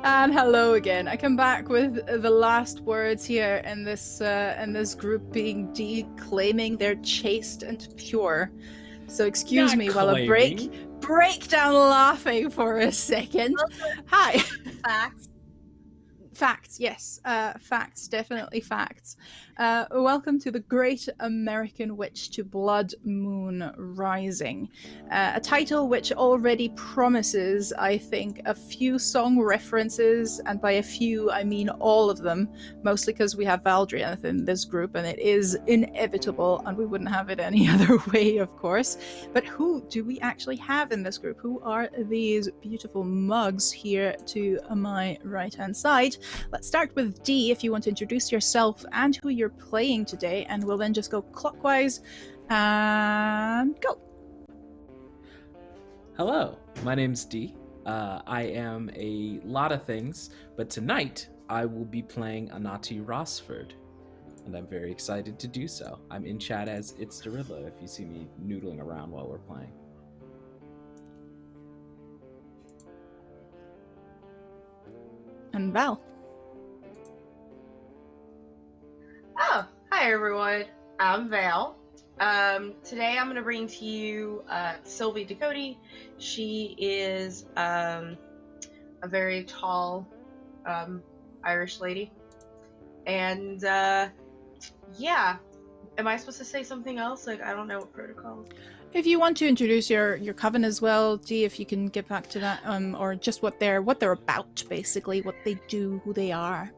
And hello again. I come back with the last words here in this group being claiming they're chaste and pure. So excuse Not me while I claiming. break down laughing for a second. Hi. Facts. Facts, yes. Facts, definitely facts. Welcome to the Great American Witch to Blood Moon Rising. A title which already promises, I think, a few song references, and by a few, I mean all of them, mostly because we have Valdriath in this group, and it is inevitable, and we wouldn't have it any other way, of course. But who do we actually have in this group? Who are these beautiful mugs here to my right-hand side? Let's start with D, if you want to introduce yourself and who you're playing today, and we'll then just go clockwise and go. Hello, my name's D. I am a lot of things, but tonight I will be playing Anati Rossford, and I'm very excited to do so. I'm in chat as It's Darilla if you see me noodling around while we're playing. And Val. Oh, hi everyone. I'm Val. Today I'm going to bring to you Sylvie Ducote. She is a very tall Irish lady. And yeah, am I supposed to say something else? Like, I don't know what protocol. If you want to introduce your coven as well, D, if you can get back to that, or just what they're about, basically, what they do, who they are.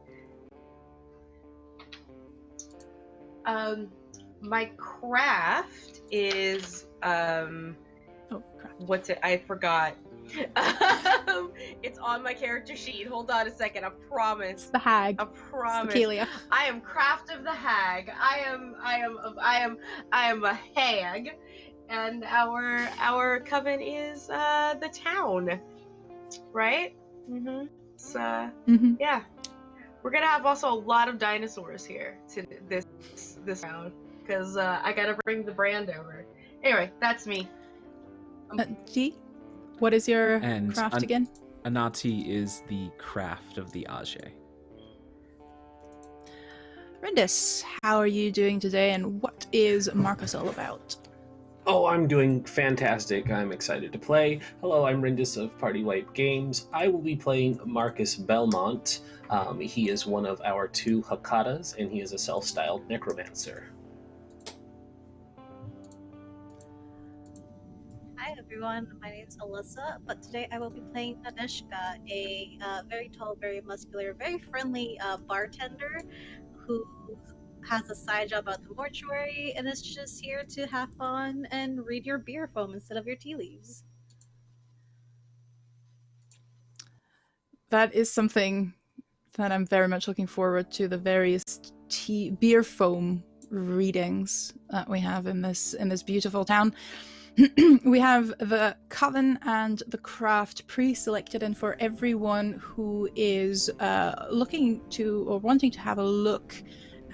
My craft is Oh, crap. what's it? I forgot. It's on my character sheet. Hold on a second. I promise. It's the hag. I promise. Kelia. I am Craft of the Hag. I am a hag, and our coven is the town, right? Mm-hmm. So yeah, we're gonna have also a lot of dinosaurs here to this round because I gotta bring the brand over. Anyway, that's me. D, what is your And craft again? Anati is the craft of the Ajay. Rindis, how are you doing today, and what is Marcus all about? Oh, I'm doing fantastic. I'm excited to play. Hello, I'm Rindis of Party Wipe Games. I will be playing Marcus Belmont. He is one of our two Hakadas, and he is a self-styled necromancer. Hi everyone, my name is Alyssa, but today I will be playing Naneshka, a very tall, very muscular, very friendly bartender who has a side job at the mortuary and is just here to have fun and read your beer foam instead of your tea leaves. That is something that I'm very much looking forward to, the various beer foam readings that we have in this beautiful town. We have the Coven and the Craft pre-selected, and for everyone who is looking to or wanting to have a look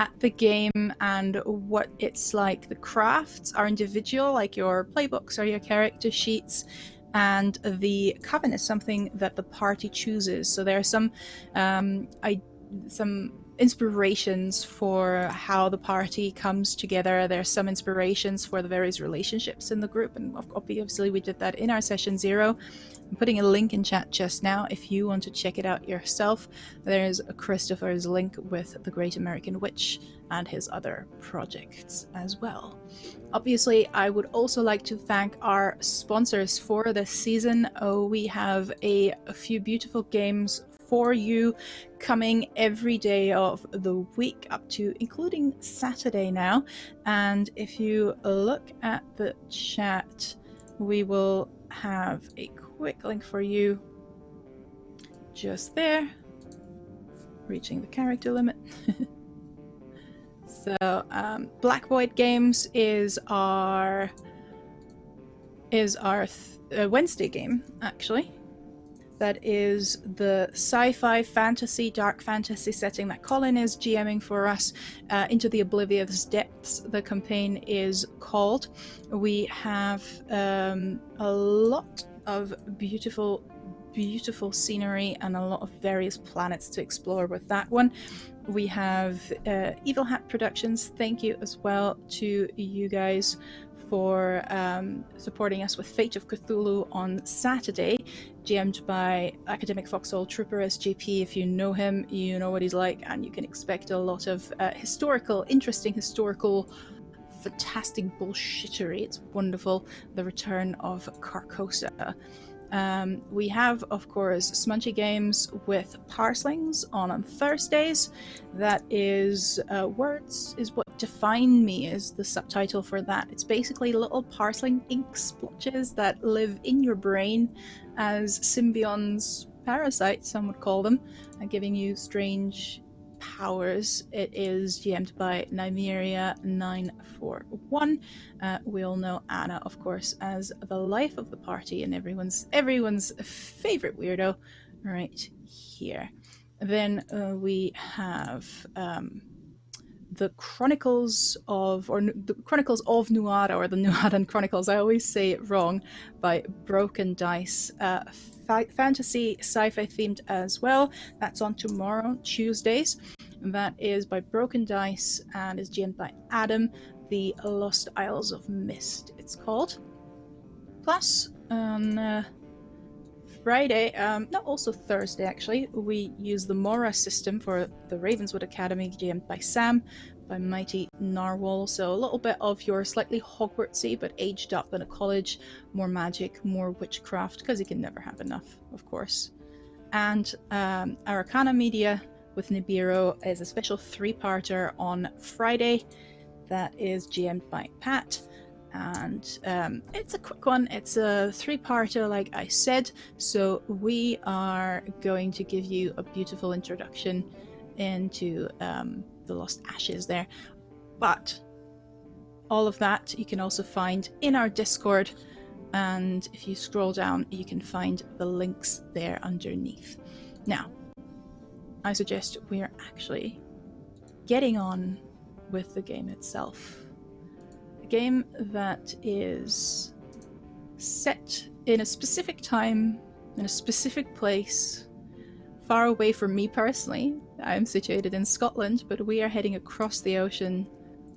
at the game and what it's like, the crafts are individual, like your playbooks or your character sheets, and the Coven is something that the party chooses. So there are some inspirations for how the party comes together. There's some inspirations for the various relationships in the group, and obviously we did that in our session 0. I'm putting a link in chat just now if you want to check it out yourself. There's Christopher's link with the Great American Witch and his other projects as well. Obviously, I would also like to thank our sponsors for this season. We have a few beautiful games for you coming every day of the week up to including Saturday now. And if you look at the chat, we will have a quick link for you just there. Reaching the character limit. So Black Void Games is our Wednesday game, actually. That is the sci-fi fantasy, dark fantasy setting that Colin is GMing for us, Into the Oblivious Depths, the campaign is called. We have a lot of beautiful beautiful scenery and a lot of various planets to explore with that one. We have Evil Hat Productions. Thank you as well to you guys for supporting us with Fate of Cthulhu on Saturday, GM'd by Academic Foxhole Trooper SGP. If you know him, you know what he's like, and you can expect a lot of interesting historical, fantastic bullshittery. It's wonderful. The Return of Carcosa. We have, of course, Smudgy Games with Parslings on Thursdays. That is Words is What Define Me is the subtitle for that. It's basically little parsling ink splotches that live in your brain as symbionts, parasites, some would call them, giving you strange powers. It is GM'd by Nymeria941. We all know Anna, of course, as the life of the party and everyone's favorite weirdo right here. Then we have the Chronicles of Nuada, or the Nuadan Chronicles. I always say it wrong, by Broken Dice. Fantasy, sci-fi themed as well. That's on tomorrow, Tuesdays. And that is by Broken Dice and is GM'd by Adam. The Lost Isles of Mist, it's called. Plus, on Friday, also Thursday actually, we use the Mora system for the Ravenswood Academy, GM'd by Sam, by Mighty Narwhal. So a little bit of your slightly Hogwartsy but aged up in a college, more magic, more witchcraft, because you can never have enough, of course. And Arcana Media with Nibiru is a special 3-parter on Friday that is GM'd by Pat. And it's a quick one. It's a 3-parter, like I said, so we are going to give you a beautiful introduction into the Lost Ashes there. But all of that you can also find in our Discord, and if you scroll down you can find the links there underneath. Now, I suggest we are actually getting on with the game itself. A game that is set in a specific time, in a specific place, far away from me personally. I'm situated in Scotland, but we are heading across the ocean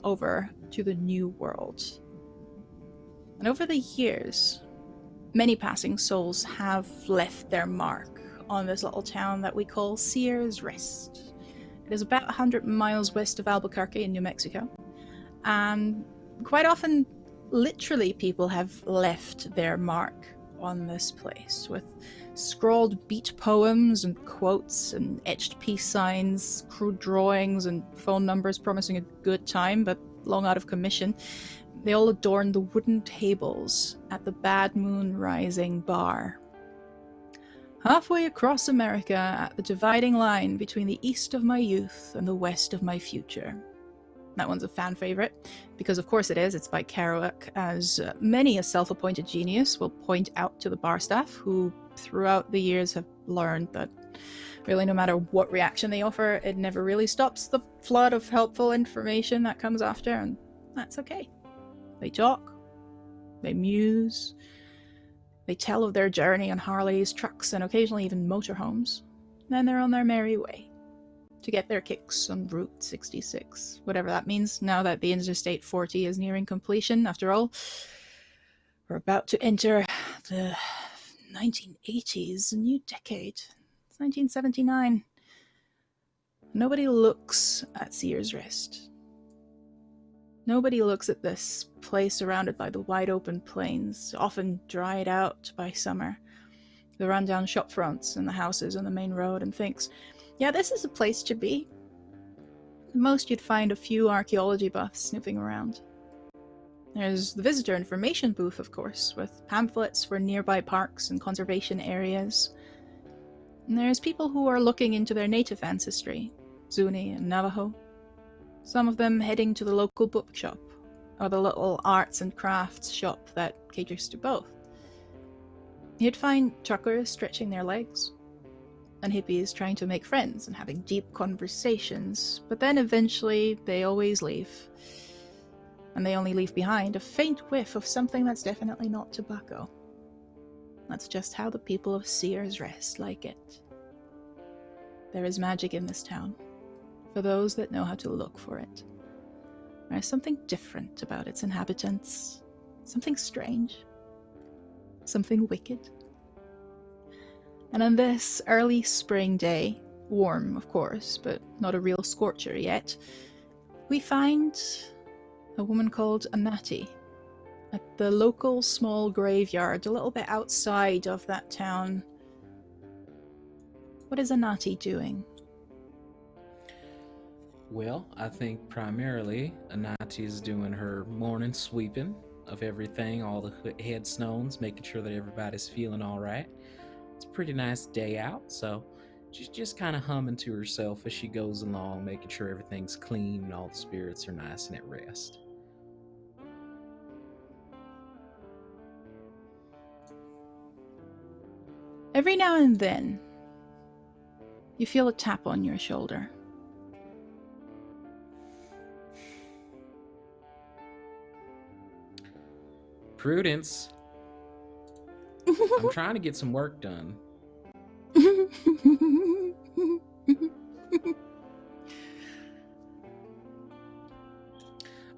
over to the New World. And over the years, many passing souls have left their mark on this little town that we call Seer's Rest. It is about 100 miles west of Albuquerque in New Mexico. And quite often, literally, people have left their mark on this place with scrawled beat poems and quotes and etched peace signs, crude drawings and phone numbers promising a good time but long out of commission. They all adorn the wooden tables at the Bad Moon Rising bar. Halfway across America, at the dividing line between the east of my youth and the west of my future. That one's a fan favorite, because of course it is. It's by Kerouac, as many a self-appointed genius will point out to the bar staff, who throughout the years have learned that really no matter what reaction they offer, it never really stops the flood of helpful information that comes after, and that's okay. They talk, they muse, they tell of their journey on Harleys, trucks, and occasionally even motorhomes. Then they're on their merry way to get their kicks on Route 66, whatever that means, now that the Interstate 40 is nearing completion. After all, we're about to enter the 1980s, a new decade. It's 1979. Nobody looks at Seer's Rest. Nobody looks at this place surrounded by the wide open plains, often dried out by summer, the rundown shop fronts and the houses on the main road, and thinks, yeah, this is a place to be. At most you'd find a few archaeology buffs snooping around. There's the visitor information booth, of course, with pamphlets for nearby parks and conservation areas. And there's people who are looking into their native ancestry, Zuni and Navajo. Some of them heading to the local bookshop, or the little arts and crafts shop that caters to both. You'd find truckers stretching their legs, and hippies trying to make friends and having deep conversations, but then eventually they always leave. And they only leave behind a faint whiff of something that's definitely not tobacco. That's just how the people of Seer's Rest like it. There is magic in this town, for those that know how to look for it. There's something different about its inhabitants, something strange, something wicked. And on this early spring day, warm of course, but not a real scorcher yet, we find a woman called Anati at the local small graveyard a little bit outside of that town. What is Anati doing? Well, I think primarily Anati is doing her morning sweeping of everything, all the headstones, making sure that everybody's feeling all right. It's a pretty nice day out, so she's just kind of humming to herself as she goes along, making sure everything's clean and all the spirits are nice and at rest. Every now and then, you feel a tap on your shoulder. Prudence. I'm trying to get some work done.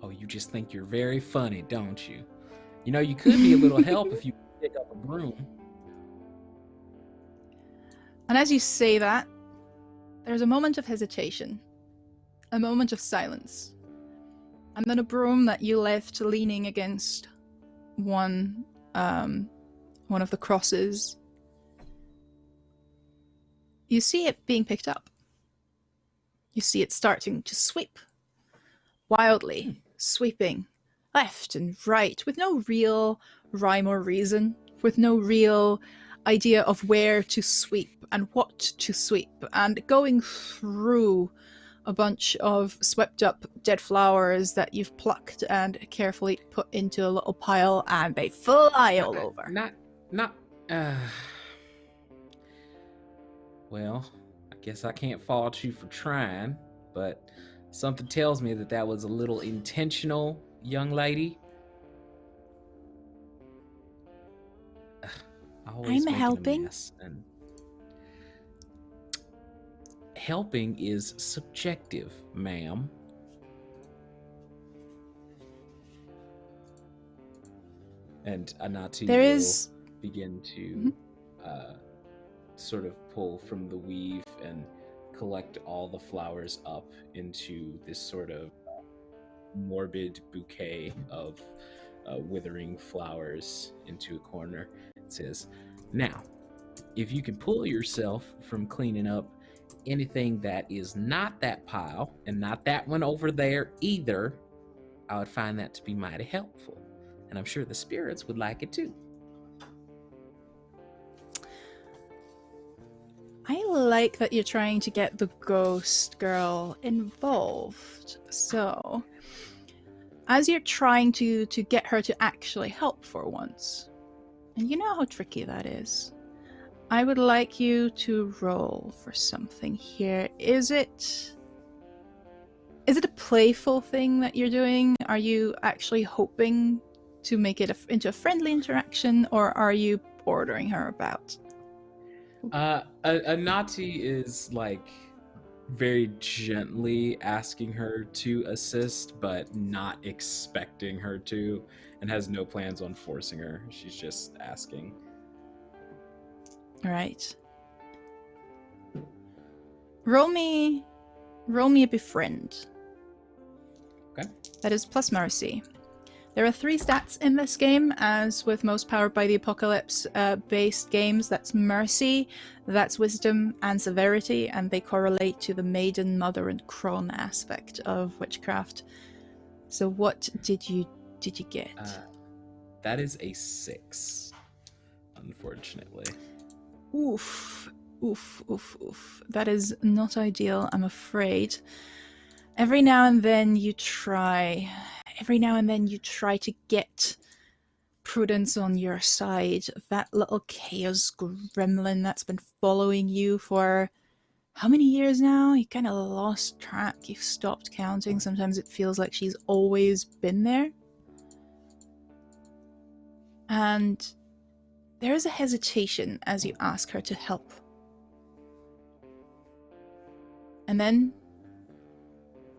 Oh, you just think you're very funny, don't you? You know, you could be a little help if you pick up a broom. And as you say that, there's a moment of hesitation, a moment of silence, and then a broom that you left leaning against one of the crosses. You see it being picked up. You see it starting to sweep wildly, sweeping left and right with no real rhyme or reason, with no real idea of where to sweep and what to sweep, and going through a bunch of swept up dead flowers that you've plucked and carefully put into a little pile, and they fly all over. Well, I guess I can't fault you for trying, but something tells me that that was a little intentional, young lady. Always I'm making helping. a mess, and helping is subjective, ma'am. And Anati will begin to sort of pull from the weave and collect all the flowers up into this sort of morbid bouquet of withering flowers into a corner. It says, now, if you can pull yourself from cleaning up anything that is not that pile and not that one over there either, I would find that to be mighty helpful. And I'm sure the spirits would like it too. I like that you're trying to get the ghost girl involved. So, as you're trying to get her to actually help for once, and you know how tricky that is, I would like you to roll for something here. Is it a playful thing that you're doing? Are you actually hoping to make it into a friendly interaction, or are you ordering her about? Anati is like very gently asking her to assist, but not expecting her to, and has no plans on forcing her. She's just asking. All right. Roll me a befriend. Okay. That is plus mercy. There are 3 stats in this game, as with most Powered by the Apocalypse based games. That's mercy, that's wisdom, and severity, and they correlate to the maiden, mother, and crone aspect of witchcraft. So what did you get? That is a 6, unfortunately. Oof. That is not ideal, I'm afraid. Every now and then you try to get Prudence on your side. That little chaos gremlin that's been following you for how many years now? You kind of lost track. You've stopped counting. Sometimes it feels like she's always been there. And there is a hesitation as you ask her to help. And then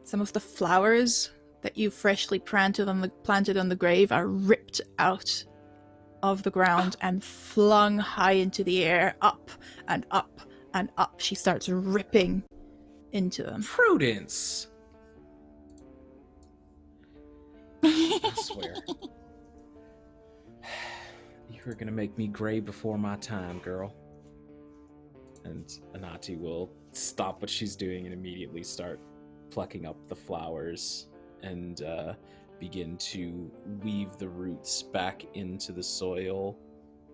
some of the flowers that you freshly planted on the grave are ripped out of the ground and flung high into the air, up and up and up. She starts ripping into them. Prudence! I swear. You were gonna make me gray before my time, girl. And Anati will stop what she's doing and immediately start plucking up the flowers and begin to weave the roots back into the soil,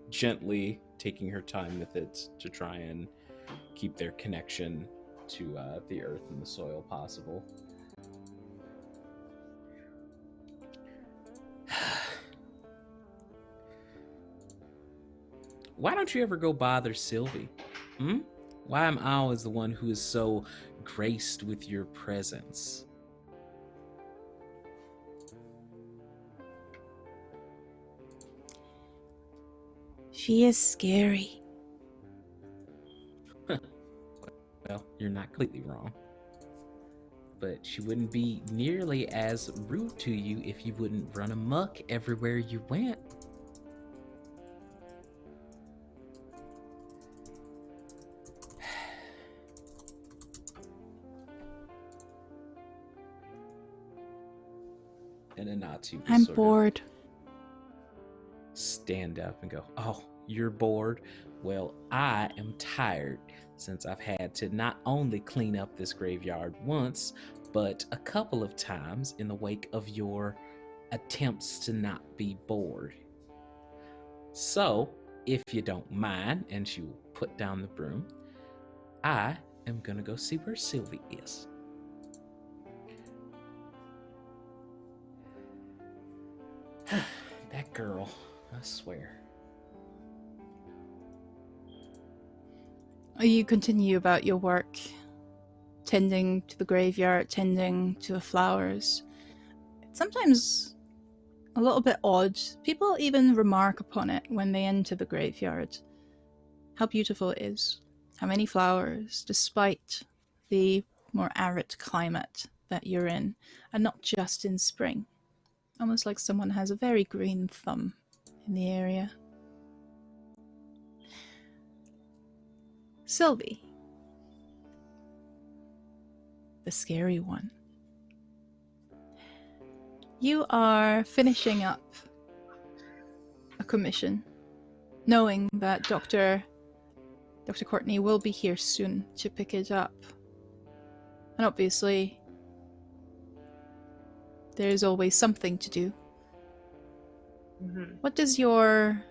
gently taking her time with it to try and keep their connection to the earth and the soil possible. Why don't you ever go bother Sylvie? Why am I always the one who is so graced with your presence? She is scary. Well, you're not completely wrong. But she wouldn't be nearly as rude to you if you wouldn't run amok everywhere you went. And Anati will I'm sort bored. of stand up and go, "Oh, you're bored? Well, I am tired, since I've had to not only clean up this graveyard once, but a couple of times in the wake of your attempts to not be bored. So, if you don't mind," and she will put down the broom, "I am gonna go see where Sylvie is." That girl, I swear. You continue about your work, tending to the graveyard, tending to the flowers. It's sometimes a little bit odd. People even remark upon it when they enter the graveyard. How beautiful it is. How many flowers, despite the more arid climate that you're in, and not just in spring. Almost like someone has a very green thumb in the area. Sylvie. The scary one. You are finishing up a commission, knowing that Dr. Courtney will be here soon to pick it up. And obviously, there's always something to do. Mm-hmm. What does your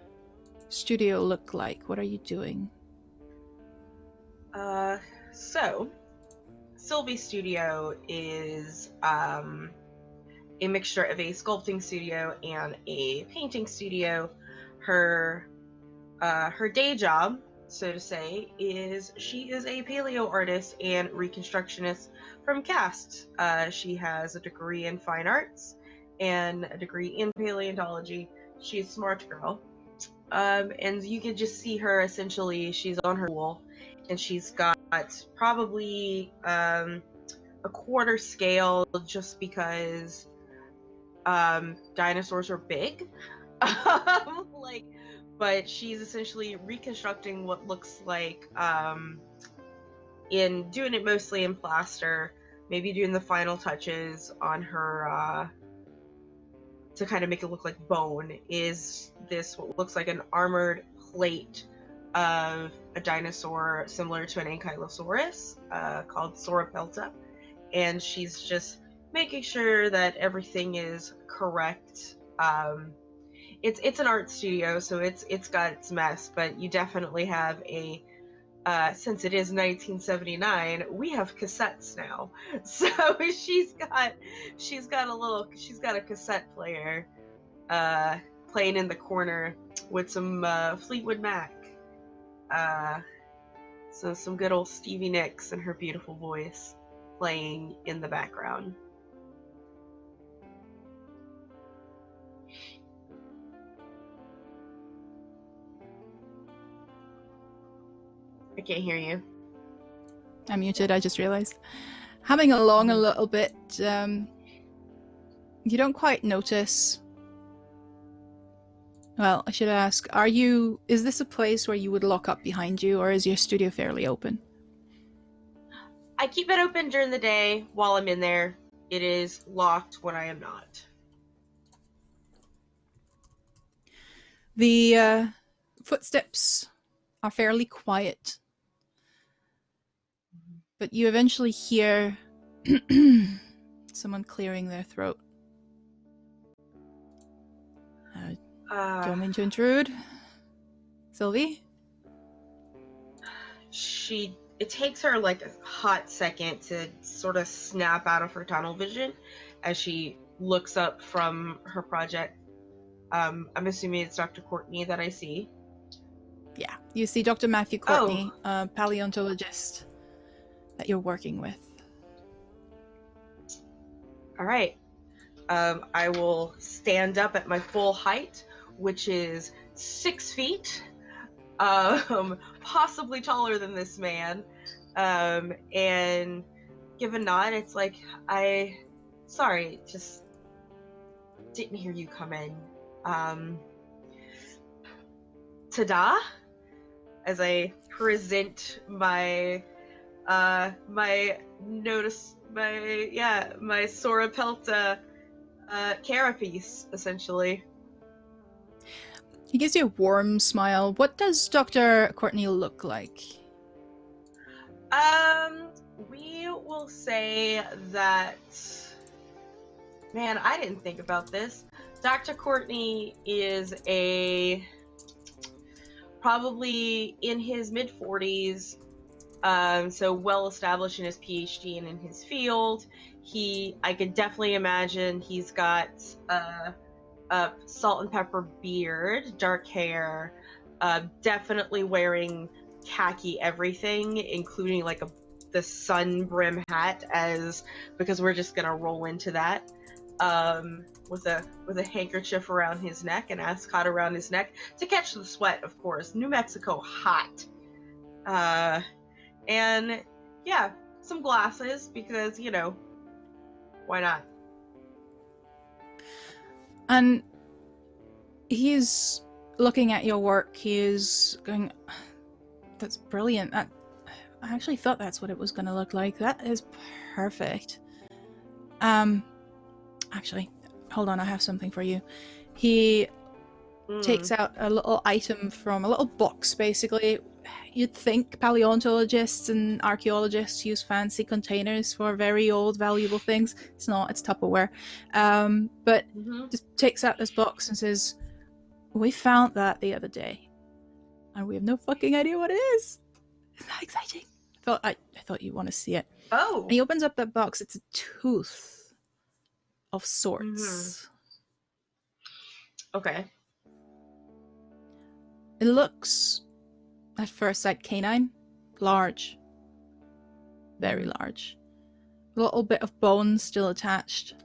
studio look like? What are you doing? So Sylvie's studio is a mixture of a sculpting studio and a painting studio. Her day job, so to say, is she is a paleo artist and reconstructionist from Cast. She has a degree in fine arts and a degree in paleontology. She's a smart girl. And you can just see her essentially, she's on her wall, and she's got probably a quarter scale just because dinosaurs are big. But she's essentially reconstructing what looks like in doing it mostly in plaster, maybe doing the final touches on her to kind of make it look like bone. Is this what looks like an armored plate of a dinosaur similar to an ankylosaurus called Sauropelta, and she's just making sure that everything is correct. It's an art studio, so it's got its mess, but you definitely have a since it is 1979, we have cassettes now. So she's got a cassette player playing in the corner with some Fleetwood Mac. So some good old Stevie Nicks and her beautiful voice playing in the background. I can't hear you. I'm muted, I just realized. Humming along a little bit, you don't quite notice. Well, I should ask, is this a place where you would lock up behind you, or is your studio fairly open? I keep it open during the day while I'm in there. It is locked when I am not. The footsteps are fairly quiet, but you eventually hear someone clearing their throat. Do you want me to intrude? Sylvie? It takes her like a hot second to sort of snap out of her tunnel vision as she looks up from her project. I'm assuming it's Dr. Courtney that I see. Yeah, you see Dr. Matthew Courtney, a paleontologist that you're working with. All right. I will stand up at my full height, which is 6 feet, possibly taller than this man, and give a nod. It's like, sorry, just didn't hear you come in. Ta-da! As I present my Sora Pelta carapace, essentially. He gives you a warm smile. What does Dr. Courtney look like? We will say that... Man, I didn't think about this. Dr. Courtney is probably in his mid-40s, so well established in his PhD and in his field. I could definitely imagine he's got a salt and pepper beard, dark hair, definitely wearing khaki everything, including like the sun brim hat, because we're just gonna roll into that. With a handkerchief around his neck, an ascot around his neck to catch the sweat, of course. New Mexico hot. And yeah, some glasses because, why not? And he's looking at your work. He's going, that's brilliant. I actually thought that's what it was going to look like. That is perfect. Actually, hold on, I have something for you. He takes out a little item from a little box, basically. You'd think paleontologists and archaeologists use fancy containers for very old, valuable things. It's not, it's Tupperware. But just takes out this box and says, we found that the other day, and we have no fucking idea what it is. Isn't that exciting? I thought you'd want to see it. Oh! And he opens up that box. It's a tooth of sorts. Okay. It looks, at first sight, canine. Large. Very large. A little bit of bone still attached.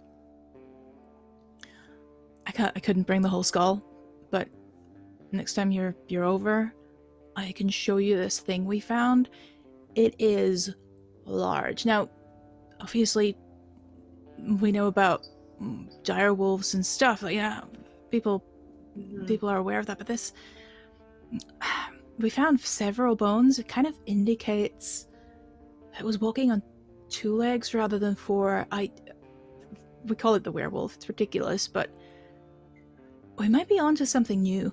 I couldn't bring the whole skull, but next time you're over, I can show you this thing we found. It is large. Now, obviously, we know about dire wolves and stuff. People are aware of that, but this, we found several bones. It kind of indicates it was walking on 2 legs rather than 4. We call it the werewolf. It's ridiculous, but we might be onto something new.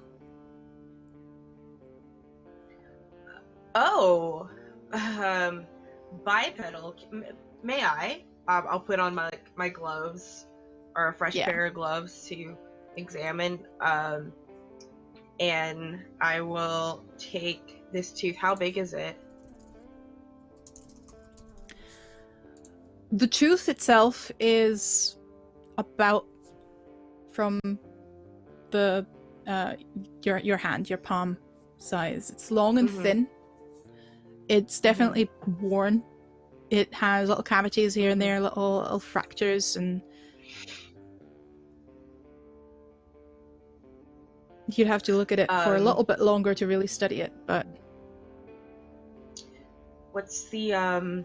Oh, bipedal. May I? I'll put on my gloves, or a fresh pair of gloves to examine. And I will take this tooth. How big is it? The tooth itself is about from the your hand, your palm size. It's long and thin. It's definitely worn. It has little cavities here and there, little fractures, and you'd have to look at it for a little bit longer to really study it, but what's the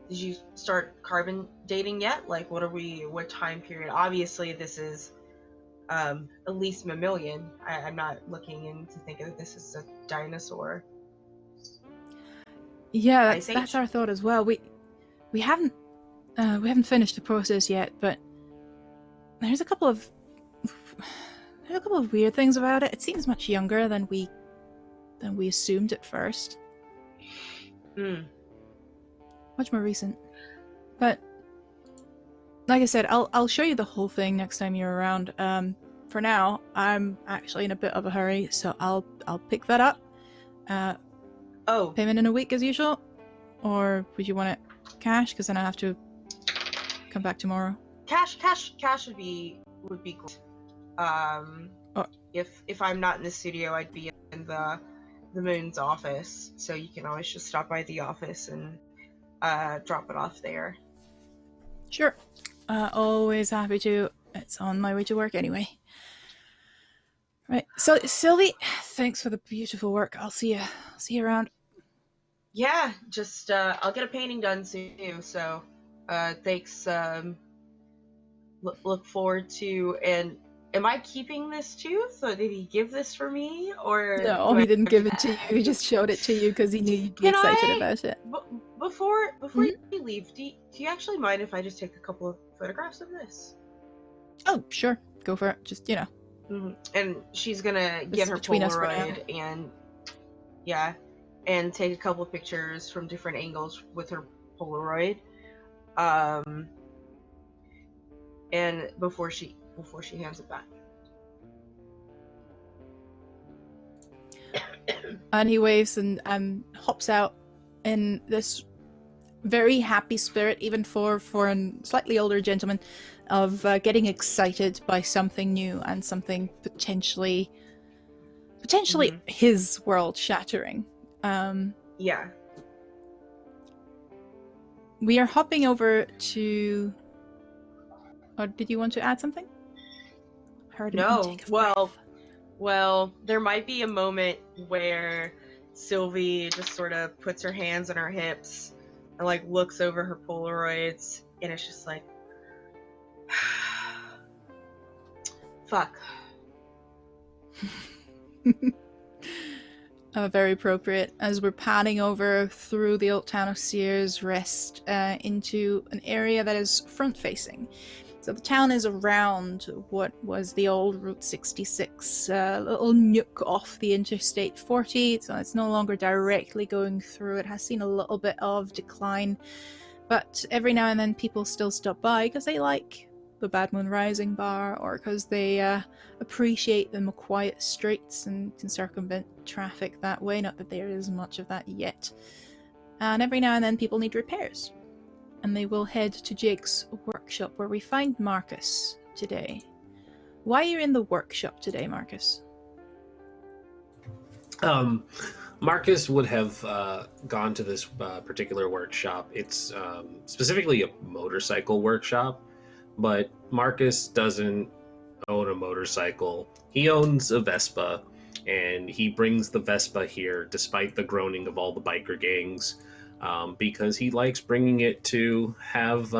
did you start carbon dating yet? Like, what time period? Obviously, this is at least mammalian. I'm not looking in to think of this as a dinosaur. Yeah, Ice that's Age? our thought as well. We haven't finished the process yet, but there's a couple of weird things about it. It seems much younger than we assumed at first. Much more recent. But like I said, I'll show you the whole thing next time you're around. For now, I'm actually in a bit of a hurry, so I'll pick that up. Payment in a week as usual, or would you want it cash? Because then I have to come back tomorrow. Cash would be cool. If I'm not in the studio, I'd be in the Moon's office, so you can always just stop by the office and drop it off there. Sure. Always happy to. It's on my way to work anyway. Right. So Sylvie, thanks for the beautiful work. I'll see you around. Yeah, just I'll get a painting done soon too, so thanks. Look forward to. And am I keeping this too? So did he give this for me, or No, he didn't give it to you. He just showed it to you because he knew you'd be excited about it. Before you leave, do you actually mind if I just take a couple of photographs of this? Oh, sure. Go for it. Just, And she's gonna get her Polaroid and take a couple of pictures from different angles with her Polaroid. And before she hands it back. And he waves and hops out in this very happy spirit, even for a slightly older gentleman, of getting excited by something new and something potentially his world shattering. Yeah. We are hopping over to. Or did you want to add something? No. Well, there might be a moment where Sylvie just sort of puts her hands on her hips and like looks over her Polaroids, and it's just like, fuck. Very appropriate, as we're panning over through the old town of Seer's Rest into an area that is front-facing. So the town is around what was the old Route 66, little nook off the Interstate 40, so it's no longer directly going through. It has seen a little bit of decline, but every now and then people still stop by because they like the Bad Moon Rising bar, or because they appreciate the more quiet streets and can circumvent traffic that way. Not that there is much of that yet. And every now and then people need repairs, and they will head to Jake's workshop, where we find Marcus today. Why are you in the workshop today, Marcus? Marcus would have gone to this particular workshop. It's specifically a motorcycle workshop, but Marcus doesn't own a motorcycle. He owns a Vespa, and he brings the Vespa here despite the groaning of all the biker gangs, because he likes bringing it to have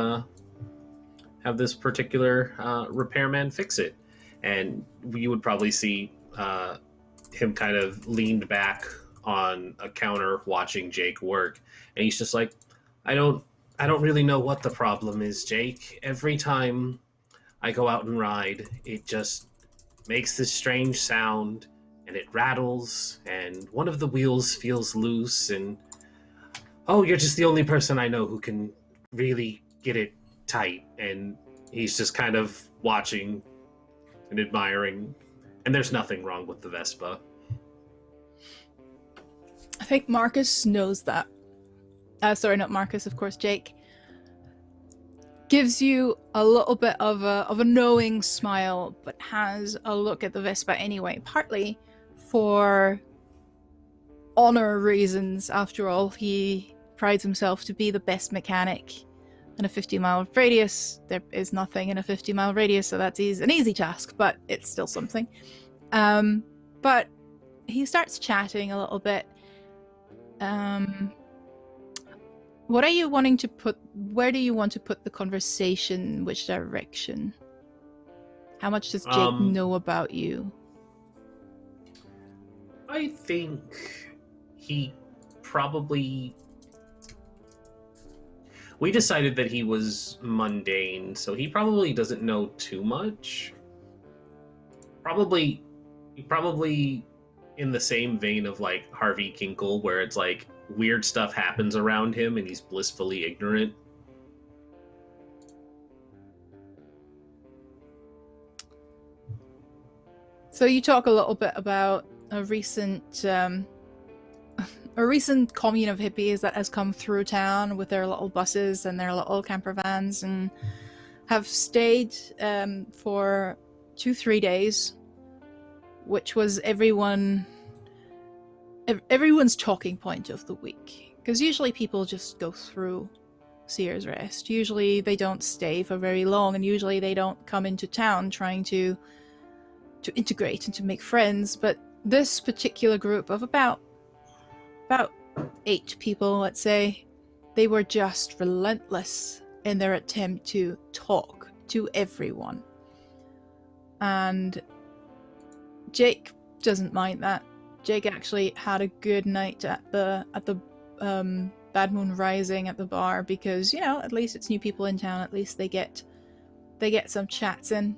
this particular repairman fix it. And you would probably see him kind of leaned back on a counter watching Jake work, and he's just like, I don't really know what the problem is, Jake. Every time I go out and ride, it just makes this strange sound, and it rattles, and one of the wheels feels loose, and oh, you're just the only person I know who can really get it tight. And he's just kind of watching and admiring, and there's nothing wrong with the Vespa. I think Marcus knows that. Sorry, not Marcus, of course, Jake. Gives you a little bit of a knowing smile, but has a look at the Vespa anyway, partly for honor reasons. After all, he prides himself to be the best mechanic in a 50-mile radius. There is nothing in a 50-mile radius, so that's an easy task, but it's still something. But he starts chatting a little bit. What are you wanting to put? Where do you want to put the conversation? Which direction? How much does Jake know about you? I think he probably... We decided that he was mundane, so he probably doesn't know too much. Probably in the same vein of like Harvey Kinkle, where it's like weird stuff happens around him and he's blissfully ignorant. So you talk a little bit about a recent commune of hippies that has come through town with their little buses and their little camper vans and have stayed for 2-3 days, which was everyone's talking point of the week. Because usually people just go through Seer's Rest. Usually they don't stay for very long, and usually they don't come into town trying to integrate and to make friends. But this particular group of about 8 people, let's say, they were just relentless in their attempt to talk to everyone. And Jake doesn't mind that. Jake actually had a good night at the Bad Moon Rising at the bar because, at least it's new people in town. At least they get some chats in.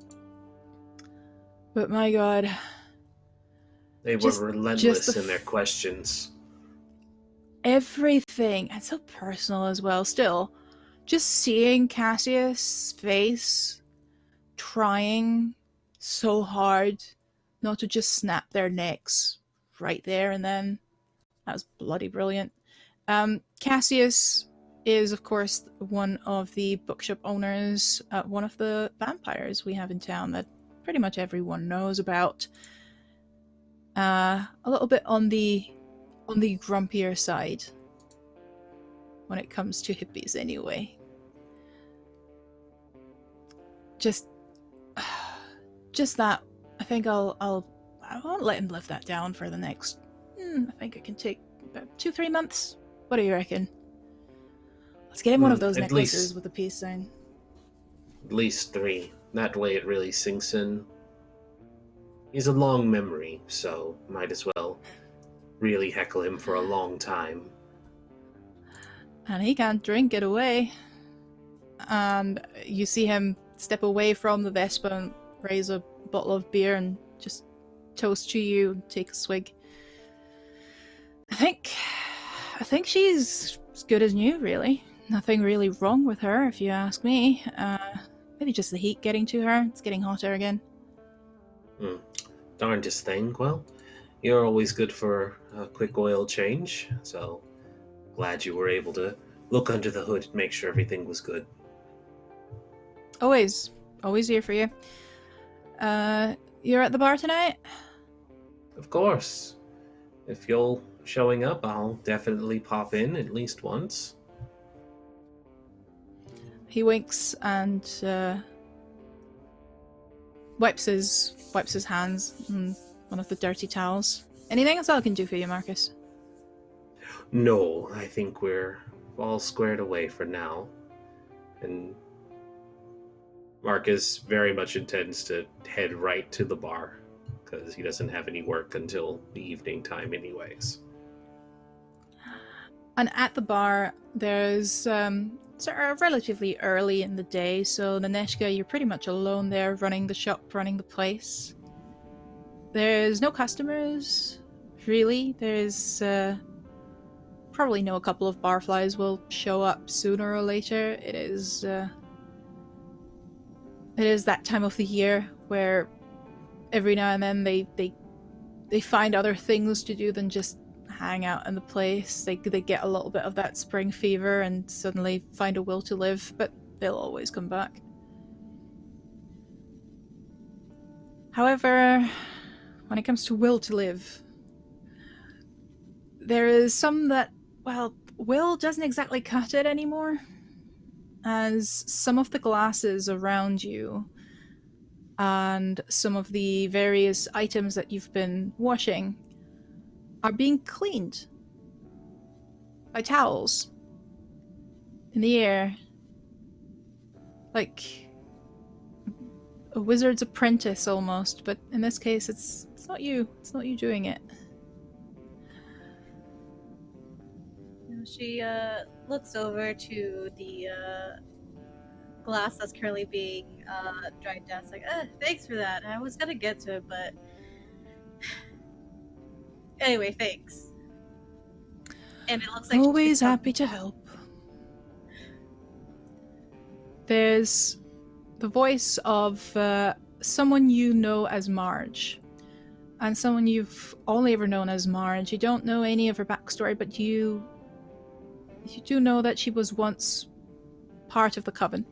But my God, they were relentless in their questions. Everything, and so personal as well. Still, just seeing Cassius' face trying so hard not to just snap their necks right there and then. That was bloody brilliant. Cassius is, of course, one of the bookshop owners, one of the vampires we have in town that pretty much everyone knows about. A little bit on the grumpier side when it comes to hippies, anyway. Just that. I think I won't let him live that down for the next. I think it can take about 2-3 months. What do you reckon? Let's get him one of those necklaces with a peace sign. At least 3. That way it really sinks in. He's a long memory, so might as well really heckle him for a long time. And he can't drink it away. And you see him step away from the Vespa and raise a bottle of beer and just toast to you and take a swig. I think she's as good as new, really. Nothing really wrong with her, if you ask me. Maybe just the heat getting to her. It's getting hotter again. Darndest thing. Well, you're always good for a quick oil change, so glad you were able to look under the hood and make sure everything was good. Always here for you. You're at the bar tonight? Of course. If you're showing up, I'll definitely pop in at least once. He winks and wipes his hands on one of the dirty towels. Anything else I can do for you, Marcus? No, I think we're all squared away for now. And Marcus very much intends to head right to the bar, because he doesn't have any work until the evening time anyways. And at the bar, there's sort of relatively early in the day, so Naneshka, you're pretty much alone there, running the shop, running the place. There's no customers, really. There's probably know a couple of barflies will show up sooner or later. It is that time of the year where every now and then they find other things to do than just hang out in the place. They get a little bit of that spring fever and suddenly find a will to live, but they'll always come back. However, when it comes to will to live, there is some that, well, will doesn't exactly cut it anymore, as some of the glasses around you and some of the various items that you've been washing are being cleaned by towels. in the air. Like a wizard's apprentice almost, but in this case it's not you. It's not you doing it. She looks over to the glass that's currently being dried down. It's like, thanks for that. I was gonna get to it, but anyway, thanks. And it looks like Always happy to help. There's the voice of someone you know as Marge, and someone you've only ever known as Marge. You don't know any of her backstory, but you do know that she was once part of the Coven,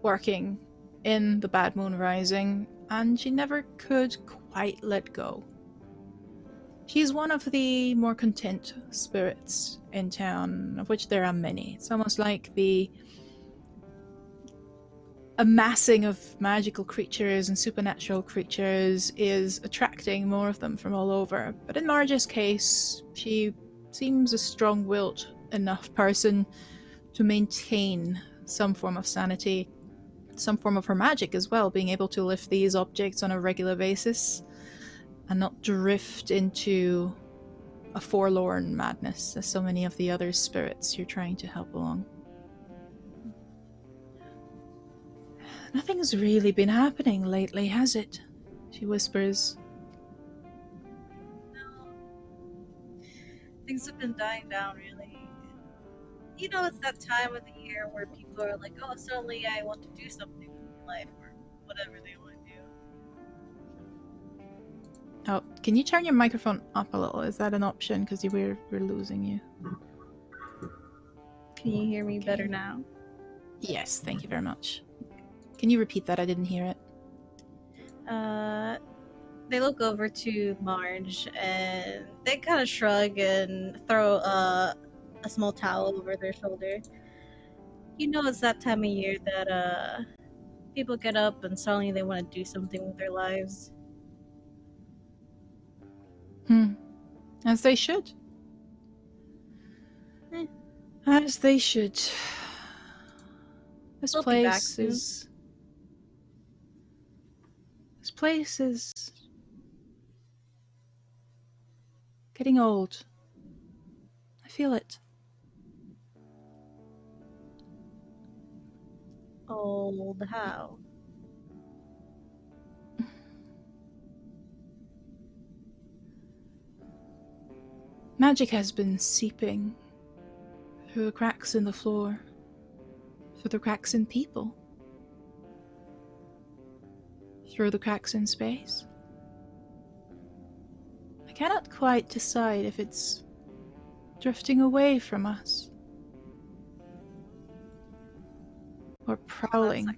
working in the Bad Moon Rising, and she never could quite let go. She's one of the more content spirits in town, of which there are many. It's almost like the amassing of magical creatures and supernatural creatures is attracting more of them from all over. But in Marge's case, she seems a strong-willed enough person to maintain some form of sanity, some form of her magic as well, being able to lift these objects on a regular basis and not drift into a forlorn madness as so many of the other spirits you're trying to help along. Nothing's really been happening lately, has it? She whispers. No. Things have been dying down, really. You know, it's that time of the year where people are like, oh, suddenly I want to do something with my life, or whatever they want to do. Oh, can you turn your microphone up a little? Is that an option? Because we're losing you. Can you hear me better now? Yes, thank you very much. Can you repeat that? I didn't hear it. They look over to Marge and they kind of shrug and throw a small towel over their shoulder. You know, it's that time of year that people get up and suddenly they want to do something with their lives. As they should. As they should. This We'll be back place soon. is... This place is... getting old. I feel it. Old how? Magic has been seeping through the cracks in the floor, through the cracks in people, through the cracks in space. I cannot quite decide if it's drifting away from us or prowling.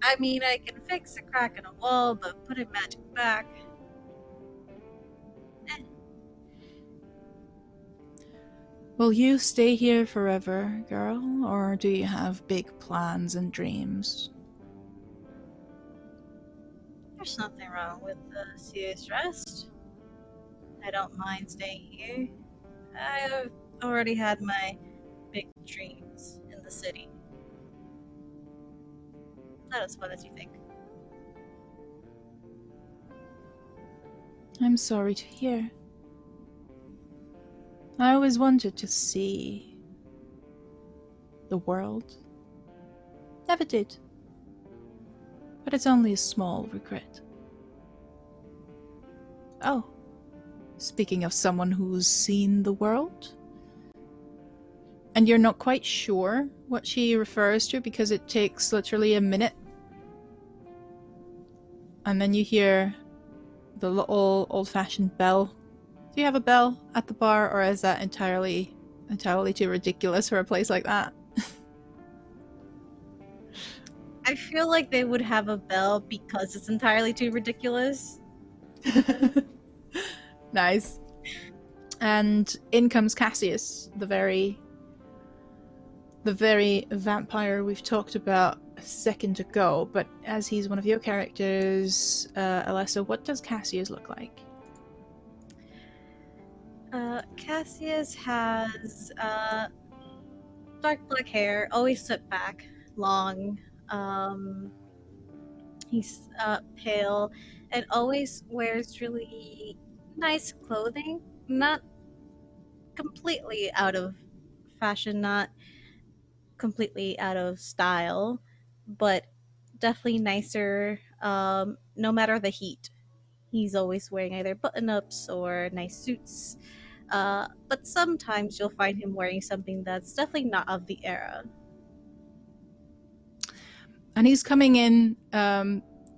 I mean, I can fix a crack in a wall, but putting magic back... Will you stay here forever, girl, or do you have big plans and dreams? There's nothing wrong with Seer's rest. I don't mind staying here. I've already had my big dreams in the city. Not as fun as you think. I'm sorry to hear. I always wanted to see the world. Never did. But it's only a small regret. Oh, speaking of someone who's seen the world? And you're not quite sure what she refers to because it takes literally a minute. And then you hear the little old-fashioned bell. Do you have a bell at the bar, or is that entirely too ridiculous for a place like that? I feel like they would have a bell because it's entirely too ridiculous. Nice. And in comes Cassius, the very the very vampire we've talked about a second ago, but as he's one of your characters, Alessa, what does Cassius look like? Cassius has dark black hair, always swept back, long. He's pale and always wears really nice clothing. Not completely out of fashion, not completely out of style, but definitely nicer no matter the heat. He's always wearing either button ups or nice suits. But sometimes you'll find him wearing something that's definitely not of the era. And he's coming in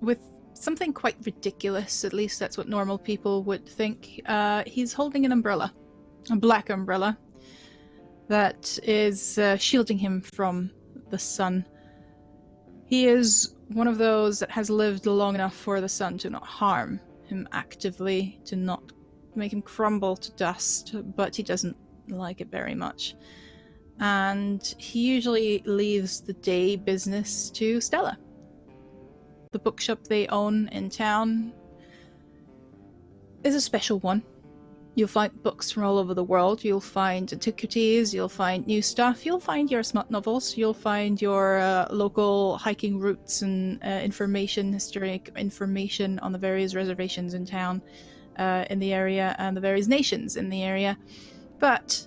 with something quite ridiculous, at least that's what normal people would think. He's holding an umbrella, a black umbrella, that is shielding him from the sun. He is one of those that has lived long enough for the sun to not harm him actively, to not make him crumble to dust, but he doesn't like it very much. And he usually leaves the day business to Stella. The bookshop they own in town is a special one. You'll find books from all over the world. You'll find antiquities, you'll find new stuff, you'll find your smut novels, you'll find your local hiking routes and historic information on the various reservations in town, in the area, and the various nations in the area. But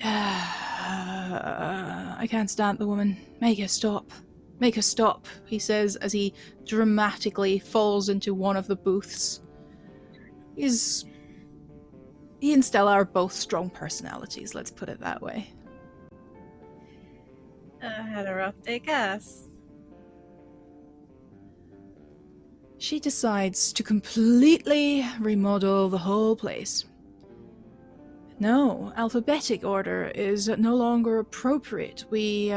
I can't stand the woman. Make her stop. Make her stop, he says as he dramatically falls into one of the booths. He and Stella are both strong personalities, let's put it that way. Had a rough day, Cass. She decides to completely remodel the whole place. No, alphabetic order is no longer appropriate. We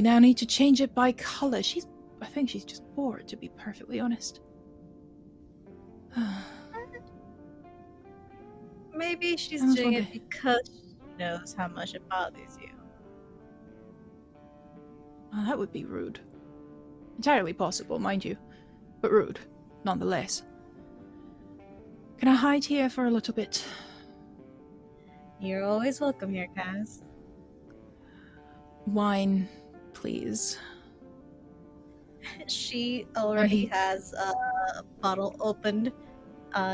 now need to change it by color. I think she's just bored, to be perfectly honest. Maybe she's I was doing it wondering- because she knows how much it bothers you. Oh, that would be rude. Entirely possible, mind you, but rude, nonetheless. Can I hide here for a little bit? You're always welcome here, Cass. Wine, please. She already has a bottle opened.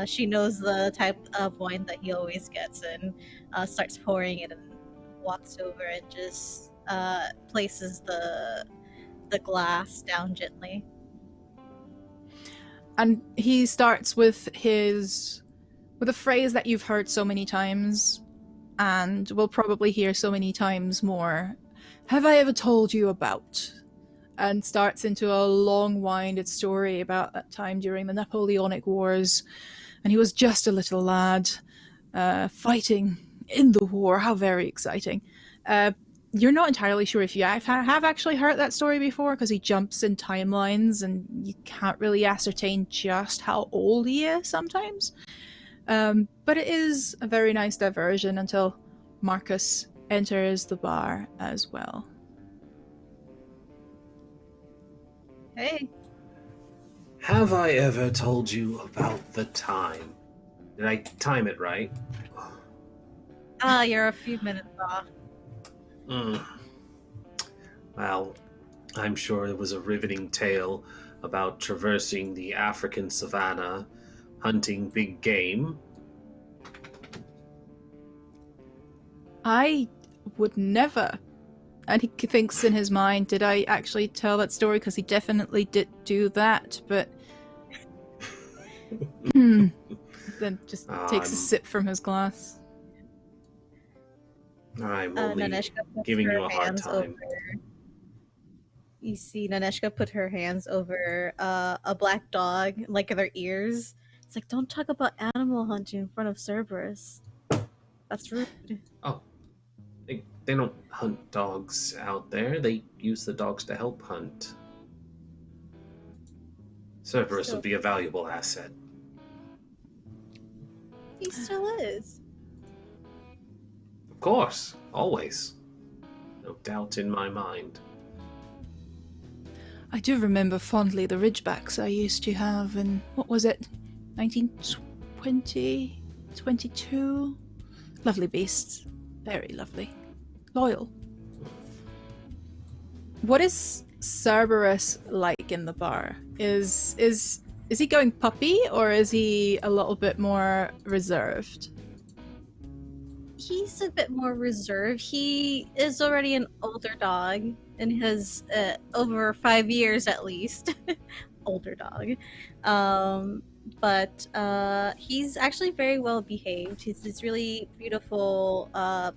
She knows the type of wine that he always gets and starts pouring it and walks over and just places the glass down gently. And he starts with a phrase that you've heard so many times and will probably hear so many times more. Have I ever told you about? And starts into a long-winded story about that time during the Napoleonic Wars. And he was just a little lad fighting in the war. How very exciting. You're not entirely sure if you have actually heard that story before, because he jumps in timelines and you can't really ascertain just how old he is sometimes. But it is a very nice diversion until Marcus enters the bar as well. Hey. Have I ever told you about the time? Did I time it right? You're a few minutes off. Well, I'm sure it was a riveting tale about traversing the African savanna, hunting big game. I would never. And he thinks in his mind, did I actually tell that story? Because he definitely did do that, but... Then just takes a sip from his glass. I'm only Naneshka puts giving her you a hard hands time. over. You see Naneshka put her hands over a black dog, like their ears. It's like, don't talk about animal hunting in front of Cerberus. That's rude. Oh, they don't hunt dogs out there. They use the dogs to help hunt. Cerberus would be a valuable asset. He still is. Of course, always. No doubt in my mind. I do remember fondly the Ridgebacks I used to have in, what was it, 1920, 22? Lovely beasts. Very lovely. Loyal. What is Cerberus like in the bar? Is he going puppy, or is he a little bit more reserved? He's a bit more reserved. He is already an older dog and has over 5 years at least. Older dog. But he's actually very well behaved. He's this really beautiful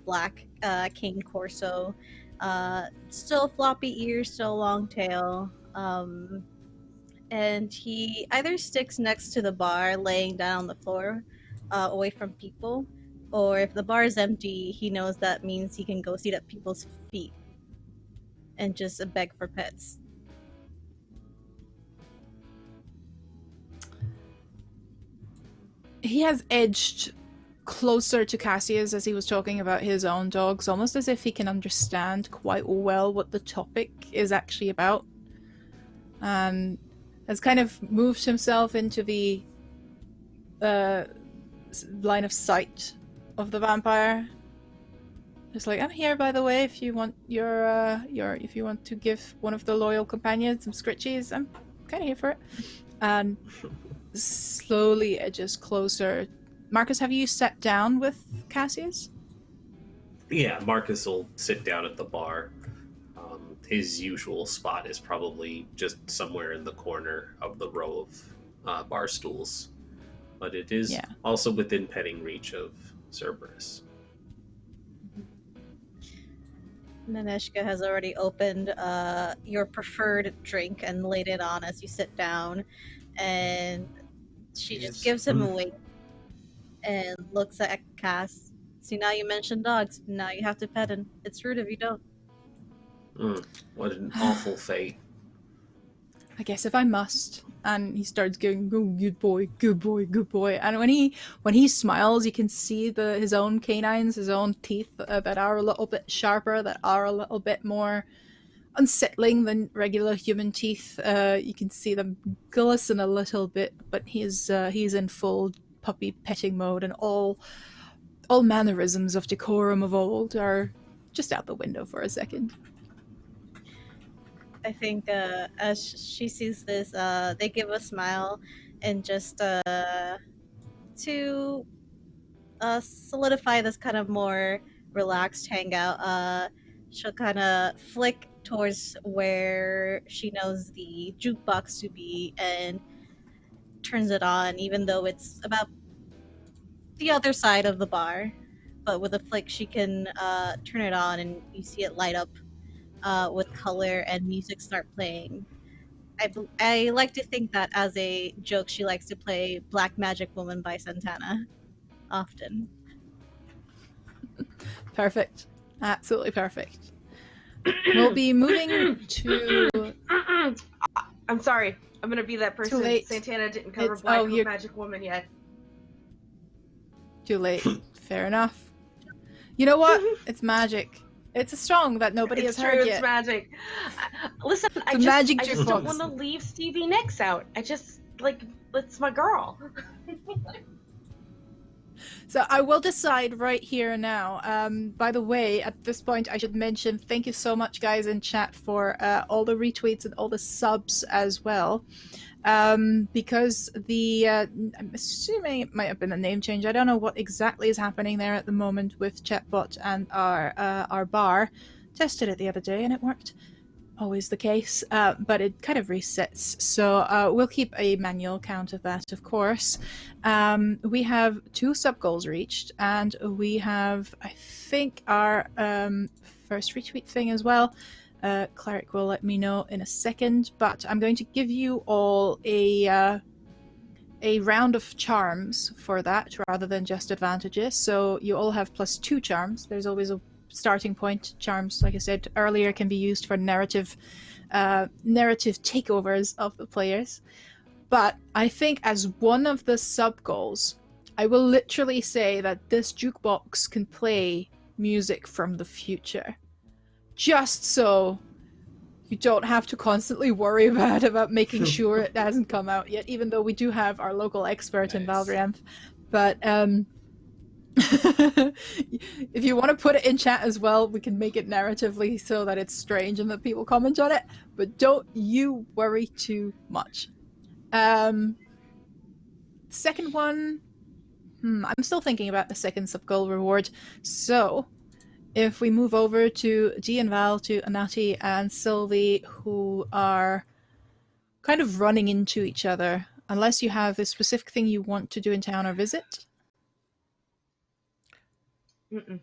black cane corso. Still floppy ears, still long tail. And he either sticks next to the bar, laying down on the floor, away from people, or if the bar is empty, he knows that means he can go sit at people's feet and just beg for pets. He has edged closer to Cassius as he was talking about his own dogs, almost as if he can understand quite well what the topic is actually about, and has kind of moved himself into the line of sight of the vampire. Just like, I'm here, by the way, if you want if you want to give one of the loyal companions some scritchies, I'm kind of here for it. And slowly edges closer. Marcus, have you sat down with Cassius? Yeah, Marcus will sit down at the bar. His usual spot is probably just somewhere in the corner of the row of bar stools. But it is also within petting reach of Cerberus. Naneshka has already opened your preferred drink and laid it on as you sit down, and she just gives him a wink and looks at Cass. See, now you mentioned dogs. Now you have to pet him. It's rude if you don't. What an awful fate. I guess if I must. And he starts going, oh, good boy, good boy, good boy. And when he smiles, you can see his own canines, his own teeth that are a little bit sharper, that are a little bit more unsettling than regular human teeth. You can see them glisten a little bit, but he's in full puppy petting mode, and all mannerisms of decorum of old are just out the window for a second. I think as she sees this, they give a smile, and just to solidify this kind of more relaxed hangout, she'll kind of flick towards where she knows the jukebox to be and turns it on, even though it's about the other side of the bar. But with a flick, she can turn it on, and you see it light up with color and music start playing. I like to think that as a joke, she likes to play Black Magic Woman by Santana often. Perfect. Absolutely perfect. We'll be moving to... I'm sorry. I'm going to be that person. Too late. Santana didn't cover Black Magic Woman yet. Too late. Fair enough. You know what? It's magic. It's a song that nobody has heard yet. It's magic. Listen, I just don't want to leave Stevie Nicks out. It's my girl. So I will decide right here and now. By the way, at this point, I should mention thank you so much, guys, in chat for all the retweets and all the subs as well. Because I'm assuming it might have been a name change. I don't know what exactly is happening there at the moment with Chatbot and our bar. Tested it the other day and it worked. Always the case, but it kind of resets. So we'll keep a manual count of that, of course. We have 2 sub goals reached, and we have, I think, our first retweet thing as well. Cleric will let me know in a second, but I'm going to give you all a round of charms for that rather than just advantages. So you all have +2 charms. There's always a starting point. Charms, like I said earlier, can be used for narrative takeovers of the players. But I think as one of the sub goals, I will literally say that this jukebox can play music from the future. Just so you don't have to constantly worry about making sure it hasn't come out yet, even though we do have our local expert in Nice. Valrianth. But if you want to put it in chat as well, we can make it narratively so that it's strange and that people comment on it. But don't you worry too much. Second one, I'm still thinking about the second sub-goal reward. So, if we move over to G and Val, to Anati and Sylvie, who are kind of running into each other, unless you have a specific thing you want to do in town or visit. Mm-mm.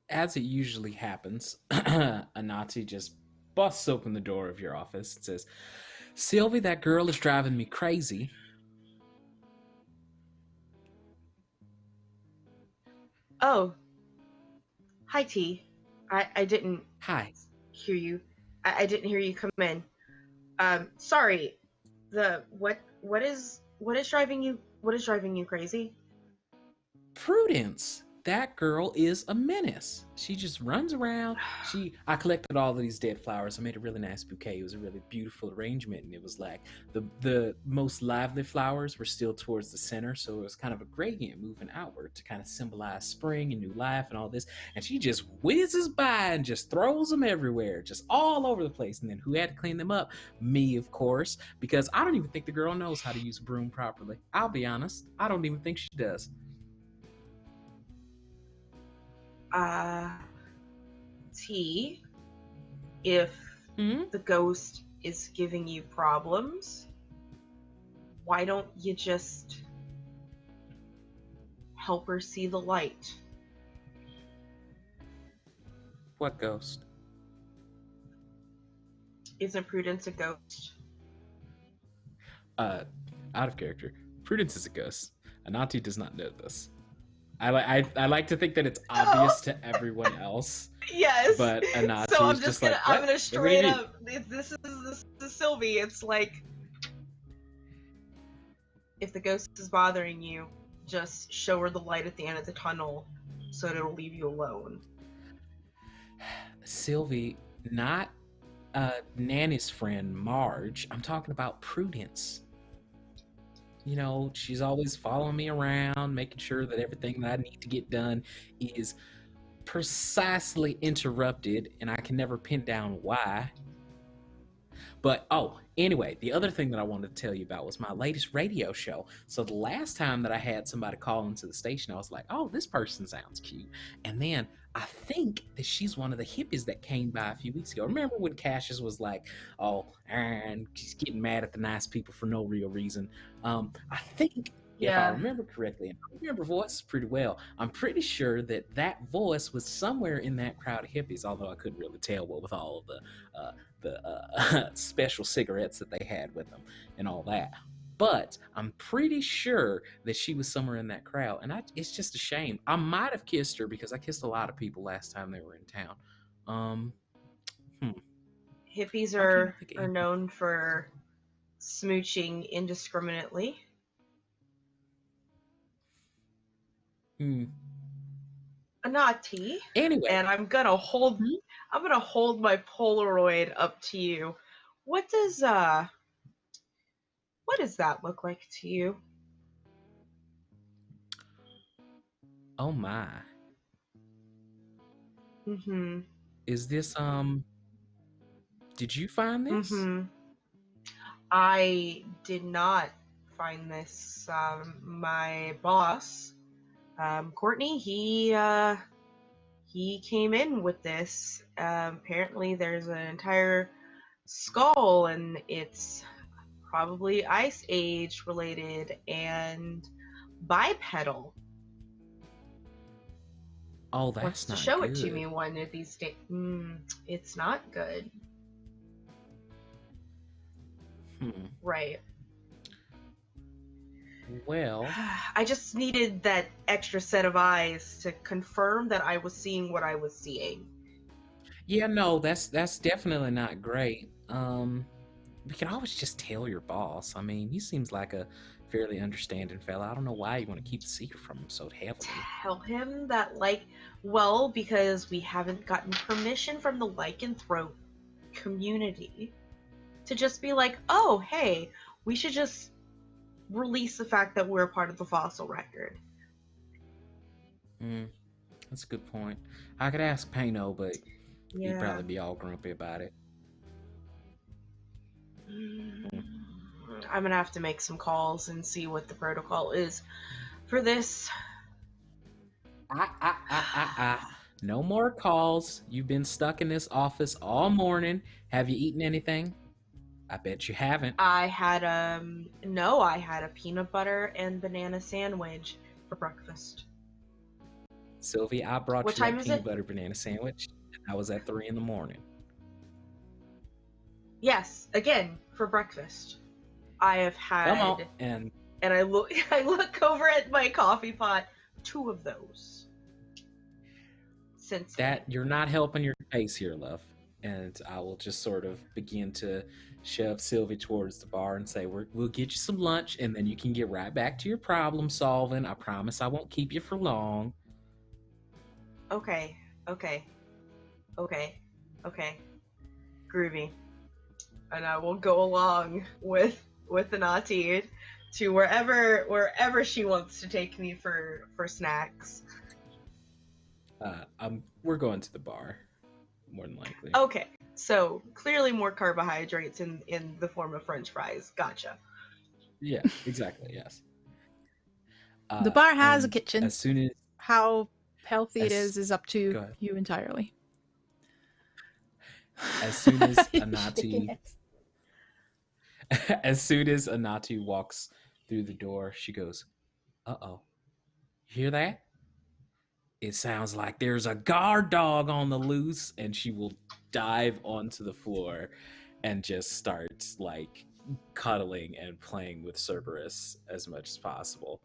As it usually happens, Anati just busts open the door of your office and says, Sylvie, that girl is driving me crazy. Oh. Hi, T. I didn't Hi. hear you. I didn't hear you come in. Sorry. What is driving you crazy? Prudence. That girl is a menace. She just runs around. I collected all of these dead flowers. I made a really nice bouquet. It was a really beautiful arrangement, and it was like the most lively flowers were still towards the center, so it was kind of a gradient moving outward to kind of symbolize spring and new life and all this. And she just whizzes by and just throws them everywhere, just all over the place. And then who had to clean them up? Me, of course, because I don't even think the girl knows how to use a broom properly. I'll be honest. I don't even think she does. T, if the ghost is giving you problems, why don't you just help her see the light? What ghost? Isn't Prudence a ghost? Out of character. Prudence is a ghost. Anati does not know this. I like to think that it's obvious to everyone else. Yes. But Anati so is just like, I'm gonna straight what up. This is Sylvie. It's like, if the ghost is bothering you, just show her the light at the end of the tunnel, so it'll leave you alone. Sylvie, not Nanny's friend Marge. I'm talking about Prudence. You know, she's always following me around, making sure that everything that I need to get done is precisely interrupted, and I can never pin down why. But, anyway, the other thing that I wanted to tell you about was my latest radio show. So the last time that I had somebody call into the station, I was like, oh, this person sounds cute. And then I think that she's one of the hippies that came by a few weeks ago. Remember when Cassius was like, and she's getting mad at the nice people for no real reason? I think, if I remember correctly, and I remember voices pretty well, I'm pretty sure that voice was somewhere in that crowd of hippies, although I couldn't really tell what with all of the special cigarettes that they had with them and all that. But I'm pretty sure that she was somewhere in that crowd, and it's just a shame. I might have kissed her because I kissed a lot of people last time they were in town. Hippies are known for smooching indiscriminately. Anati. Anyway, and I'm gonna hold my Polaroid up to you. What does that look like to you? Oh my. Mm-hmm. Is this did you find this? Mm-hmm. I did not find this. My boss, Courtney, he came in with this. Apparently there's an entire skull, and it's probably Ice Age related and bipedal. Oh, that's Wants to not show good. it to me one of these days. It's not good. Right. Well, I just needed that extra set of eyes to confirm that I was seeing what I was seeing. Yeah, no, that's definitely not great. We can always just tell your boss. I mean, he seems like a fairly understanding fella. I don't know why you want to keep the secret from him so heavily. Tell him that, because we haven't gotten permission from the lycanthrope community to just be like, oh, hey, we should just release the fact that we're a part of the fossil record. That's a good point. I could ask Pano, but Yeah. he'd probably be all grumpy about it. I'm gonna have to make some calls and see what the protocol is for this. No more calls. You've been stuck in this office all morning. Have you eaten anything? I bet you haven't. I had a peanut butter and banana sandwich for breakfast. Sylvie, I brought What you time that is peanut it? butter banana sandwich. I was at 3 a.m. Yes, again, for breakfast. I have had Come on, and I look over at my coffee pot, 2 of those. Since that you're not helping your case here, love. And I will just sort of begin to shove Sylvie towards the bar and say, we'll get you some lunch, and then you can get right back to your problem solving. I promise I won't keep you for long. Okay. Groovy. And I will go along with Anati to wherever she wants to take me for snacks. We're going to the bar, more than likely. Okay, so clearly more carbohydrates in the form of French fries. Gotcha. Yeah, exactly. Yes. The bar has a and kitchen. As soon as How healthy it is up Go to ahead. you entirely. As soon as Anati, as soon as Anati walks through the door, she goes, "Uh-oh, you hear that? It sounds like there's a guard dog on the loose," and she will dive onto the floor and just start like cuddling and playing with Cerberus as much as possible.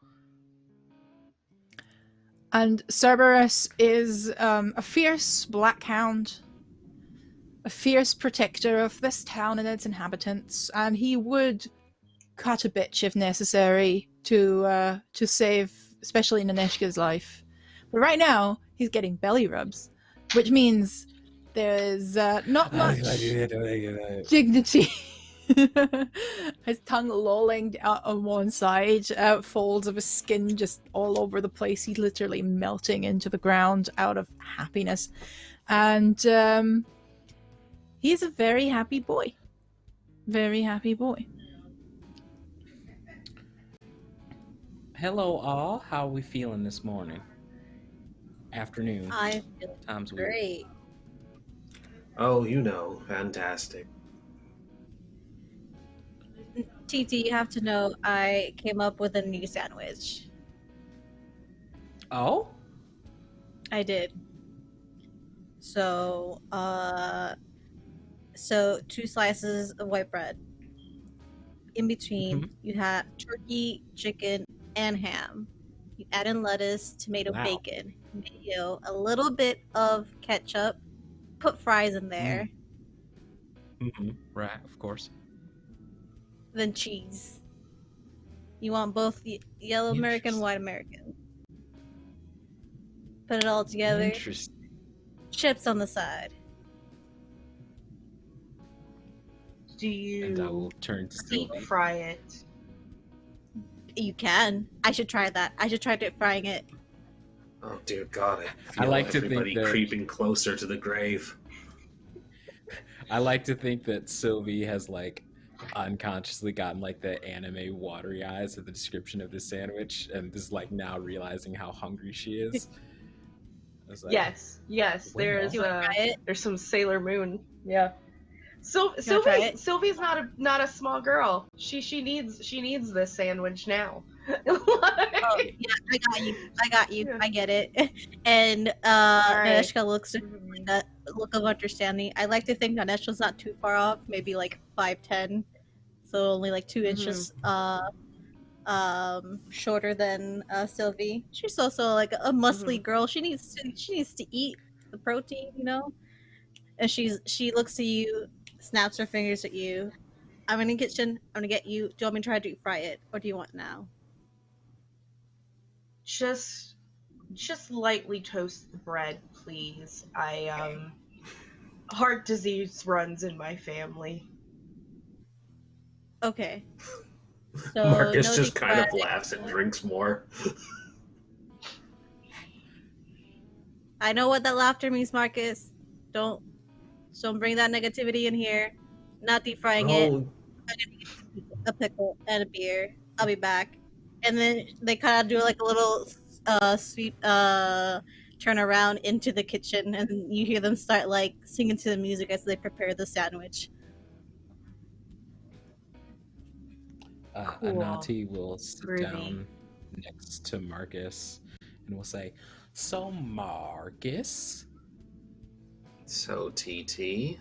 And Cerberus is a fierce black hound, a fierce protector of this town and its inhabitants, and he would cut a bitch if necessary to save, especially Naneshka's life. But right now, he's getting belly rubs, which means there is not much dignity. His tongue lolling out on one side, folds of his skin just all over the place. He's literally melting into the ground out of happiness. And he's a very happy boy. Very happy boy. Hello, all. How are we feeling this morning? Afternoon. I feel Time's weird. great. Oh, fantastic. TT, you have to know I came up with a new sandwich. Oh? I did. So, 2 slices of white bread. In between, you have turkey, chicken, and ham. You add in lettuce, tomato, Wow. bacon, mayo, a little bit of ketchup. Put fries in there. Right, of course. Then cheese. You want both yellow American, Interesting. white American. Put it all together. Interesting. Chips on the side. Do you And I will turn to deep Sylvie. fry it? You can. I should try that. I should try deep frying it. Oh dear God! I feel like to think everybody that- creeping closer to the grave. I like to think that Sylvie has like unconsciously gotten like the anime watery eyes at the description of this sandwich and is like now realizing how hungry she is. I was like, Yes. When There's Do you want to try it? there's some Sailor Moon. Yeah. So You wanna try it? Sylvie's not a small girl. She needs this sandwich now. Oh, yeah, I got you. Yeah. I get it. And right. Naneshka looks at me with that look of understanding. I like to think Naneshka's not too far off, maybe like 5'10", so only like 2 inches shorter than Sylvie. She's also like a muscly girl. She needs to eat the protein, you know. And she looks at you, snaps her fingers at you, I'm in the kitchen. I'm gonna get you. Do you want me to try to fry it, or do you want now? Just lightly toast the bread, please. Heart disease runs in my family. Okay. So Marcus no just deep kind fried. of laughs and drinks more. I know what that laughter means, Marcus. Don't bring that negativity in here. Not deep frying it. Oh, A pickle and a beer. I'll be back. And then they kind of do like a little sweep turn around into the kitchen, and you hear them start like singing to the music as they prepare the sandwich. Cool. Anati will sit Groovy. down next to Marcus and will say, "So, Marcus, so TT.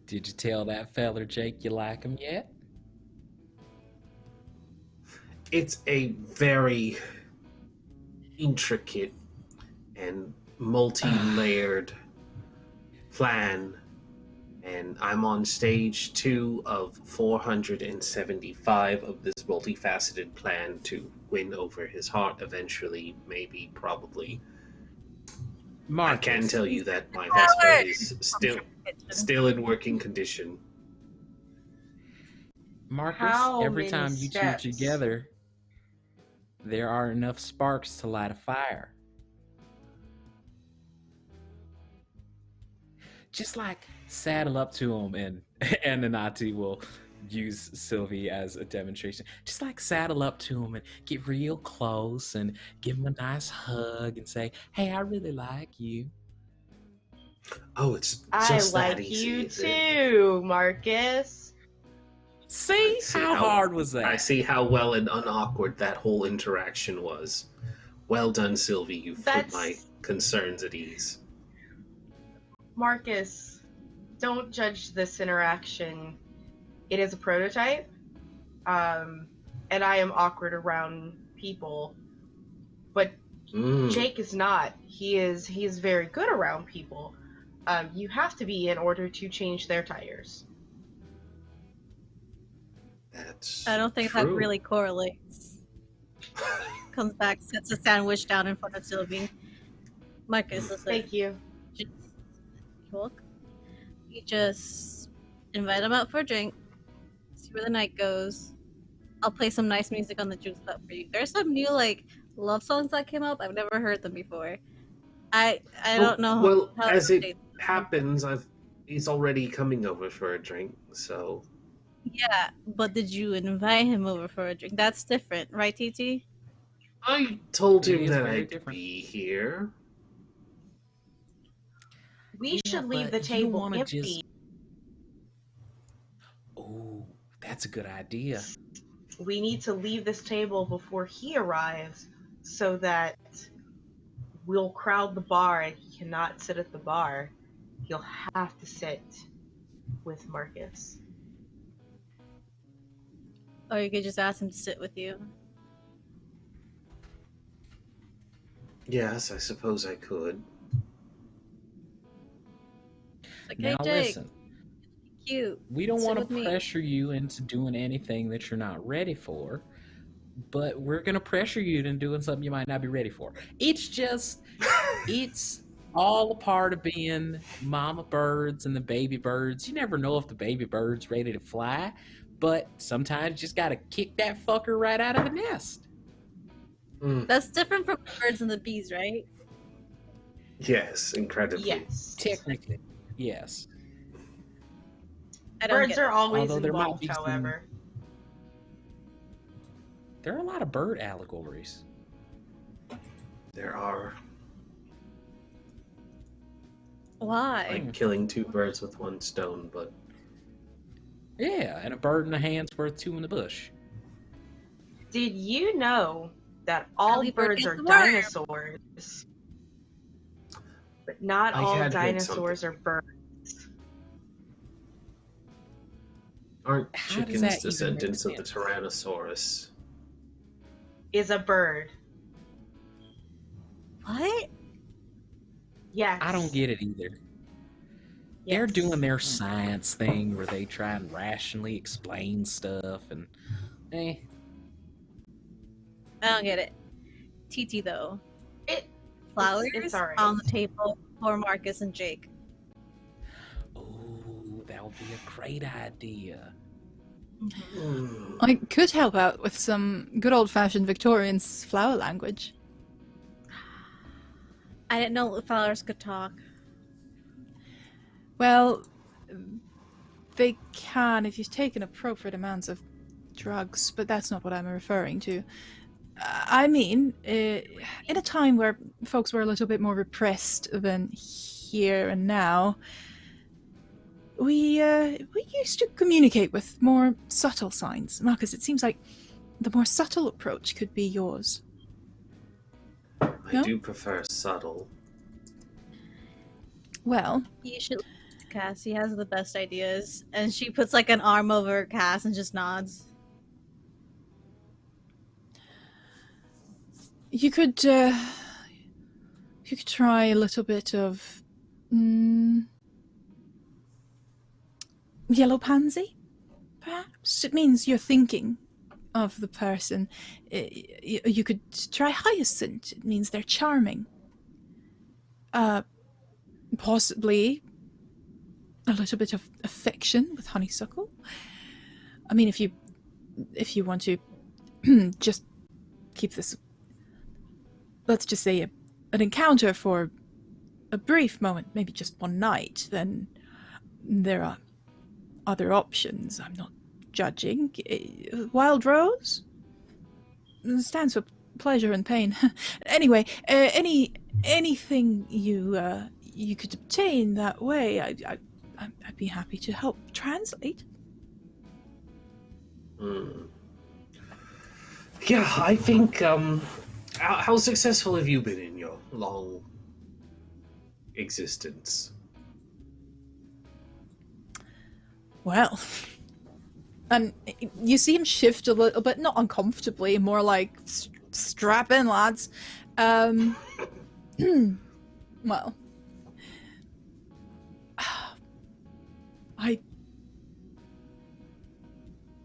did you tell that feller Jake you like him yet?" It's a very intricate and multi-layered plan, and I'm on stage 2 of 475 of this multifaceted plan to win over his heart eventually, maybe, probably. Marcus, I can tell you that my Vespa is still in working condition. Marcus, How every many time you two steps? together, there are enough sparks to light a fire. Just like saddle up to him, and Anati will use Sylvie as a demonstration. Just like saddle up to him and get real close and give him a nice hug and say, "Hey, I really like you." Oh, it's I just that like easy, you is it? too, Marcus. See, how hard was that? I see how well and unawkward that whole interaction was. Well done, Sylvie. You've put my concerns at ease. Marcus, don't judge this interaction. It is a prototype, and I am awkward around people. But Jake is not. He is very good around people. You have to be in order to change their tires. That's I don't think true. that really correlates. Comes back, sets a sandwich down in front of Sylvie. Marcus, listen. Thank you. You just invite them out for a drink, see where the night goes. I'll play some nice music on the jukebox for you. There's some new like love songs that came up. I've never heard them before. I don't know. Well, how as to it say- happens, he's already coming over for a drink, so Yeah, but did you invite him over for a drink? That's different, right, TT? I told It him is that very I'd different. be here. We should leave the but you don't table wanna empty. Oh, that's a good idea. We need to leave this table before he arrives so that we'll crowd the bar and he cannot sit at the bar. He'll have to sit with Marcus. Or you could just ask him to sit with you. Yes, I suppose I could. Like, Now hey, Jake, listen, cute. we don't Sit want with to me. pressure you into doing anything that you're not ready for, but we're going to pressure you into doing something you might not be ready for. It's all a part of being mama birds and the baby birds. You never know if the baby bird's ready to fly, but sometimes you just got to kick that fucker right out of the nest. That's different from the birds and the bees, right? Yes, incredibly. Yes. Technically, yes. I don't Birds get are it. always Although there might involved, be some- however. There are a lot of bird allegories. There are. Why? Like killing 2 birds with 1 stone, but Yeah, and a bird in the hand's worth 2 in the bush. Did you know that all Early bird birds gets are the worm. dinosaurs? But not I all had heard dinosaurs are something. birds. aren't How does chickens that even make descendants of the sense? Tyrannosaurus? Is a bird. What? Yes. I don't get it either. They're Yes. doing their science thing where they try and rationally explain stuff and I don't get it. TT though. It. Flowers It's alright. on the table for Marcus and Jake. oh, that would be a great idea. I could help out with some good old-fashioned Victorian flower language. I didn't know flowers could talk. Well, they can if you've taken appropriate amounts of drugs, but that's not what I'm referring to. I mean, in a time where folks were a little bit more repressed than here and now, we used to communicate with more subtle signs. Marcus, it seems like the more subtle approach could be yours. I do prefer subtle. Well, You should listen to Cass. He has the best ideas. And she puts like an arm over Cass and just nods. you could try a little bit of yellow pansy, perhaps. It means you're thinking of the person. You could try hyacinth. It means they're charming. Possibly a little bit of affection with honeysuckle. I mean, if you want to just keep this, let's just say an encounter for a brief moment, maybe just one night, then there are other options. I'm not judging. Wild Rose stands for pleasure and pain. Anyway, anything you could obtain that way, I'd be happy to help translate. Yeah, I think. How successful have you been in your long existence? Well, and you see him shift a little bit, not uncomfortably, more like strap in, lads. Well,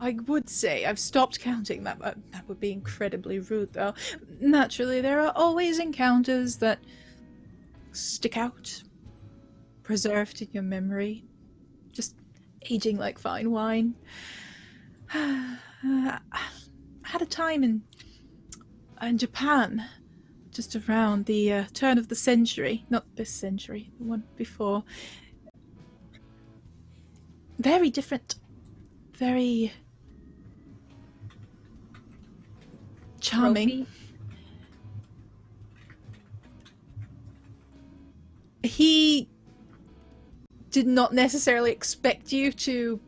I would say I've stopped counting. That would be incredibly rude, though. Naturally, there are always encounters that stick out, preserved in your memory, just aging like fine wine. I had a time in Japan, just around the turn of the century. Not this century, the one before. Very different. Very charming. Trophy. He did not necessarily expect you to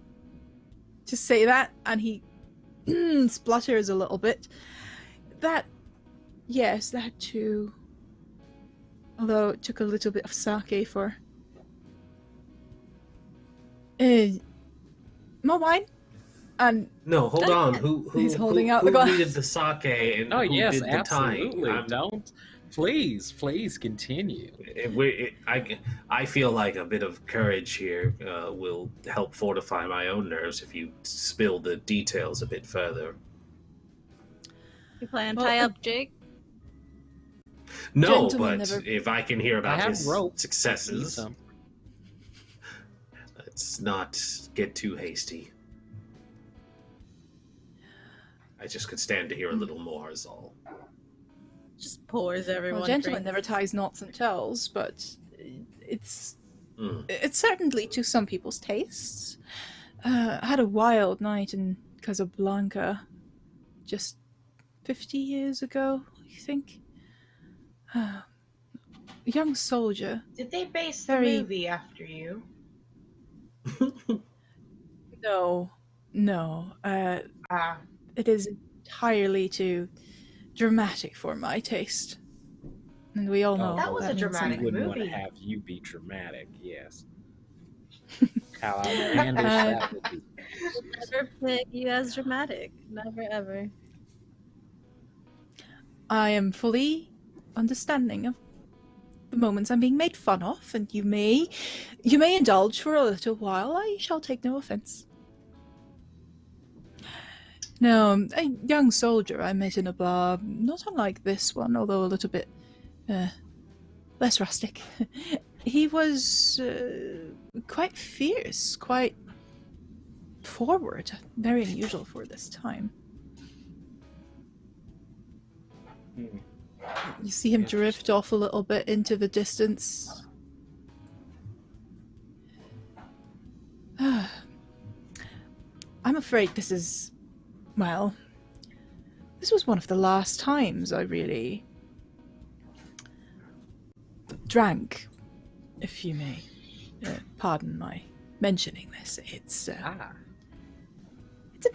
say that, and he splutters a little bit. That too. Although it took a little bit of sake for. More wine? And No, hold on. Who He's holding out who the glass. needed the sake and Oh who yes, did the absolutely. tying? Don't. Please continue. I feel like a bit of courage here will help fortify my own nerves if you spill the details a bit further. You plan to tie up Jake? No, Gentlemen but never- if I can hear I about have his rope. successes, Some. let's not get too hasty. I just could stand to hear a little more is all. Just pours everyone. Well, gentleman drinks. never ties knots and tells, but it's Mm. it's certainly to some people's tastes. I had a wild night in Casablanca just 50 years ago, I think. A young soldier. Did they base Very- the movie after you? No. Ah, It is entirely too dramatic for my taste. And we all know That was a means dramatic We wouldn't want to movie. have you be dramatic. Yes. How outlandish that would be. Never pick you as dramatic. Never ever. I am fully understanding of the moments I'm being made fun of, and you may indulge for a little while. I shall take no offense. No, a young soldier I met in a bar, not unlike this one, although a little bit less rustic. He was quite fierce, quite forward, very unusual for this time. You see him drift off a little bit into the distance. I'm afraid this is, well, this was one of the last times I really drank, if you may pardon my mentioning this. It's a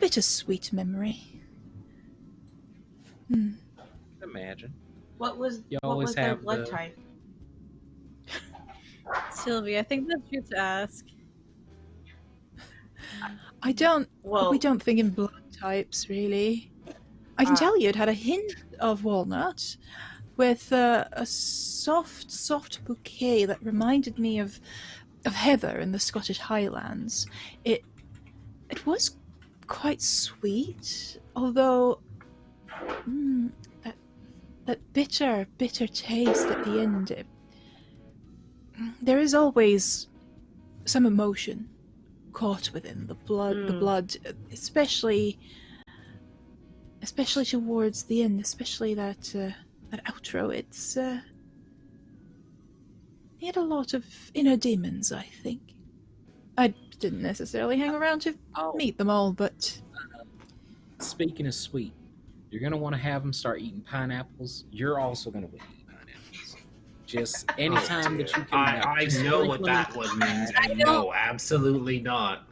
bittersweet memory. Imagine. What was You what always was their have blood the- type? Sylvie, I think that's you to ask. We don't think in blood types, really. I can tell you it had a hint of walnut with a soft bouquet that reminded me of heather in the Scottish Highlands. It was quite sweet, although that bitter taste at the end. There is always some emotion caught within the blood, especially towards the end, especially that outro. It's he had a lot of inner demons, I think. I didn't necessarily hang around to meet them all, but Speaking of sweet, you're going to want to have them start eating pineapples. You're also going to want to eat pineapples. Just anytime that you can. I just know what sprinkle that it. one means, and no, absolutely not.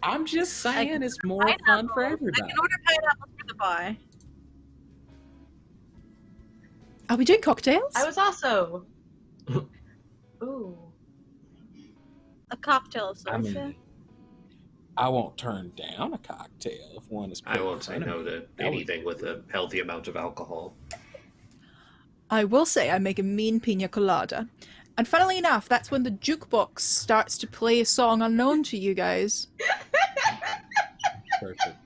I'm just saying it's more fun for I everybody. can order pineapples for the pie. are we doing cocktails? I was also. Ooh. A cocktail of I sorts. mean, I won't turn down a cocktail if one is put I in won't say front of no me. to That would- anything with a healthy amount of alcohol. I will say I make a mean pina colada. And funnily enough, that's when the jukebox starts to play a song unknown to you guys. Perfect.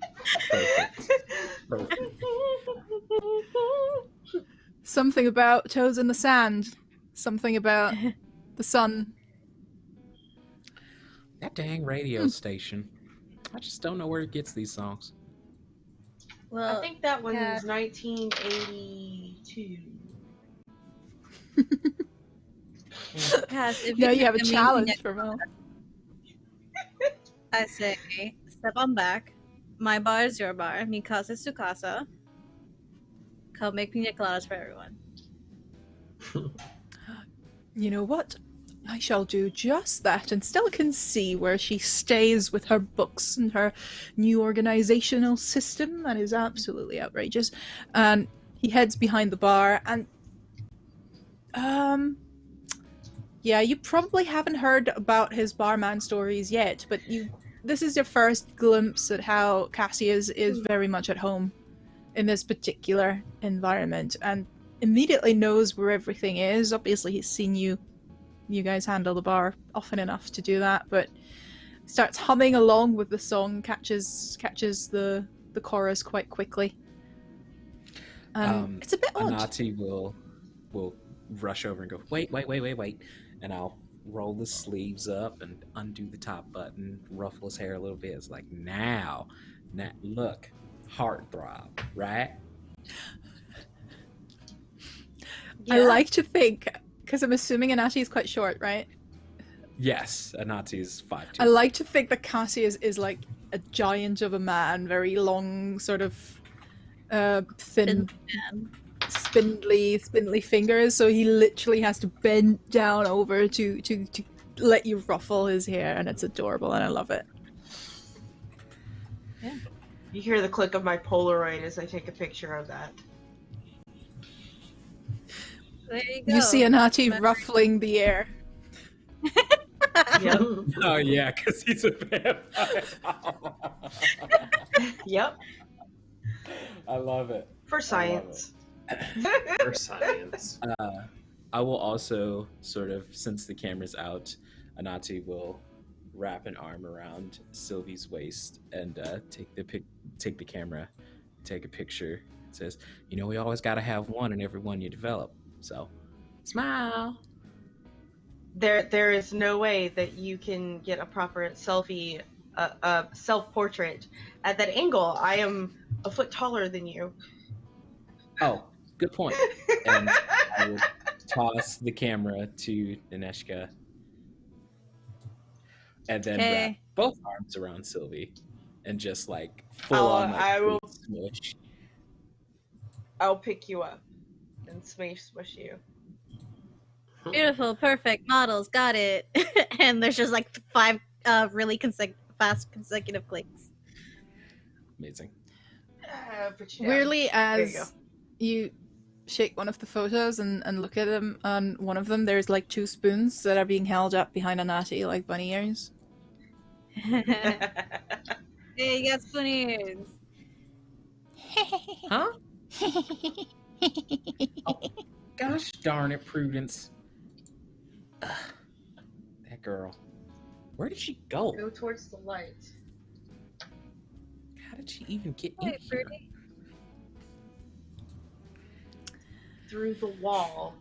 Something about toes in the sand. Something about the sun. That dang radio station. I just don't know where it gets these songs. Well, I think that one's yeah. 1982. Cass, if Now you have a make mean challenge pina for Mo. I say, step on back. My bar is your bar. Mi casa es su casa. Come make pina coladas for everyone. You know what? I shall do just that, and Stella can see where she stays with her books and her new organizational system. That is absolutely outrageous. And he heads behind the bar, and yeah, you probably haven't heard about his barman stories yet, but this is your first glimpse at how Cassius is very much at home in this particular environment, and immediately knows where everything is. Obviously, he's seen you guys handle the bar often enough to do that, but starts humming along with the song, catches the chorus quite quickly. It's a bit odd. Anati will rush over and go, wait, and I'll roll the sleeves up and undo the top button, ruffle his hair a little bit. It's like, now look, heartthrob, right? I like to think, because I'm assuming Anati is quite short, right? Yes, Anati is 5'2". I like to think that Cassius is like a giant of a man, very long, sort of thin, spindly fingers. So he literally has to bend down over to let you ruffle his hair, and it's adorable, and I love it. Yeah. You hear the click of my Polaroid as I take a picture of that. There you go. You see Anati Memory. ruffling the air. Yep. Oh yeah, because he's a vampire. Yep. I love it. For science. For science. I will also sort of, since the camera's out, Anati will wrap an arm around Sylvie's waist and take the camera, take a picture. It says, we always got to have one in every one you develop. So, smile. There is no way that you can get a proper selfie, self-portrait at that angle. I am a foot taller than you. Oh, good point. And I will toss the camera to Naneshka and then wrap Okay. both arms around Sylvie and just like full on like I will. smush. I'll pick you up and smush you. Beautiful, perfect models, got it. And there's just like 5 really fast consecutive clicks. Amazing. Put you down. Weirdly, There you go. as you shake one of the photos and look at them, on one of them there's like 2 spoons that are being held up behind Anati like bunny ears. Hey, you got spoon ears. Huh? Gosh darn it, Prudence. Ugh, that girl. Where did she go? Go towards the light. How did she even get in Hey, here? Fruity. Through the wall.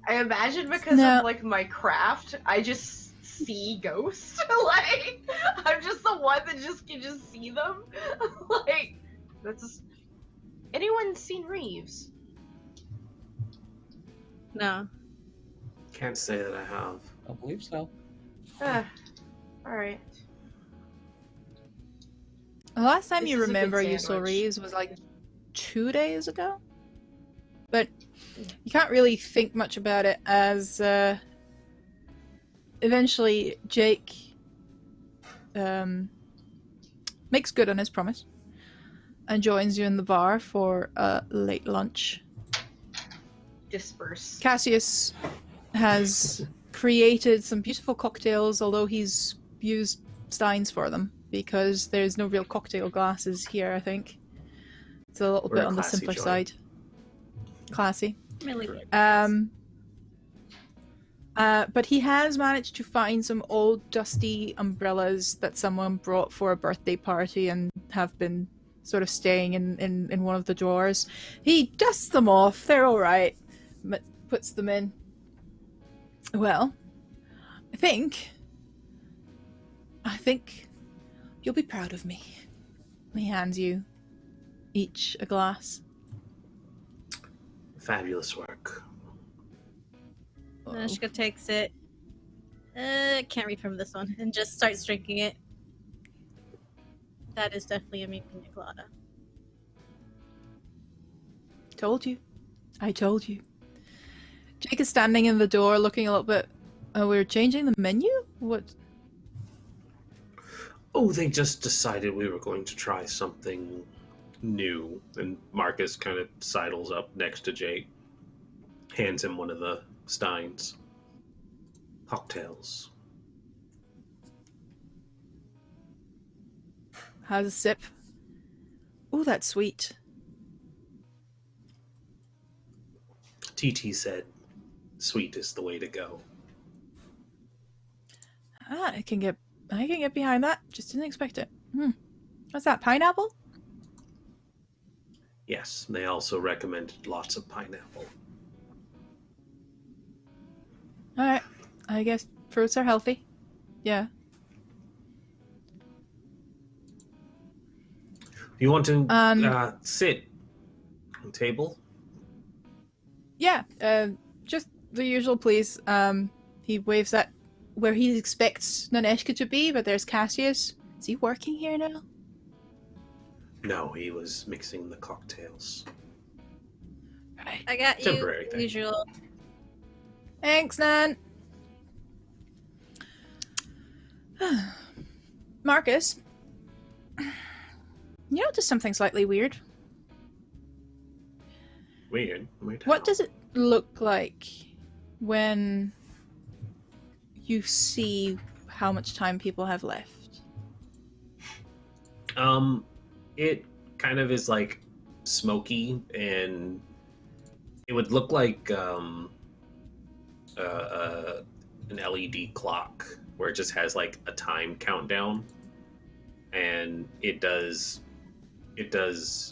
I imagine because No. of like my craft, I just see ghosts. Like I'm just the one that just can just see them. Like that's just... Anyone seen Reeves? No. Can't say that I have. I believe so. All right. The last time This you is a good remember you saw sandwich. Reeves was like 2 days ago. But you can't really think much about it as eventually Jake makes good on his promise and joins you in the bar for a late lunch. Disperse. Cassius has created some beautiful cocktails, although he's used steins for them because there's no real cocktail glasses here, I think. It's a little We're bit a on the classy simpler joint. side. Classy. Really. Correct. But he has managed to find some old dusty umbrellas that someone brought for a birthday party and have been sort of staying in one of the drawers. He dusts them off, they're alright, but puts them in. Well, I think you'll be proud of me. And he hands you each a glass. Fabulous work. Naneshka takes it. Can't read from this one. And just starts drinking it. That is definitely a pina colada. Told you. I told you. Jake is standing in the door looking a little bit... we're changing the menu? What? Oh, they just decided we were going to try something new. And Marcus kind of sidles up next to Jake, hands him one of the steins. Cocktails. How's a sip? Ooh, that's sweet. TT said, sweet is the way to go. I can get behind that. Just didn't expect it. What's that, pineapple? Yes, they also recommended lots of pineapple. Alright. I guess fruits are healthy. Yeah. You want to sit on table? Yeah, just the usual, please. He waves at where he expects Naneshka to be, but there's Cassius. Is he working here now? No, he was mixing the cocktails. Right. I got Temporary you. thing. Usual. Thanks, Nan. Marcus, you notice something slightly weird. Weird. What does it look like when you see how much time people have left? It kind of is like smoky and It would look like an LED clock where it just has like a time countdown, and it does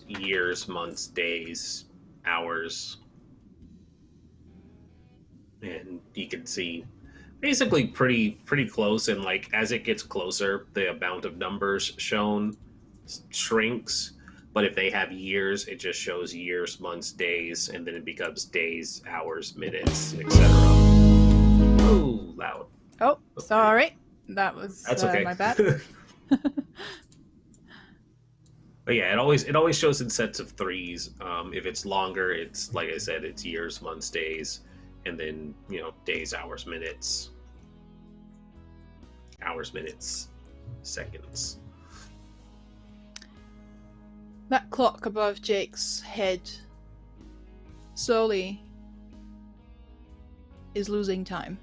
years, months, days, hours, and you can see basically pretty close. And like as it gets closer, the amount of numbers shown shrinks. But if they have years, it just shows years, months, days, and then it becomes days, hours, minutes, etc. Oh, loud. Oh, Okay. sorry. That was That's okay. my bad. But yeah, it always shows in sets of threes. If it's longer, it's like I said, it's years, months, days, and then days, hours, minutes, seconds. That clock above Jake's head slowly is losing time.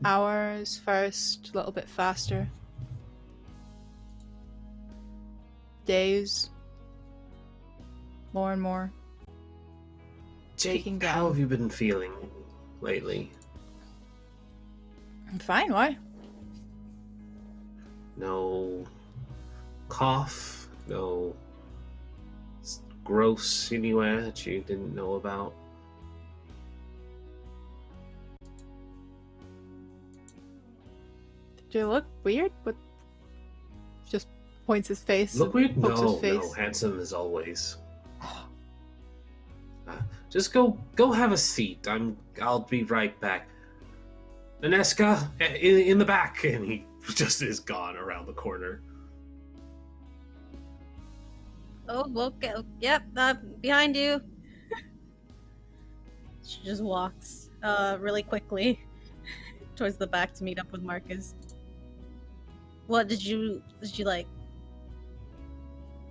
Hours first, a little bit faster. Days. More and more. Jake, Ticking down. how have you been feeling lately? I'm fine, why? No cough, no gross anywhere that you didn't know about? Do you look weird? But just points his face. Look weird? pokes his No, face. handsome as always. Just go have a seat. I'll be right back. Naneshka, in the back, and he just is gone around the corner. Oh, okay. Yep, behind you. She just walks really quickly towards the back to meet up with Marcus. What did you like?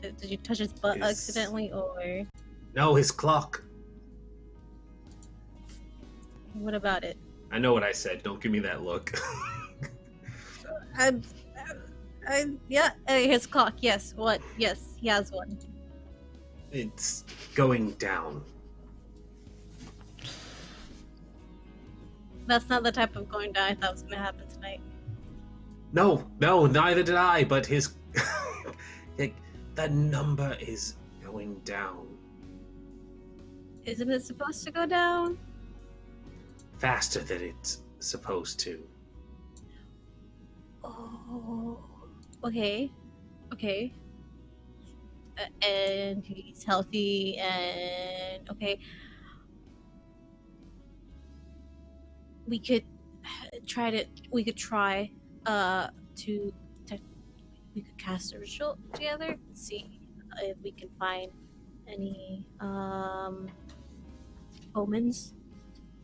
Did you touch his butt accidentally, or No, his clock. what about it? I know what I said. Don't give me that look. Yeah, his clock. Yes, what? Yes, he has one. It's going down. That's not the type of going down I thought was gonna happen tonight. No, neither did I. But his that number is going down Isn't it supposed to go down? faster than it's supposed to. Oh, okay. And he's healthy, and okay. We could try we could cast a ritual together, see if we can find any omens,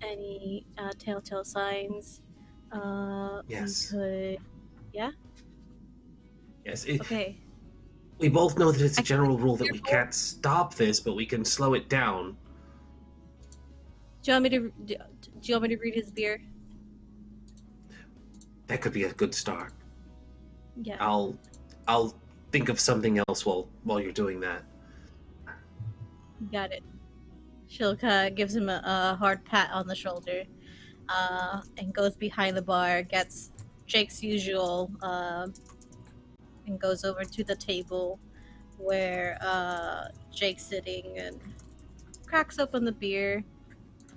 any telltale signs. Yes. We could, yeah. Yes. Okay. We both know that it's a general rule that we can't stop this, but we can slow it down. Do you want me to read his beer? That could be a good start. Yeah. I'll think of something else while you're doing that. Got it. Shilka gives him a hard pat on the shoulder, and goes behind the bar, gets Jake's usual, and goes over to the table where Jake's sitting, and cracks open the beer,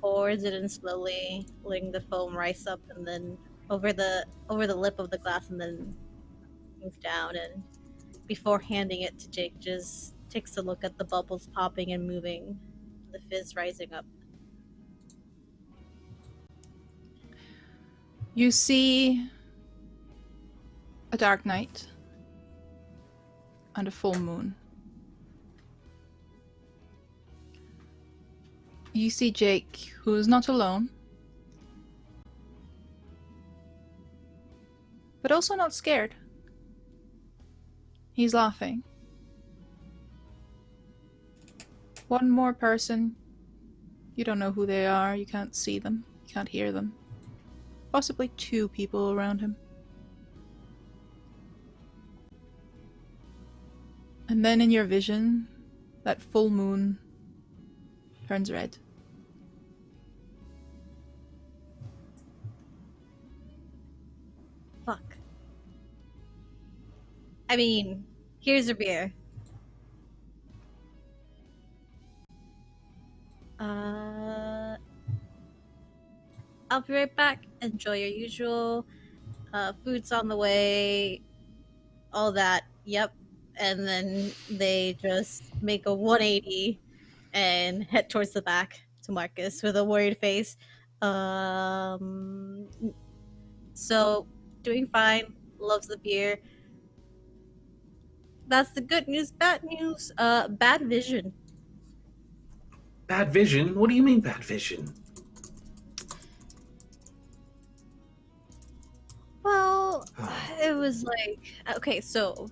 pours it in slowly, letting the foam rise up and then over the lip of the glass, and then move down. And before handing it to Jake, just takes a look at the bubbles popping and moving, the fizz rising up. You see a dark night and a full moon. You see Jake, who is not alone, but also not scared. He's laughing. One more person. You don't know who they are, you can't see them, you can't hear them. Possibly two people around him. And then in your vision, that full moon turns red. Fuck. I mean, here's a beer. I'll be right back. Enjoy your usual. Food's on the way. All that. Yep. And then they just make a 180 and head towards the back to Marcus with a worried face. So doing fine. Loves the beer. That's the good news. Bad news. Bad vision. Bad vision? What do you mean bad vision? Well, it was like, okay, so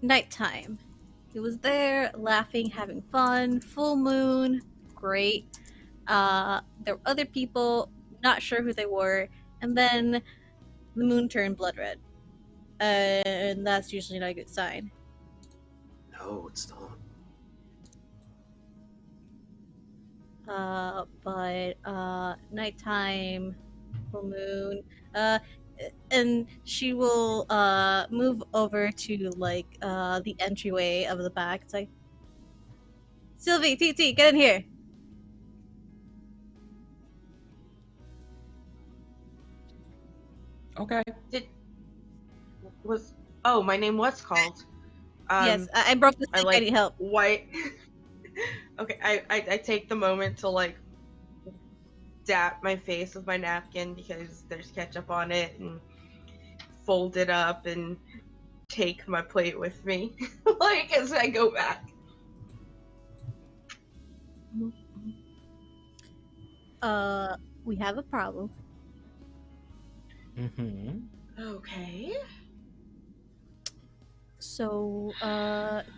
nighttime. He was there, laughing, having fun, full moon, great. There were other people, not sure who they were, and then the moon turned blood red. And that's usually not a good sign. No, it's not. But nighttime, full moon, and she will move over to like the entryway of the back. It's like, Sylvie, TT, get in here. Okay. My name was called. Yes, I broke the I stick. I need help. White. Okay, I take the moment to like dap my face with my napkin because there's ketchup on it, and fold it up and take my plate with me like as I go back. We have a problem. Mm-hmm. Okay. So,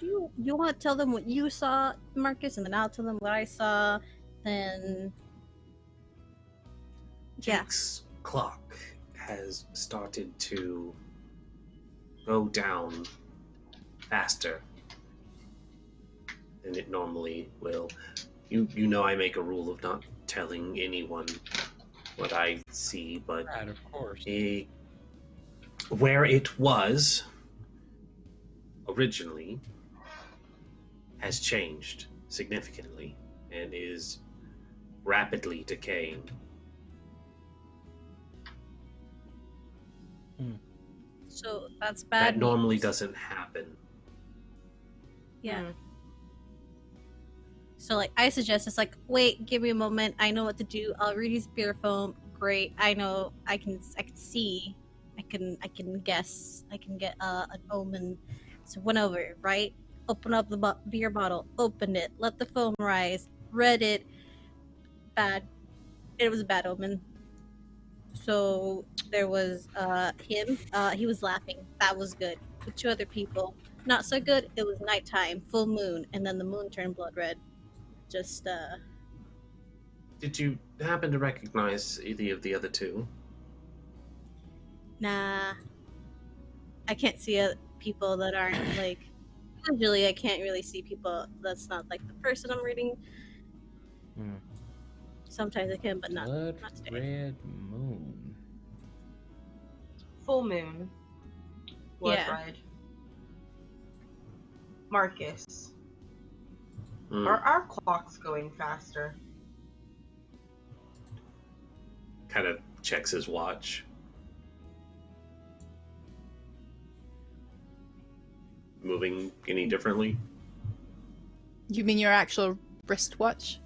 do you want to tell them what you saw, Marcus, and then I'll tell them what I saw, then... Yeah. Jake's clock has started to go down faster than it normally will. You know I make a rule of not telling anyone what I see, but Right, of course. where it was originally has changed significantly and is rapidly decaying. So that's bad. That normally news. doesn't happen. Yeah. Mm. So like I suggest it's like, wait, give me a moment. I know what to do. I'll read his beer foam. Great. I know. I can see. I can guess. I can get an omen. So went over, right? Open up the beer bottle. Opened it. Let the foam rise. Read it. Bad. It was a bad omen. So there was him. He was laughing. That was good. The two other people, not so good. It was nighttime, full moon, and then the moon turned blood red. Just Did you happen to recognize either of the other two? nah. I can't see people that aren't like. Usually, I can't really see people that's not like the person I'm reading. Sometimes I can, but not today. Red moon. Full moon. Blood Yeah. red. Marcus. Hmm. Are our clocks going faster? Kind of checks his watch. Moving any differently? You mean your actual wristwatch?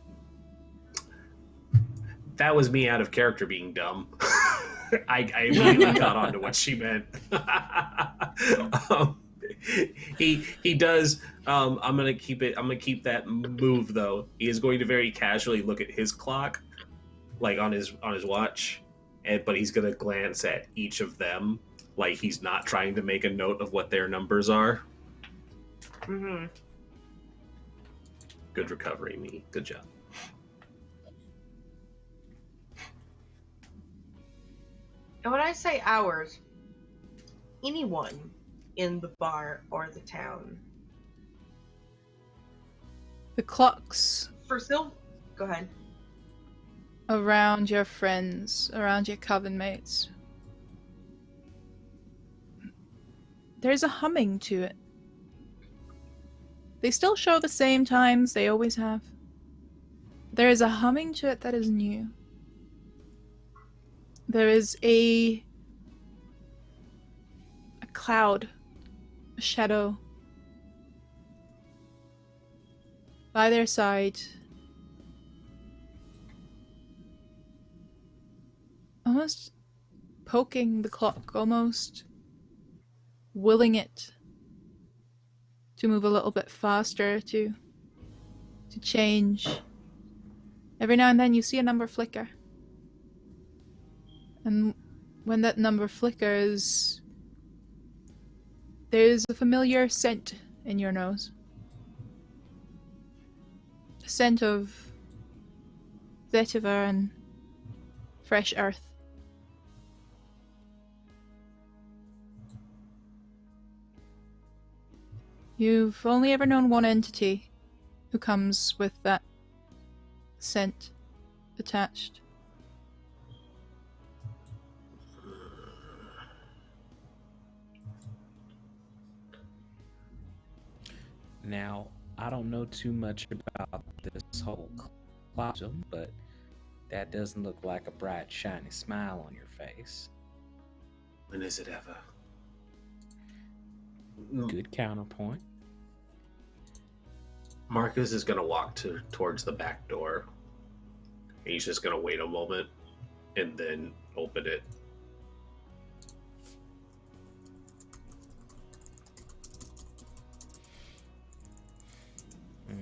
That was me out of character being dumb. I immediately caught on to what she meant. He does. I'm gonna keep that move though. He is going to very casually look at his clock, like on his watch, but he's gonna glance at each of them, like he's not trying to make a note of what their numbers are. Mm-hmm. Good recovery, me. Good job. And when I say hours, anyone in the bar or the town The clocks For Sylvie, go ahead. around your friends, around your coven mates. There's a humming to it. They still show the same times they always have. There is a humming to it that is new. There is a cloud, a shadow by their side, almost poking the clock, almost willing it to move a little bit faster, to change. Every now and then you see a number flicker. And when that number flickers, there's a familiar scent in your nose. A scent of vetiver and fresh earth. You've only ever known one entity who comes with that scent attached. Now, I don't know too much about this whole cloud, but that doesn't look like a bright, shiny smile on your face. When is it ever? Good counterpoint. Marcus is going to walk towards the back door. He's just going to wait a moment and then open it.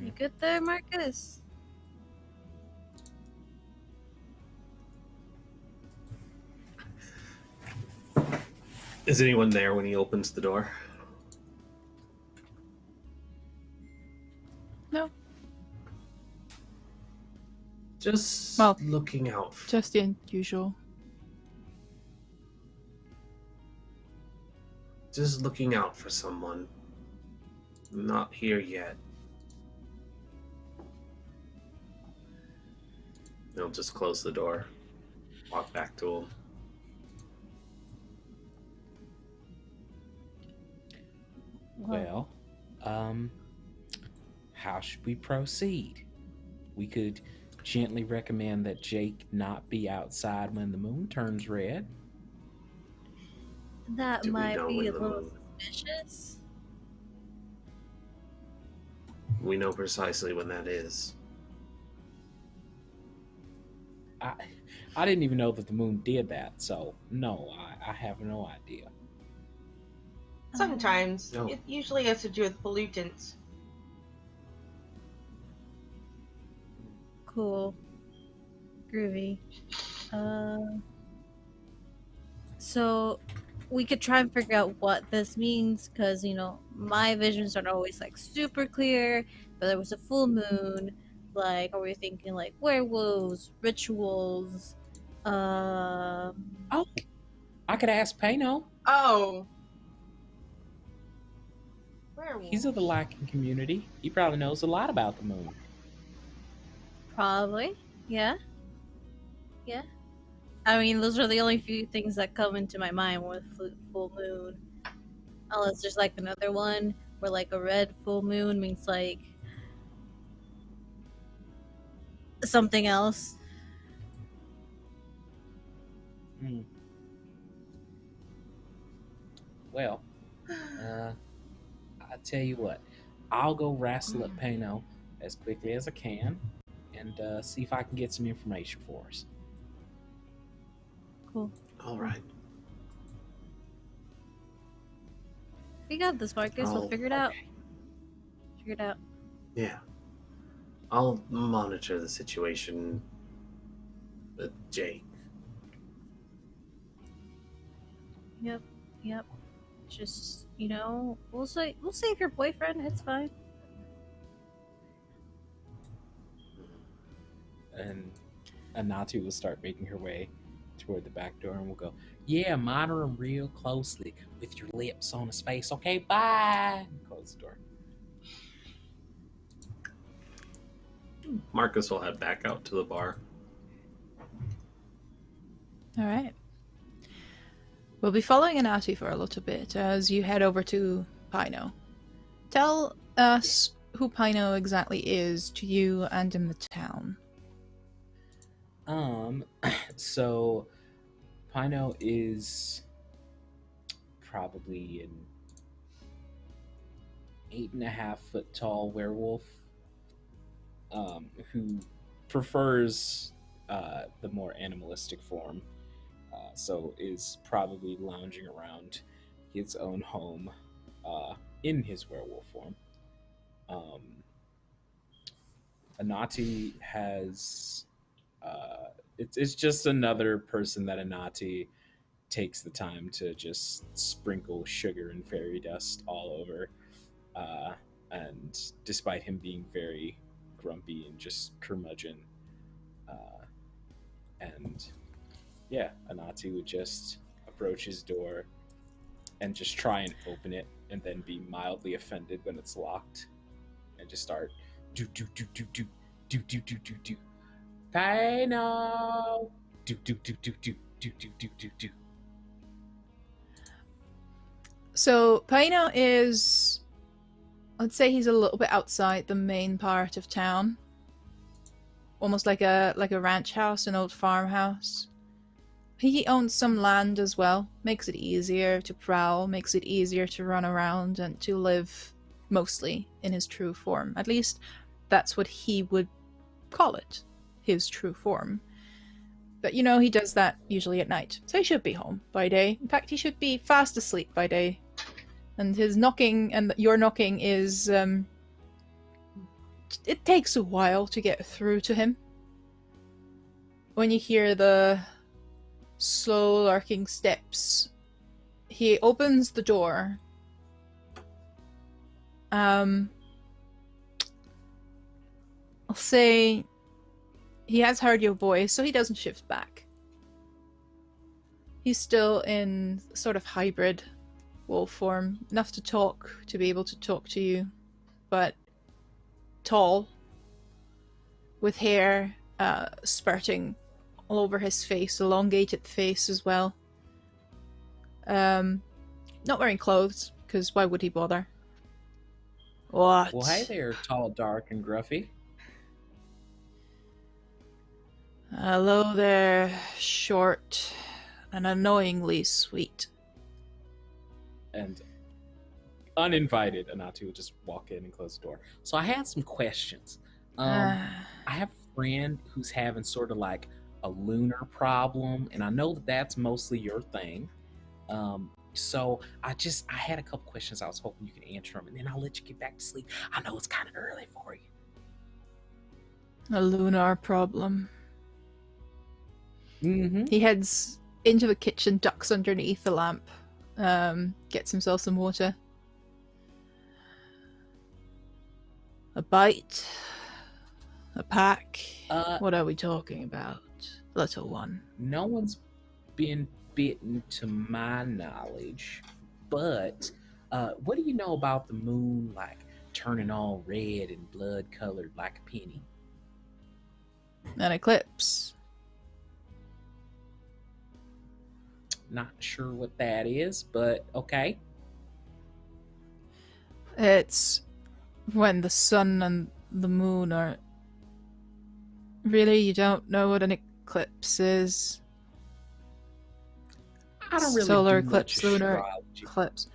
You good there, Marcus? Is anyone there when he opens the door? No. Just looking out. Just the usual. Just looking out for someone. Not here yet. He'll just close the door. Walk back to him. Well, how should we proceed? We could gently recommend that Jake not be outside when the moon turns red. That Do we might know be when a the little moon- suspicious. We know precisely when that is. I didn't even know that the moon did that, so no, I have no idea. Sometimes. No. It usually has to do with pollutants. Cool. Groovy. So we could try and figure out what this means, because, you know, my visions aren't always like super clear, but there was a full moon. Like, are we thinking like werewolves, rituals? Oh, I could ask Pano. Oh. Werewolf. He's of the Lycan community. He probably knows a lot about the moon. Probably. Yeah. Yeah. I mean, those are the only few things that come into my mind with full moon. Unless there's like another one where like a red full moon means like something else. Well, I tell you what, I'll go wrestle at Pano as quickly as I can and see if I can get some information for us. Cool. All right. We got this, Marcus. We'll figure it out. Okay. Figure it out. Yeah. I'll monitor the situation with Jake. Yep. Yep. Just, you know, we'll save your boyfriend. It's fine. And Anati will start making her way toward the back door and we'll go, yeah, monitor him real closely with your lips on his face. Okay, bye. And close the door. Marcus will head back out to the bar. All right. We'll be following Anati for a little bit as you head over to Pino. Tell us who Pino exactly is to you and in the town. So Pino is probably an 8.5-foot tall werewolf, who prefers the more animalistic form. So is probably lounging around his own home in his werewolf form. Anati has it's just another person that Anati takes the time to just sprinkle sugar and fairy dust all over. Uh, and despite him being very grumpy and just curmudgeon, uh, and yeah, Anati would just approach his door and just try and open it, and then be mildly offended when it's locked, and just start do do do do do do do do do do. Pino! Do do do do do do do do do do. So Pino is, let's say he's a little bit outside the main part of town, almost like a ranch house, an old farmhouse. He owns some land as well, makes it easier to prowl, makes it easier to run around and to live mostly in his true form. At least that's what he would call it, his true form. But you know, he does that usually at night, so he should be home by day. In fact, he should be fast asleep by day. And his knocking and your knocking is, it takes a while to get through to him. When you hear the slow lurking steps, he opens the door. I'll say he has heard your voice, so he doesn't shift back. He's still in sort of hybrid wolf form, enough to talk, to be able to talk to you, but tall, with hair spurting all over his face, elongated face as well. Not wearing clothes, because why would he bother? What? Well, hey there, tall, dark, and gruffy. Hello there, short and annoyingly sweet. And uninvited, Anati will just walk in and close the door. So I had some questions. I have a friend who's having sort of like a lunar problem, and I know that that's mostly your thing. So I had a couple questions I was hoping you could answer them, and then I'll let you get back to sleep. I know it's kind of early for you. A lunar problem. Mm-hmm. He heads into the kitchen, ducks underneath the lamp, gets himself some water. A bite? A pack? What are we talking about, little one? No one's been bitten to my knowledge, but what do you know about the moon, like, turning all red and blood-colored like a penny? An eclipse. Not sure what that is, but okay. It's when the sun and the moon are... Really, you don't know what an eclipse is? I don't really Solar do eclipse, much lunar astrology. eclipse.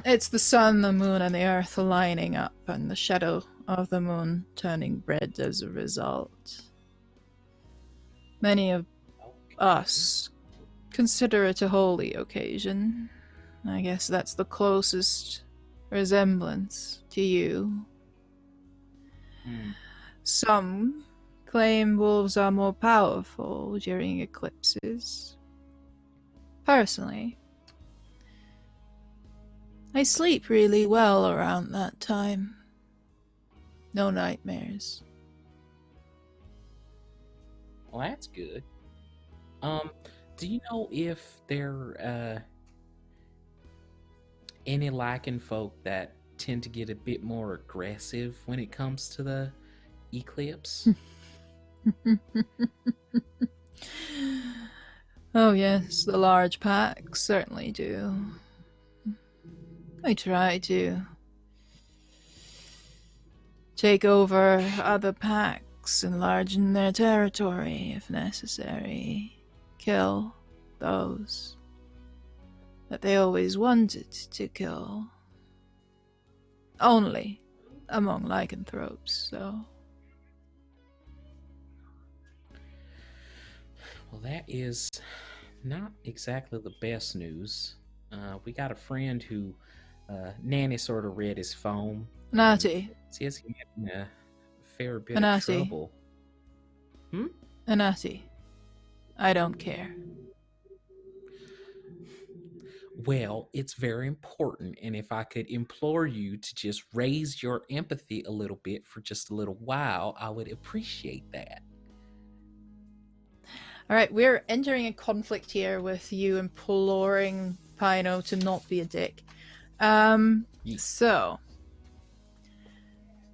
It's the sun, the moon, and the earth aligning up, and the shadow of the moon turning red as a result. Many of us consider it a holy occasion. I guess that's the closest resemblance to you. Some claim wolves are more powerful during eclipses. Personally, I sleep really well around that time. No nightmares. Well, that's good. Do you know if there any Lycan folk that tend to get a bit more aggressive when it comes to the eclipse. Oh yes, the large packs certainly do. They try to take over other packs, enlarging their territory if necessary. Kill those that they always wanted to kill. Only among lycanthropes, so. Well, that is not exactly the best news. We got a friend who Nanny sort of read his phone. Anati. Says he's in a fair bit Anati. of trouble. Anati. I don't care. Well, it's very important, and if I could implore you to just raise your empathy a little bit for just a little while, I would appreciate that. Alright, we're entering a conflict here with you imploring Pino to not be a dick. So,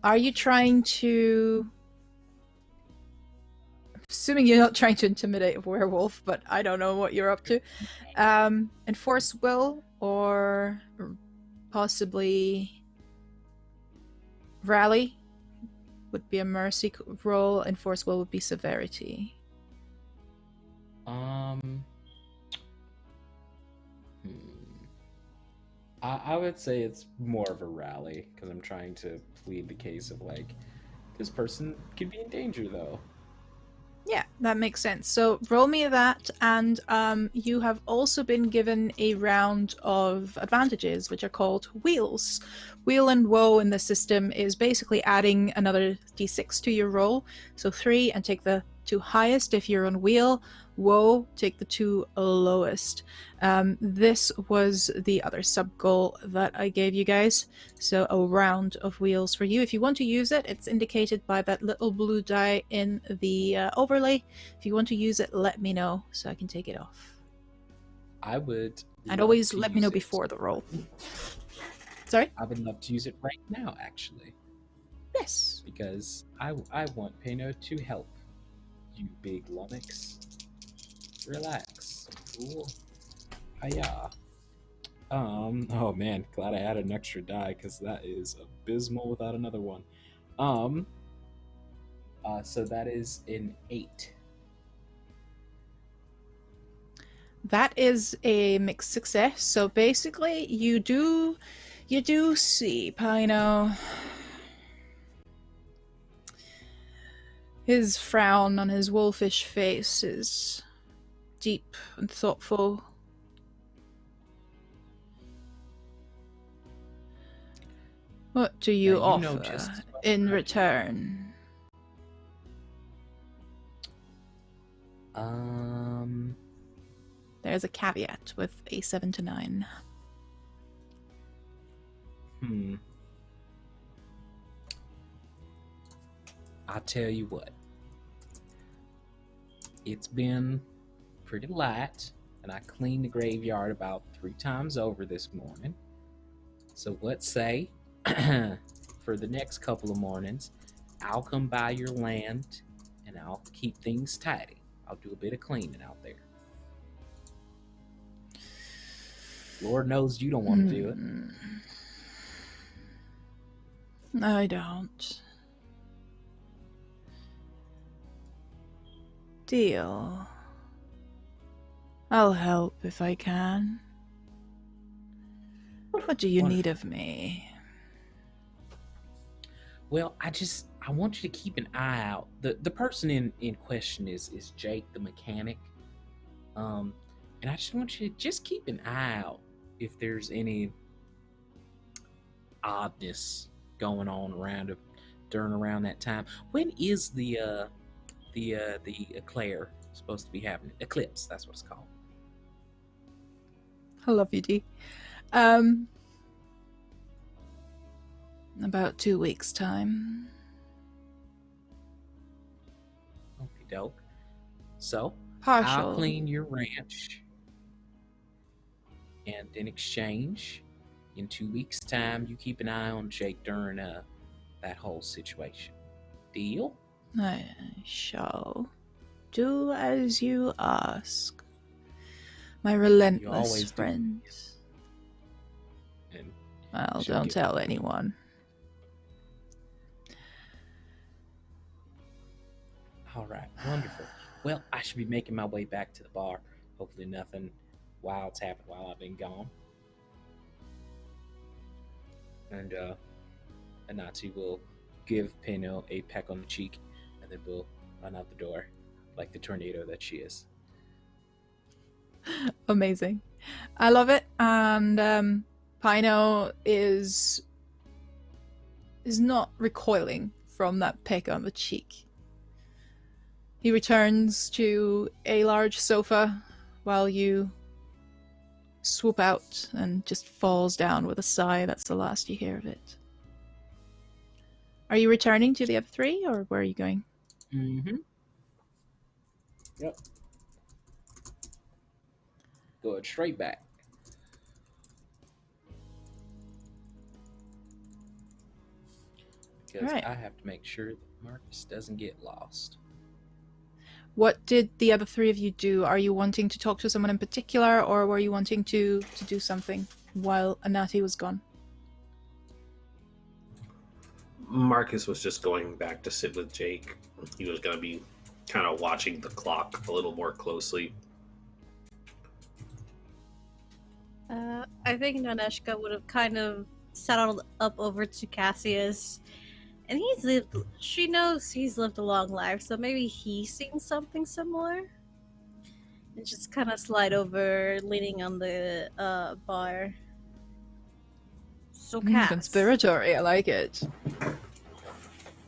are you trying to... Assuming you're not trying to intimidate a werewolf, but I don't know what you're up to. Enforce will, or possibly rally would be a mercy roll. Enforce will would be severity. I would say it's more of a rally, because I'm trying to plead the case of, like, this person could be in danger, though. Yeah, that makes sense. So roll me that, and you have also been given a round of advantages, which are called wheels. Wheel and woe in the system is basically adding another d6 to your roll. So 3, and take the 2 highest if you're on wheel. Woe, take the 2 lowest. This was the other sub-goal that I gave you guys. So a round of wheels for you. If you want to use it, it's indicated by that little blue die in the overlay. If you want to use it, let me know so I can take it off. I would. And always let me know before the roll. Sorry? I would love to use it right now, actually. Yes. Because I want Pino to help. You big lummox. Relax, fool. Hiya. Oh man, glad I added an extra die because that is abysmal without another one. So that is an 8. That is a mixed success. So basically, you do see Pino. His frown on his wolfish face is deep and thoughtful. What do you offer in return? There's a caveat with a 7 to 9. I'll tell you what. It's been pretty light, and I cleaned the graveyard about 3 times over this morning. So let's say, for the next couple of mornings, I'll come by your land, and I'll keep things tidy. I'll do a bit of cleaning out there. Lord knows you don't want to do it. I don't. Deal. I'll help if I can. What do you need of me? Well, I want you to keep an eye out. The person in question is Jake, the mechanic. And I just want you to just keep an eye out if there's any oddness going on around that time. When is the eclair supposed to be happening? Eclipse, that's what it's called. I love you, D. About 2 weeks' time. Okie doke. So, Partial. I'll clean your ranch, and in exchange, in 2 weeks' time, you keep an eye on Jake during that whole situation. Deal? I shall do as you ask, my relentless always do. friends. And Well, she'll don't give tell it- anyone. All right, wonderful. Well, I should be making my way back to the bar. Hopefully nothing wild's happened while I've been gone. And Anati will give Peno a peck on the cheek, and then will run out the door like the tornado that she is. Amazing. I love it. And Pino is not recoiling from that peck on the cheek. He returns to a large sofa while you swoop out and just falls down with a sigh. That's the last you hear of it. Are you returning to the other three, or where are you going? Mm-hmm. Yep. Going straight back. Because Right. I have to make sure that Marcus doesn't get lost. What did the other three of you do? Are you wanting to talk to someone in particular, or were you wanting to do something while Anati was gone? Marcus was just going back to sit with Jake. He was going to be kind of watching the clock a little more closely. I think Naneshka would have kind of settled up over to Cassius. And she knows he's lived a long life, so maybe he's seen something similar. And just kind of slide over, leaning on the bar. So, Cass. Conspiratory, I like it.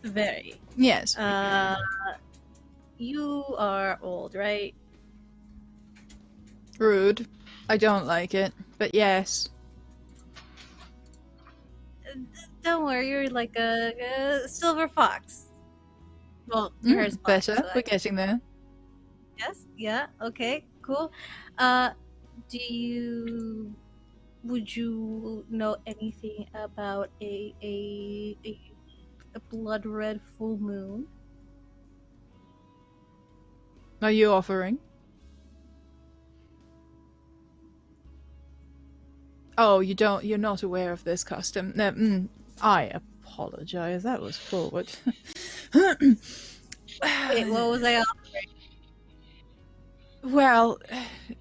Very. Yes. You are old, right? Rude. I don't like it, but yes. Don't worry, you're like a silver fox. Well, yours is black, Better. so We're getting there. Yes. Yeah. Okay. Cool. Would you know anything about a blood red full moon? Are you offering? Oh, you're not aware of this custom. No, I apologize. That was forward. Wait, what was I offering? Well,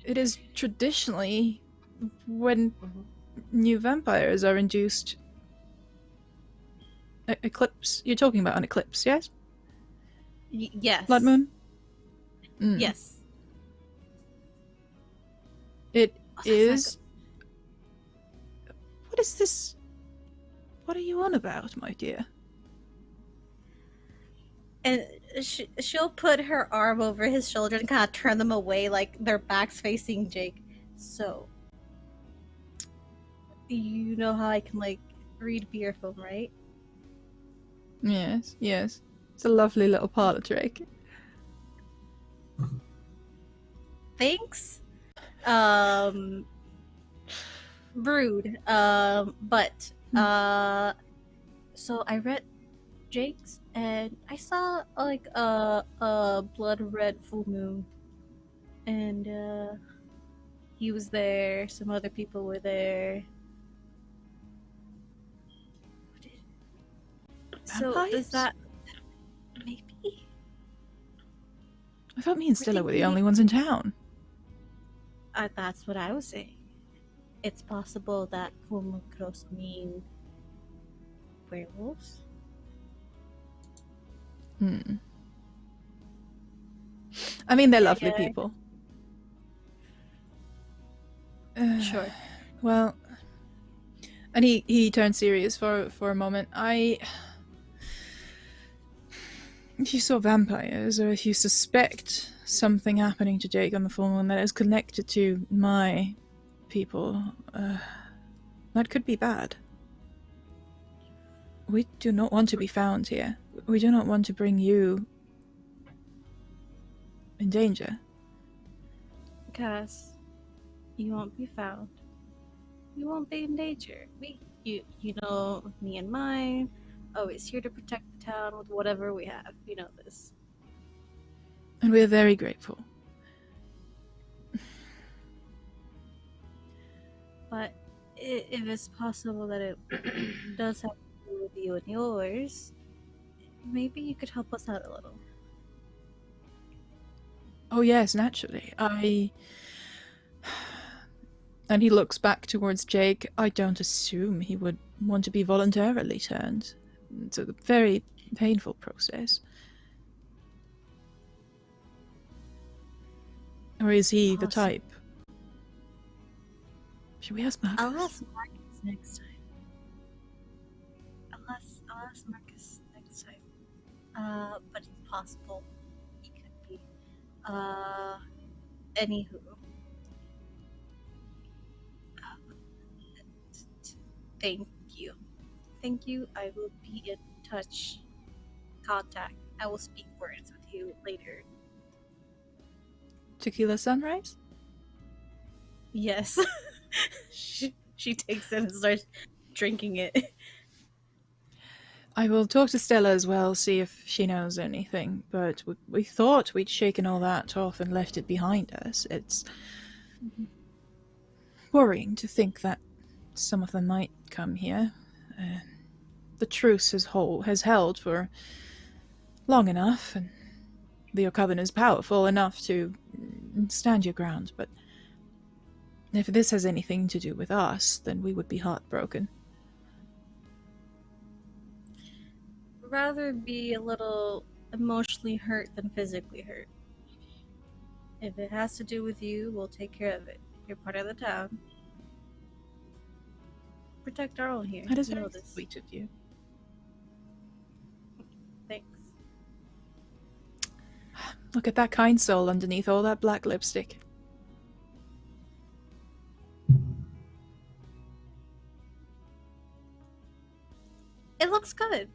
it is traditionally when new vampires are induced. Eclipse? You're talking about an eclipse, yes? Yes. Blood moon? Yes. It that's is. What is this? What are you on about, my dear? And she'll put her arm over his shoulder and kind of turn them away, like their backs facing Jake. So, you know how I can, like, read beer film, right? Yes, yes. It's a lovely little parlor trick. Thanks. Rude. But, so I read Jake's and I saw, like, a blood red full moon. And, he was there, some other people were there. So, Vampires? does that... Maybe? I thought me and Stella were the thinking- only ones in town. That's what I was saying. It's possible that full moon could also mean werewolves. I mean, they're lovely Yeah. people. Sure. Well, and he turned serious for a moment. If you saw vampires, or if you suspect something happening to Jake on the full moon that is connected to my people, that could be bad. We do not want to be found here. We do not want to bring you in danger. Cass, you won't be found. We won't be in danger. You know, me and mine, always here to protect the town with whatever we have. You know this. And we're very grateful. But if it's possible that it does have to do with you and yours, maybe you could help us out a little. Oh yes, naturally. And he looks back towards Jake. I don't assume he would want to be voluntarily turned. It's a very painful process. Or is he the Awesome. type? Should we ask Marcus? I'll ask Marcus next time. I'll ask Marcus next time. But it's possible he could be. Anywho. Thank you. Thank you. I will be in touch. Contact. I will speak words with you later. Tequila sunrise? Yes. she takes it and starts drinking it. I will talk to Stella as well, see if she knows anything, but we thought we'd shaken all that off and left it behind us. It's worrying to think that some of them might come here. The truce has held for long enough, and the Coven is powerful enough to stand your ground, but if this has anything to do with us, then we would be heartbroken. Rather be a little emotionally hurt than physically hurt. If it has to do with you, we'll take care of it. You're part of the town. Protect our own here. That is You know very this. sweet of you. Thanks. Look at that kind soul underneath all that black lipstick. It looks good.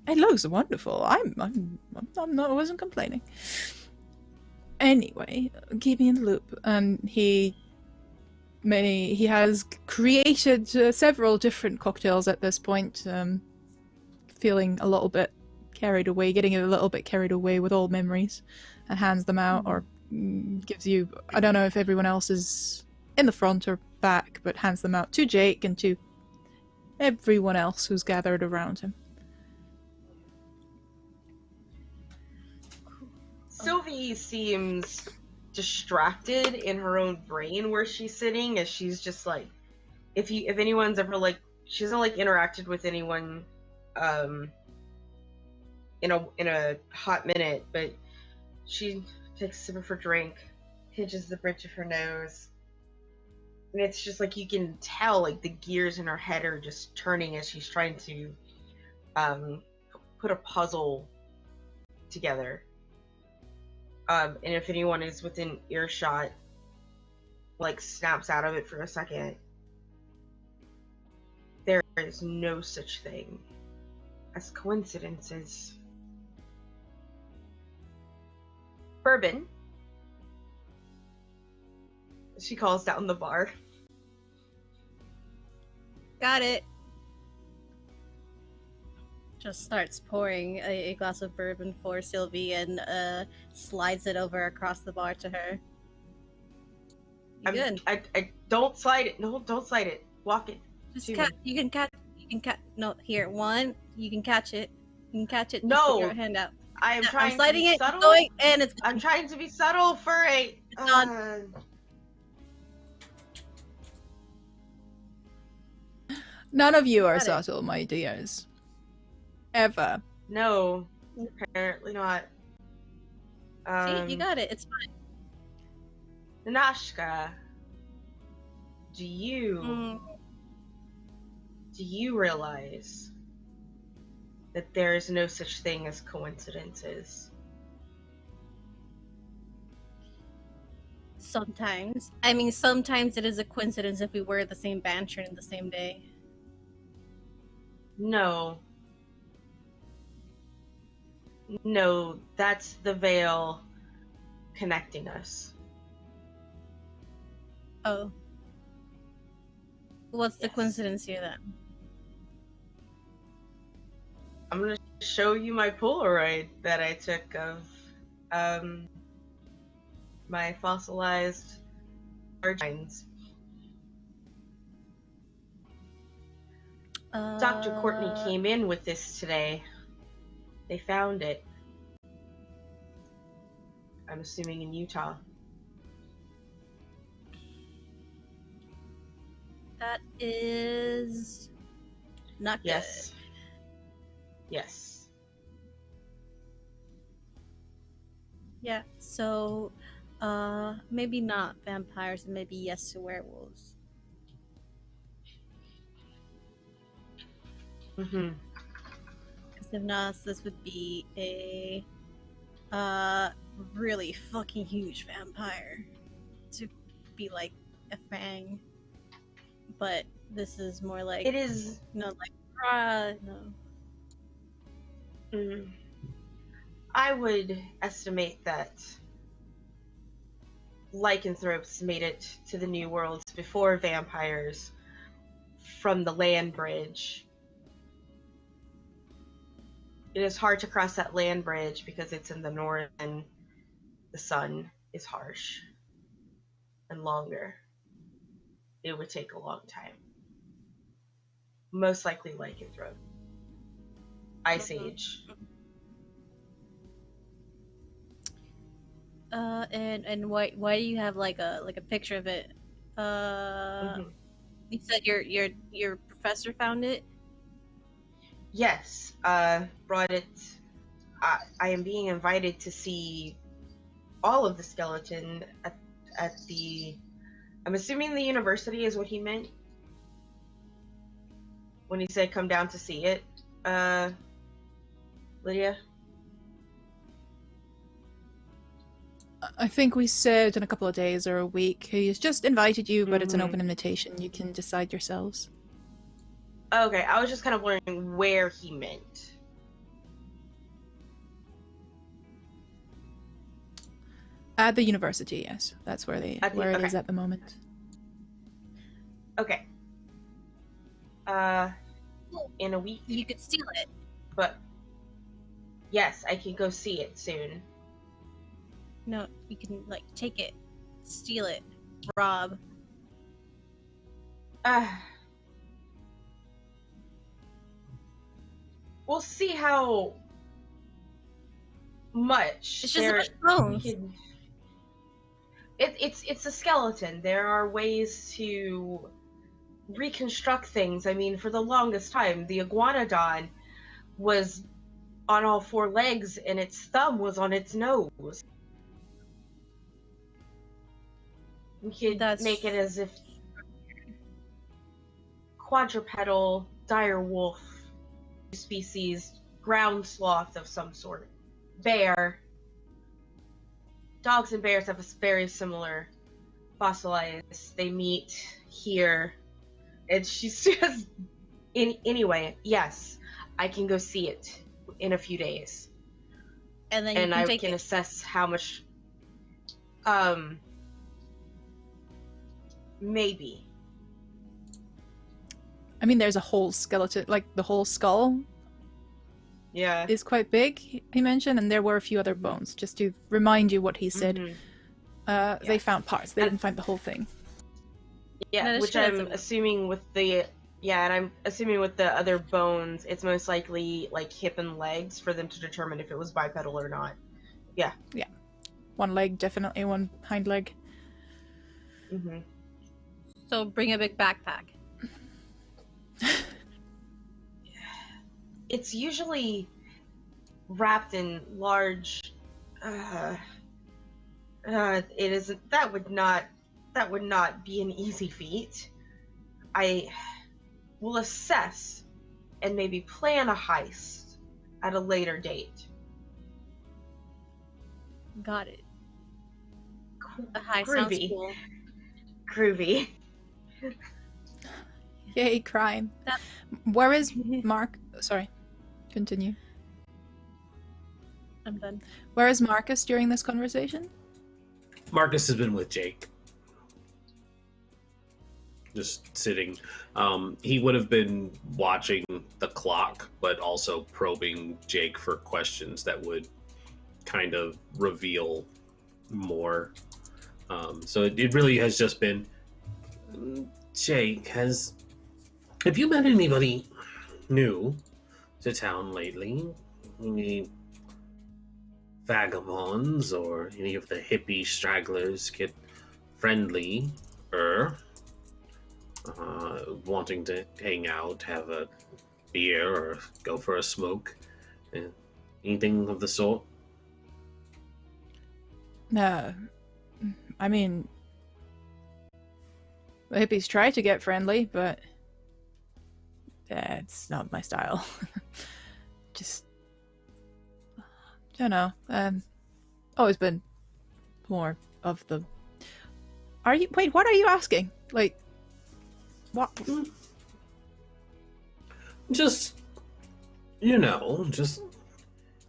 It looks wonderful. I wasn't complaining. Anyway, keep me in the loop. And he has created several different cocktails at this point. Feeling a little bit carried away, getting a little bit carried away with old memories, and hands them out, or gives you. I don't know if everyone else is in the front or back, but hands them out to Jake and to everyone else who's gathered around him. Sylvie seems distracted in her own brain where she's sitting, as she's just like, if anyone's ever like, she hasn't like interacted with anyone in a hot minute, but she takes a sip of her drink, pinches the bridge of her nose, and it's just like you can tell like the gears in her head are just turning as she's trying to put a puzzle together. And if anyone is within earshot, like snaps out of it for a second. There is no such thing as coincidences. Bourbon. She calls down the bar. Got it. Just starts pouring a glass of bourbon for Sylvie and slides it over across the bar to her. You good? I don't slide it. No, don't slide it. Walk it. Just you can catch. No, here, one. You can catch it. You can catch it. No. Put your hand out. I'm trying I'm sliding to be it. subtle. Going, and it's. I'm trying to be subtle for a. It's on. None of you are Got it. subtle, my dears. Ever. No, apparently not. See, you got it. It's fine. Naneshka, do you realize that there is no such thing as coincidences? Sometimes. I mean, sometimes it is a coincidence if we wear the same band shirt in the same day. No, that's the veil connecting us. Oh. What's the Yes. coincidence here then? I'm gonna show you my Polaroid that I took of my fossilized Argentines. Dr. Courtney came in with this today. They found it. I'm assuming in Utah. That is not Yes. Yes. good. Yeah, so maybe not vampires, and maybe yes to werewolves. Mm-hmm. Because if not, this would be a really fucking huge vampire to be like a fang. But this is more like It is. no. Mm, I would estimate that lycanthropes made it to the New Worlds before vampires from the land bridge. It is hard to cross that land bridge because it's in the north and the sun is harsh and longer. It would take a long time. Most likely lycanthrope. Ice Age. And why do you have like a picture of it? Mhm. You said your professor found it. Yes, brought it. I am being invited to see all of the skeleton at the. I'm assuming the university is what he meant when he said come down to see it. Lydia? I think we said in a couple of days or a week. He's just invited you, but it's an Mhm. open invitation. You can decide yourselves. Okay, I was just kind of wondering where he meant. At the university, yes. That's where it okay. is at the moment. Okay. In a week. You could steal it. But yes, I can go see it soon. No, you can like take it, steal it, rob. We'll see how much It's just a bunch of bones. It's a skeleton. There are ways to reconstruct things. I mean, for the longest time, the iguanodon was on all four legs and its thumb was on its nose. We could make it as if quadrupedal, dire wolf species, ground sloth of some sort, bear. Dogs and bears have a very similar fossilized. They meet here, and she's just. Anyway, yes, I can go see it in a few days, and then you and can I take can it. assess how much. Maybe. I mean, there's a whole skeleton, like the whole skull Yeah. is quite big, he mentioned, and there were a few other bones, just to remind you what he said. Mhm. They found parts, they didn't find the whole thing. Yeah, Naneshka which I'm assuming with the. Yeah, and I'm assuming with the other bones, it's most likely like hip and legs for them to determine if it was bipedal or not. Yeah. Yeah. One leg, definitely, one hind leg. Mm-hmm. So bring a big backpack. It's usually wrapped in large. It isn't. That would not be an easy feat. I will assess and maybe plan a heist at a later date. Got it. A high sounds cool. Groovy. Yay, crime. Where is Mark? Sorry, continue. I'm done. Where is Marcus during this conversation? Marcus has been with Jake. just sitting. He would have been watching the clock, but also probing Jake for questions that would kind of reveal more. So it really has just been, Jake, have you met anybody new to town lately? Any vagabonds or any of the hippie stragglers get friendly, wanting to hang out, have a beer, or go for a smoke? Anything of the sort? I mean, the hippies try to get friendly, but it's not my style. Just, don't know. Always been more of the. Wait, what are you asking? Like, what? Just,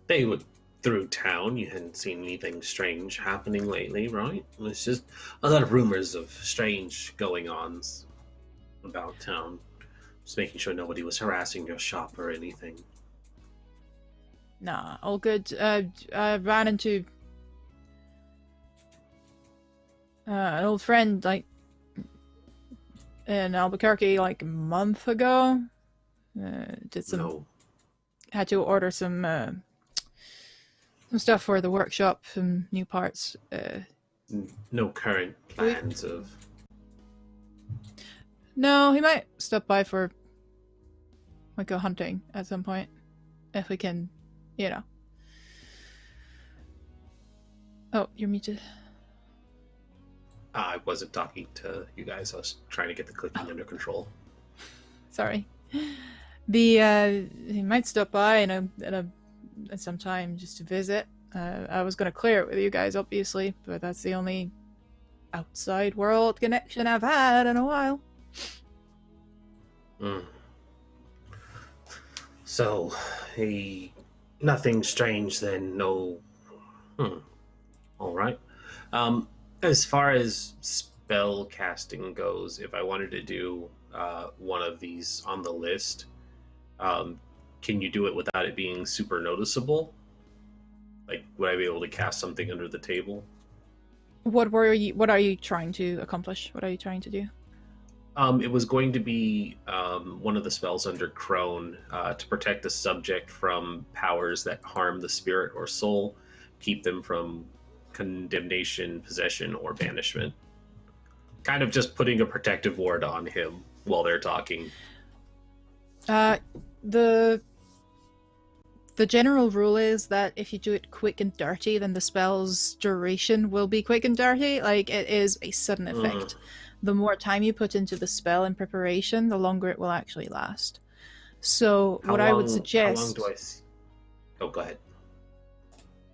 they were through town. You hadn't seen anything strange happening lately, right? It's just a lot of rumors of strange going-ons about town. Just making sure nobody was harassing your shop or anything. Nah, all good. I ran into an old friend, like, in Albuquerque, like, a month ago. Had to order some stuff for the workshop, some new parts. No current plans of... No, he might stop by for, like, go hunting at some point. If we can, Oh, you're muted. I wasn't talking to you guys. I was trying to get the clicking under control. Sorry. He might stop by at some time just to visit. I was going to clear it with you guys, obviously, but that's the only outside world connection I've had in a while. So, nothing strange then, no... Alright. As far as spell casting goes, if I wanted to do one of these on the list, can you do it without it being super noticeable? Like, would I be able to cast something under the table? What are you trying to accomplish? What are you trying to do? It was going to be one of the spells under Crone to protect the subject from powers that harm the spirit or soul, keep them from condemnation, possession, or banishment. Kind of just putting a protective ward on him while they're talking. The general rule is that if you do it quick and dirty, then the spell's duration will be quick and dirty. Like, it is a sudden effect. The more time you put into the spell in preparation, the longer it will actually last. So I would suggest... How long do I... Oh, go ahead.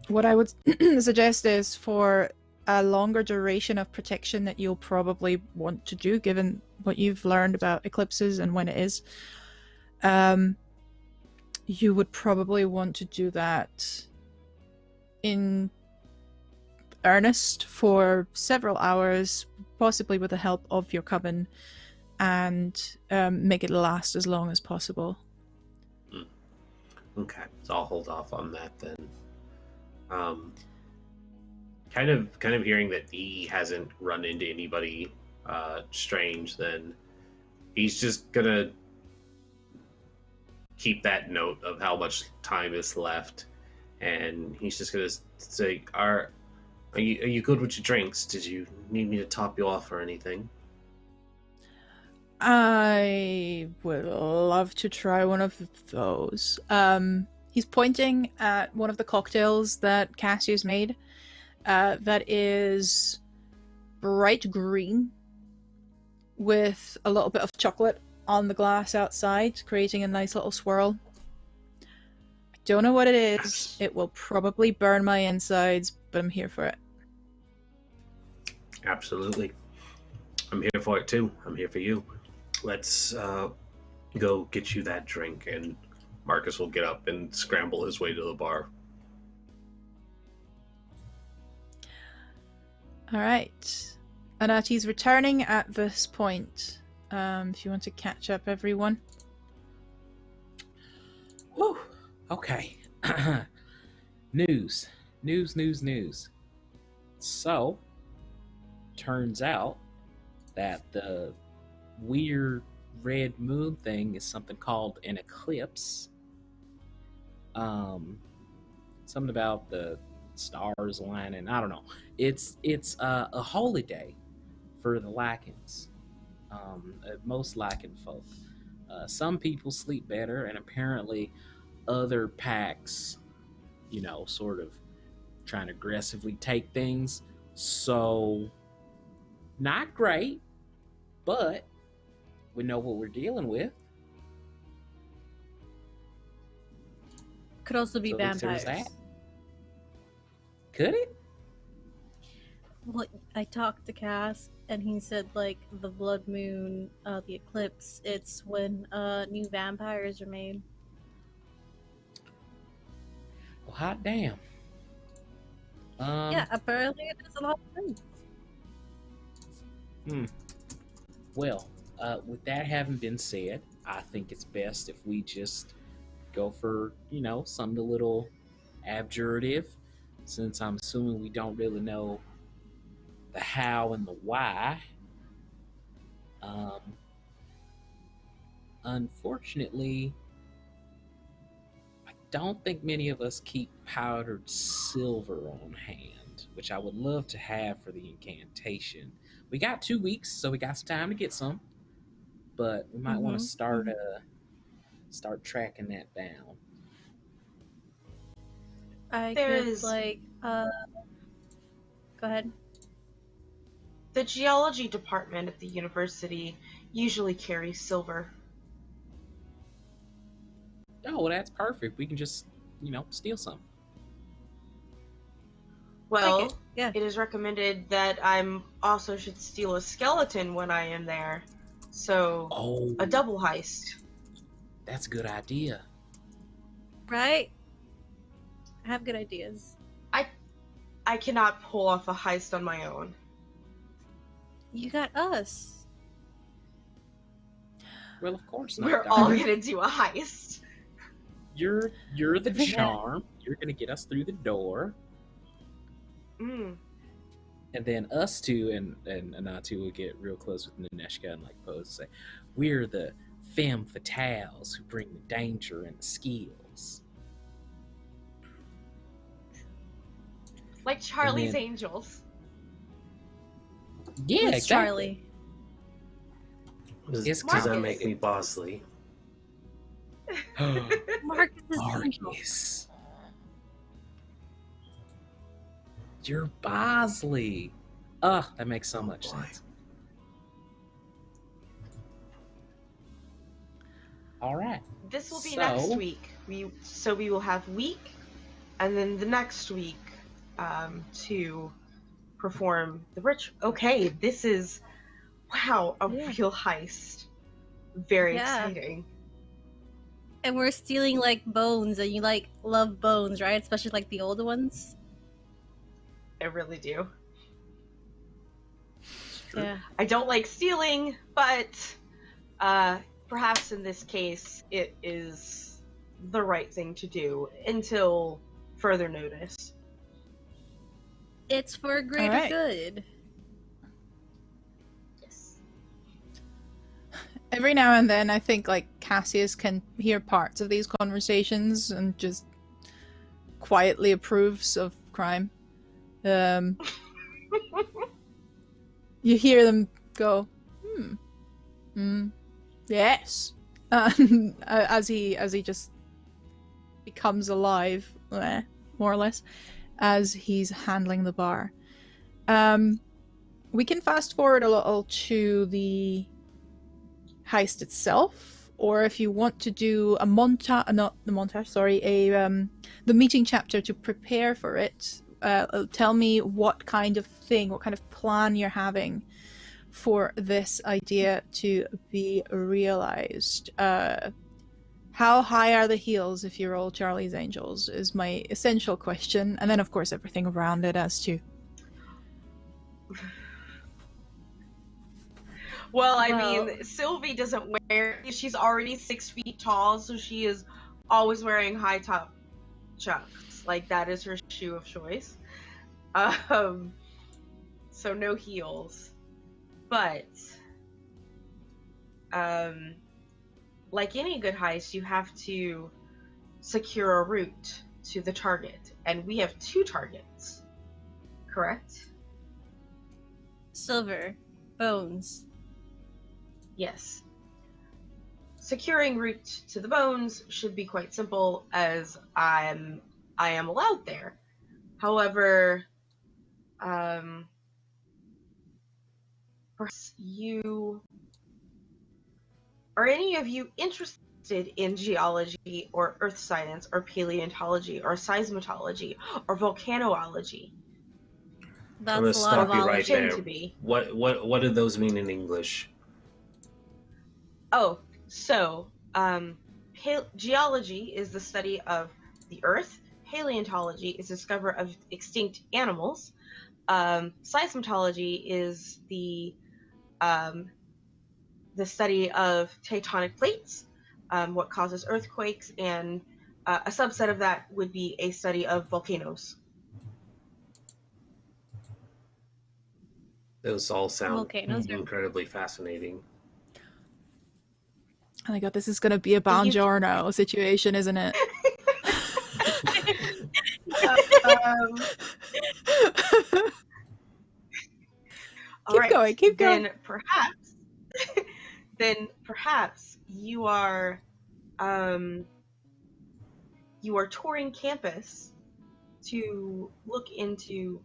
What I would suggest is for a longer duration of protection that you'll probably want to do, given what you've learned about eclipses and when it is. You would probably want to do that in earnest for several hours, possibly with the help of your coven, and make it last as long as possible. Okay, so I'll hold off on that then. Kind of hearing that he hasn't run into anybody strange, then he's just gonna keep that note of how much time is left, and he's just gonna say, Are you good with your drinks? Did you need me to top you off or anything? I would love to try one of those. He's pointing at one of the cocktails that Cassie's made. That is bright green with a little bit of chocolate on the glass outside, creating a nice little swirl. I don't know what it is. Yes. It will probably burn my insides, but I'm here for it. Absolutely. I'm here for it too. I'm here for you. Let's go get you that drink, and Marcus will get up and scramble his way to the bar. Alright. Anati's returning at this point. if you want to catch up, everyone. Whew. Okay. News. News. So, turns out that the weird red moon thing is something called an eclipse. Something about the stars aligning. I don't know. It's a holy day for the Lycans. Most Lycan folk. Some people sleep better, and apparently other packs, sort of trying to aggressively take things. So, not great, but we know what we're dealing with. Could also be So at least there's vampires. that. Could it? Well, I talked to Cass, and he said, like, the blood moon, the eclipse, it's when new vampires are made. Well, hot damn. Yeah, apparently it is a lot of things. Well, with that having been said, I think it's best if we just go for, something a little abjurative, since I'm assuming we don't really know the how and the why. Unfortunately, I don't think many of us keep powdered silver on hand, which I would love to have for the incantation. We got 2 weeks, so we got some time to get some, but we might want to start tracking that down. I There's- could, like, go ahead. The geology department at the university usually carries silver. Oh, well, that's perfect. We can just, steal some. Well, Take it, yeah. it is recommended that I also should steal a skeleton when I am there. So, Oh, a double heist. that's a good idea. Right? I have good ideas. I cannot pull off a heist on my own. You got us. Well, of course not. We're all Doctor. gonna do a heist. You're the Yeah. charm. You're gonna get us through the door, Mm. and then us two and Anati will get real close with Naneshka and pose and say, "We're the femme fatales who bring the danger and the skills." Like Charlie's then- Angels. Yeah, Who's exactly. Charlie? Does It's that Marcus. make me bossly? Marcus is Angel. Marcus. You're Bosley. Ugh, that makes so much boy. sense. All right. This will be So- next week. We will have week, and then the next week to perform the ritual. Okay, this is a Yeah. real heist. Very Yeah. exciting. And we're stealing, like, bones, and you, like, love bones, right? Especially, like, the older ones. I really do. True. Yeah. I don't like stealing, but perhaps in this case it is the right thing to do until further notice. It's for greater Alright. good. Yes. Every now and then, I think Cassius can hear parts of these conversations and just quietly approves of crime. You hear them go, yes, as he just becomes alive, more or less, as he's handling the bar. We can fast forward a little to the heist itself, or if you want to do a the meeting chapter to prepare for it. Tell me what kind of plan you're having for this idea to be realized. How high are the heels if you roll Charlie's Angels is my essential question, and then of course everything around it as to. Well, I Well- mean, Sylvie doesn't wear. She's already 6 feet tall, so she is always wearing high top chucks. Like that is her shoe of choice. So no heels, but like any good heist, you have to secure a route to the target, and we have 2 targets. Correct? Silver. Bones. Yes. Securing route to the bones should be quite simple, as I am allowed there. However, perhaps you are any of you interested in geology or earth science or paleontology or seismology or volcanology? That's I'm gonna a lot of stop you right ology. Pretend there. to be. What do those mean in English? Oh, so geology is the study of the earth. Paleontology is the discovery of extinct animals. Seismology is the study of tectonic plates, what causes earthquakes, and a subset of that would be a study of volcanoes. Those all sound Volcanoes are incredibly fascinating. Oh my god, this is gonna be a Buongiorno situation, isn't it? Um, Keep going, keep going. Then perhaps you are touring campus to look into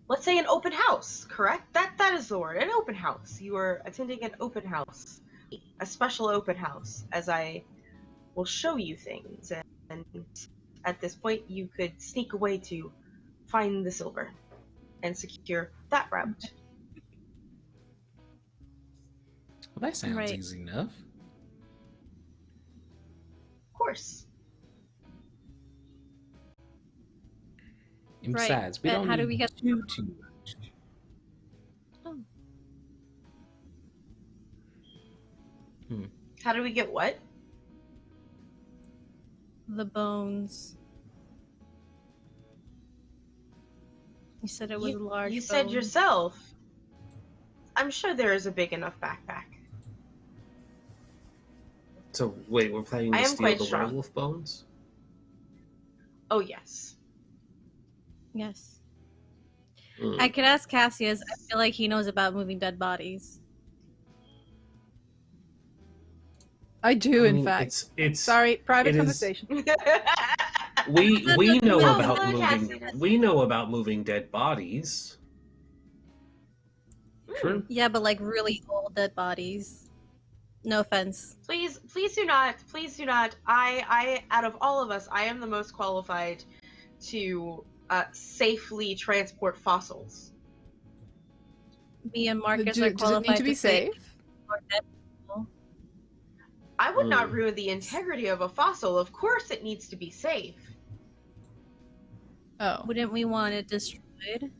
let's say an open house, correct? That is the word, an open house. You are attending an open house, a special open house, as I will show you things, and at this point you could sneak away to find the silver and secure that route. Well, that sounds Right. easy enough. Of course. And Right, besides, we but don't how do need we get- too much. Oh. How do we get what? The bones. You said it was a large You said bone. yourself. I'm sure there is a big enough backpack. So wait, we're planning I to am steal quite the strong. werewolf bones? Oh yes. Yes. Mm. I could ask Cassius. I feel like he knows about moving dead bodies. I do, I in mean, fact. it's Sorry, private it is- conversation. we know Oh, about come on, moving Cassius. we know about moving dead bodies. True. Yeah, but like really old dead bodies. No offense. Please do not. Please do not. I out of all of us, I am the most qualified to safely transport fossils. Me and Marcus Does are it qualified need to be say safe? more dead people. I would not ruin the integrity of a fossil. Of course it needs to be safe. Oh. Wouldn't we want it destroyed?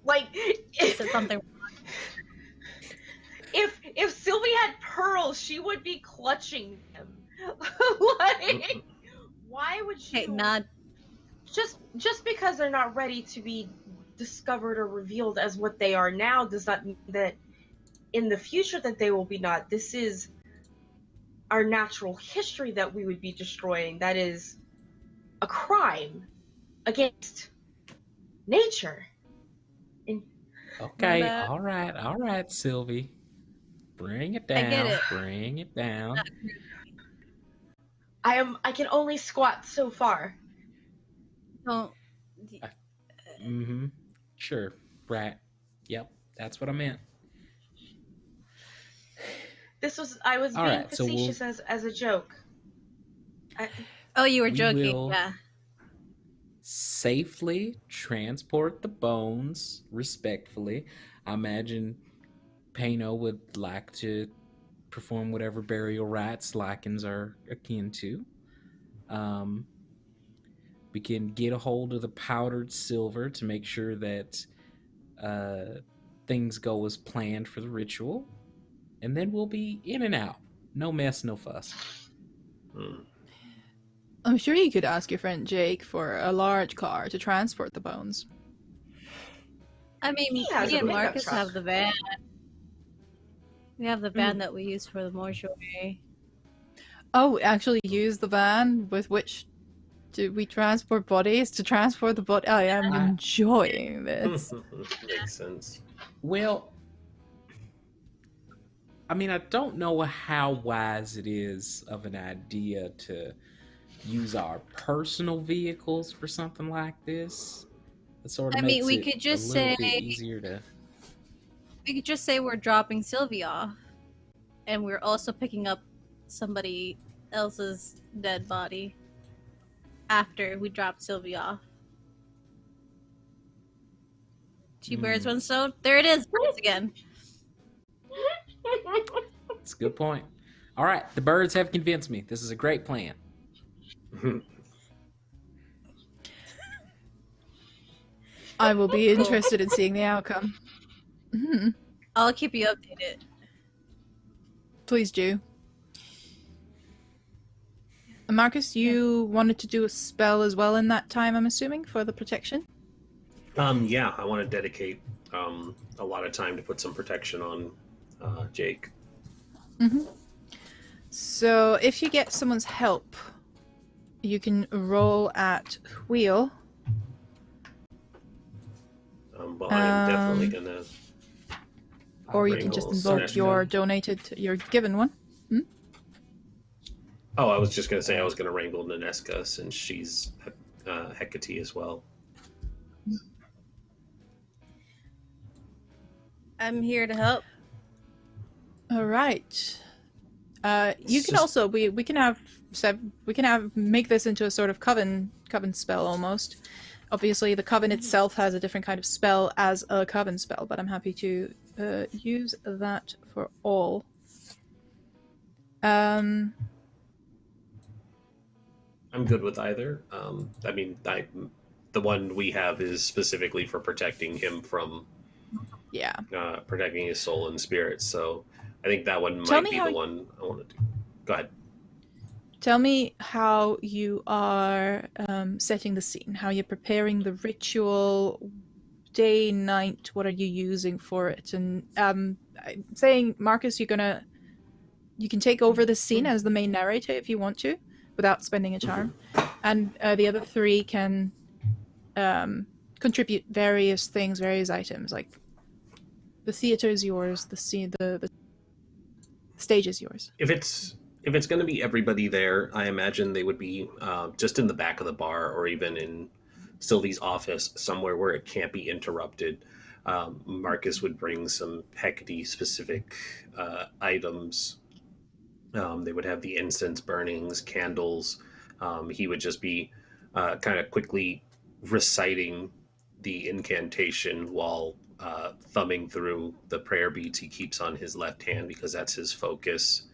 Like Is it something? if Sylvie had pearls, she would be clutching them. Like why would she Okay, not. just because they're not ready to be discovered or revealed as what they are now does not mean that in the future that they will be not. This is our natural history that we would be destroying. That is a crime against nature. Okay, But- all right, Sylvie. Bring it down. I get it. Bring it down. I can only squat so far. Don't. Mm-hmm. Sure. Right. Yep. That's what I meant. I was All being right, so facetious as a joke. Oh, you were We joking. will- Yeah. Safely transport the bones respectfully. I imagine Pano would like to perform whatever burial rites lichens are akin to. We can get a hold of the powdered silver to make sure that things go as planned for the ritual, and then we'll be in and out. No mess, no fuss. I'm sure you could ask your friend Jake for a large car to transport the bones. I mean, He has me a and pickup Marcus truck. have the van. We have the van that we use for the mortuary. Oh, actually use the van with which we transport bodies to transport the body. I am enjoying this. Makes sense. Well, I mean, I don't know how wise it is of an idea to use our personal vehicles for something like this. It sort of I mean, makes we it could just a little say bit easier to. we could just say we're dropping Sylvie off, and we're also picking up somebody else's dead body after we drop Sylvie off. Two birds, one stone. There it is, birds again. It's a good point. All right, the birds have convinced me. This is a great plan. I will be interested in seeing the outcome. I'll keep you updated. Please do. Marcus, you wanted to do a spell as well in that time, I'm assuming, for the protection? Yeah, I want to dedicate a lot of time to put some protection on Jake. So if you get someone's help, you can roll at wheel. But I'm definitely gonna. Or you can just invoke your given one. Oh, I was just gonna say I was gonna wrangle Naneshka since she's Hecate as well. I'm here to help. All right. You can also we can have make this into a sort of coven spell almost. Obviously, the coven itself has a different kind of spell as a coven spell, but I'm happy to use that for all. I'm good with either. I mean, the one we have is specifically for protecting him from protecting his soul and spirit. So I think that one might be the one I want to do. Go ahead. Tell me how you are setting the scene, how you're preparing the ritual, day, night, what are you using for it? And I'm saying, Marcus, you can take over the scene as the main narrator if you want to, without spending a charm. And the other three can contribute various things, various items, like the theater is yours, the stage is yours. If it's going to be everybody there, I imagine they would be just in the back of the bar or even in Sylvie's office, somewhere where it can't be interrupted. Marcus would bring some Hecate-specific items. They would have the incense burnings, candles. He would just be kind of quickly reciting the incantation while thumbing through the prayer beads he keeps on his left hand because that's his focus.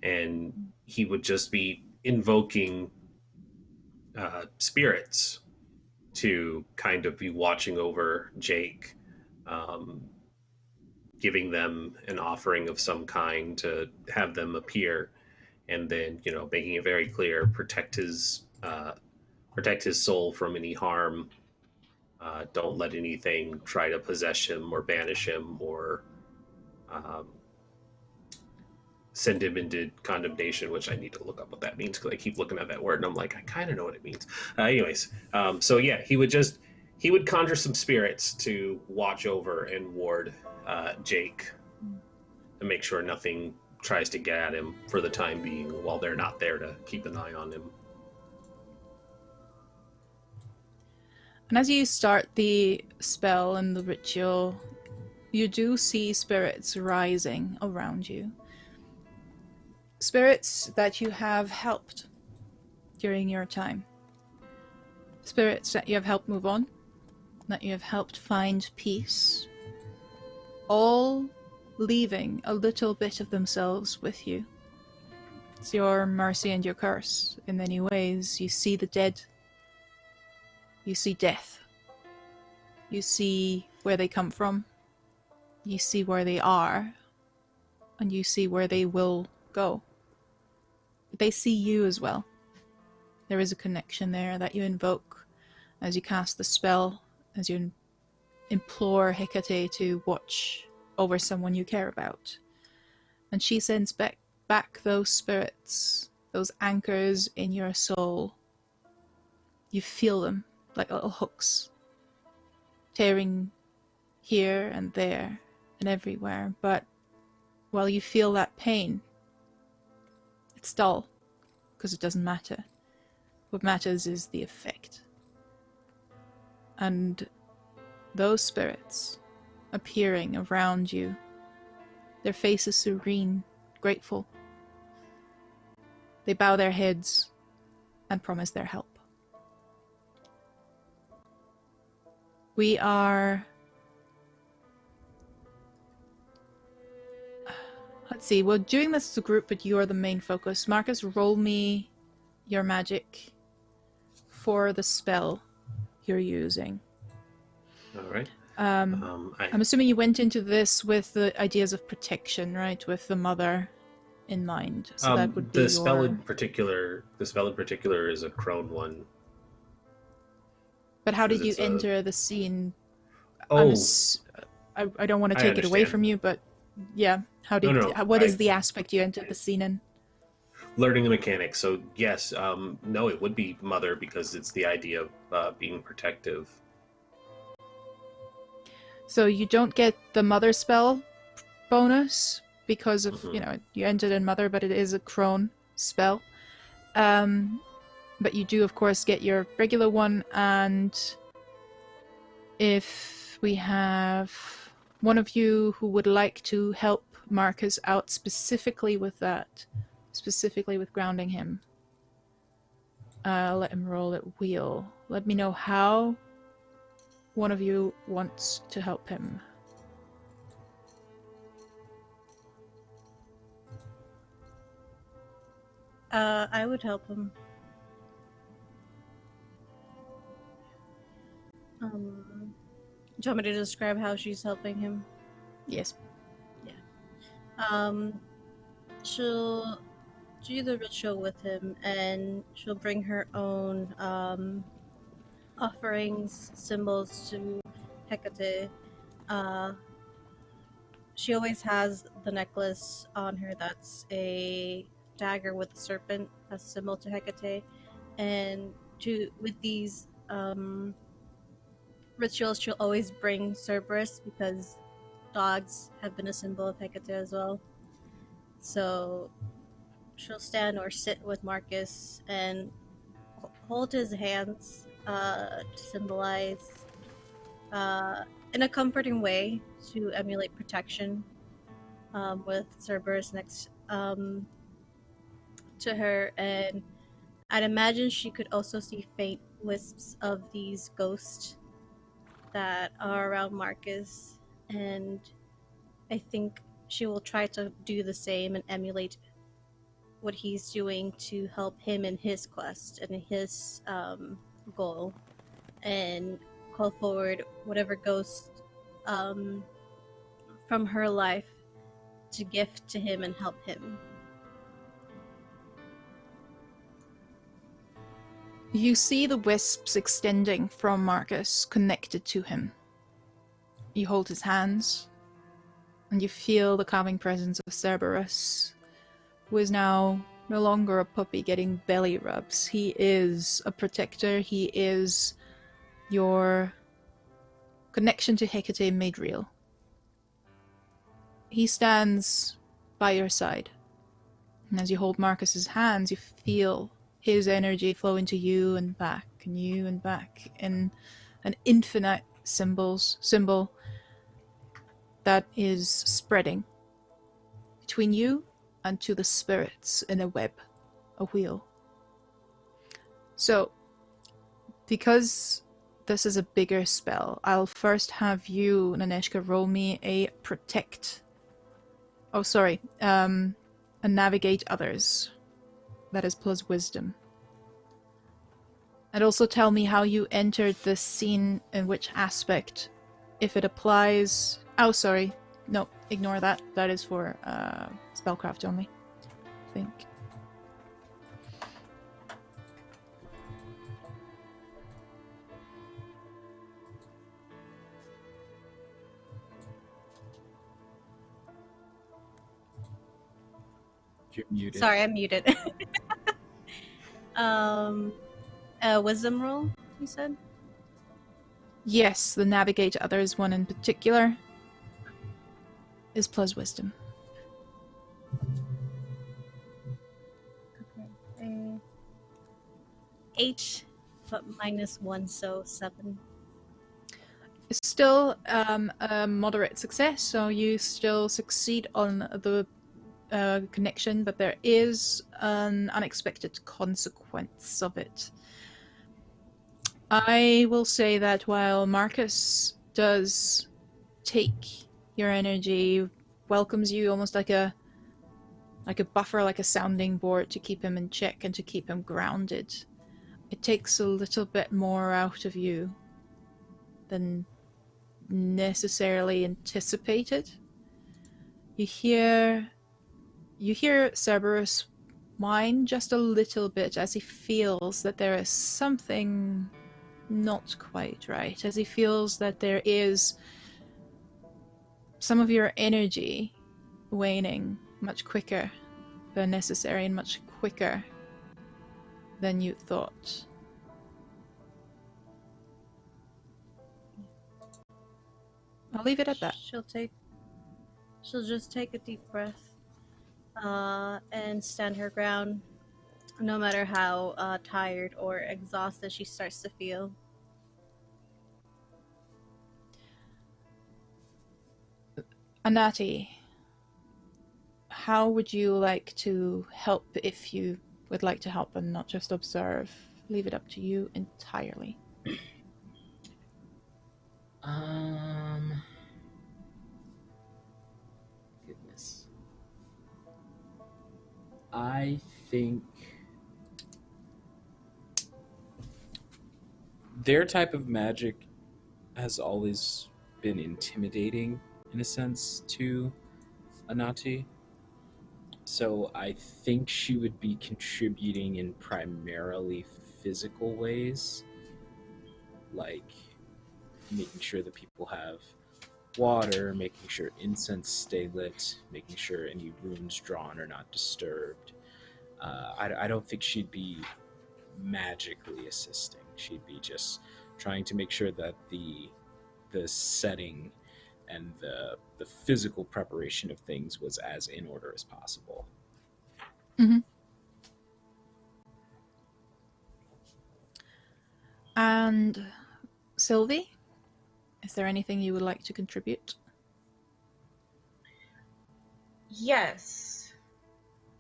And he would just be invoking spirits to kind of be watching over Jake, giving them an offering of some kind to have them appear, and then making it very clear, protect his soul from any harm. Don't let anything try to possess him or banish him or send him into condemnation, which I need to look up what that means because I keep looking at that word and I'm like, I kind of know what it means. So yeah, he would conjure some spirits to watch over and ward Jake to make sure nothing tries to get at him for the time being while they're not there to keep an eye on him. And as you start the spell and the ritual, you do see spirits rising around you. Spirits that you have helped during your time. Spirits that you have helped move on, that you have helped find peace. All leaving a little bit of themselves with you. It's your mercy and your curse. In many ways, you see the dead You see death. You see where they come from. You see where they are. And you see where they will go. They see you as well. There is a connection there that you invoke as you cast the spell, as you implore Hecate to watch over someone you care about. And she sends back those spirits, those anchors in your soul. You feel them like little hooks, tearing here and there and everywhere. But while you feel that pain, it's dull, because it doesn't matter. What matters is the effect. And those spirits appearing around you, their faces serene, grateful. They bow their heads and promise their help. We are... Let's see, we're doing this as a group, but you are the main focus. Marcus, roll me your magic for the spell you're using. All right. I'm assuming you went into this with the ideas of protection, right? With the mother in mind. So that would be the spell in particular. The spell in particular is a crone one. But how did you enter the scene? Oh, I don't want to take it away from you, but yeah, how did? What is the aspect you entered the scene in? Learning the mechanics. So yes, no, it would be mother because it's the idea of being protective. So you don't get the mother spell bonus because of, you entered in mother, but it is a crone spell. But you do, of course, get your regular one, and if we have one of you who would like to help Marcus out specifically with that, specifically with grounding him, let him roll at wheel. Let me know how one of you wants to help him. I would help him. Do you want me to describe how she's helping him? Yes. Yeah. She'll do the ritual with him, and she'll bring her own offerings, symbols to Hecate. She always has the necklace on her that's a dagger with a serpent, a symbol to Hecate. And with these rituals, she'll always bring Cerberus because dogs have been a symbol of Hecate as well. So she'll stand or sit with Marcus and hold his hands to symbolize, in a comforting way, to emulate protection, with Cerberus next to her. And I'd imagine she could also see faint wisps of these ghosts that are around Marcus, and I think she will try to do the same and emulate what he's doing to help him in his quest and his goal, and call forward whatever ghost from her life to gift to him and help him. You see the wisps extending from Marcus, connected to him. You hold his hands, and you feel the calming presence of Cerberus, who is now no longer a puppy getting belly rubs. He is a protector. He is your connection to Hecate made real. He stands by your side. And as you hold Marcus's hands, you feel his energy flow into you and back in an infinite symbol that is spreading between you and to the spirits in a web, a wheel. So, because this is a bigger spell, I'll first have you, Naneshka, roll me a protect. Oh, sorry. A navigate others. That is plus wisdom. And also tell me how you entered this scene, in which aspect. If it applies... Oh, sorry. No, ignore that. That is for spellcraft only, I think. You're muted. Sorry, I'm muted. Wisdom roll, you said? Yes, the navigate others one in particular is plus wisdom. Okay. 8, but -1, so 7. It's still a moderate success, so you still succeed on the connection, but there is an unexpected consequence of it. I will say that while Marcus does take your energy, welcomes you almost like a buffer, like a sounding board to keep him in check and to keep him grounded, it takes a little bit more out of you than necessarily anticipated. You hear Cerberus whine just a little bit as he feels that there is something not quite right, as he feels that there is some of your energy waning much quicker than necessary and much quicker than you thought. I'll leave it at that. She'll just take a deep breath and stand her ground, no matter how tired or exhausted she starts to feel. Anati, how would you like to help if you would like to help and not just observe? Leave it up to you entirely. Goodness. I think their type of magic has always been intimidating, in a sense, to Anati. So I think she would be contributing in primarily physical ways, like making sure that people have water, making sure incense stay lit, making sure any runes drawn are not disturbed. I don't think she'd be magically assisting. She'd be just trying to make sure that the setting and the physical preparation of things was as in order as possible. Mm-hmm. And Sylvie, is there anything you would like to contribute? Yes.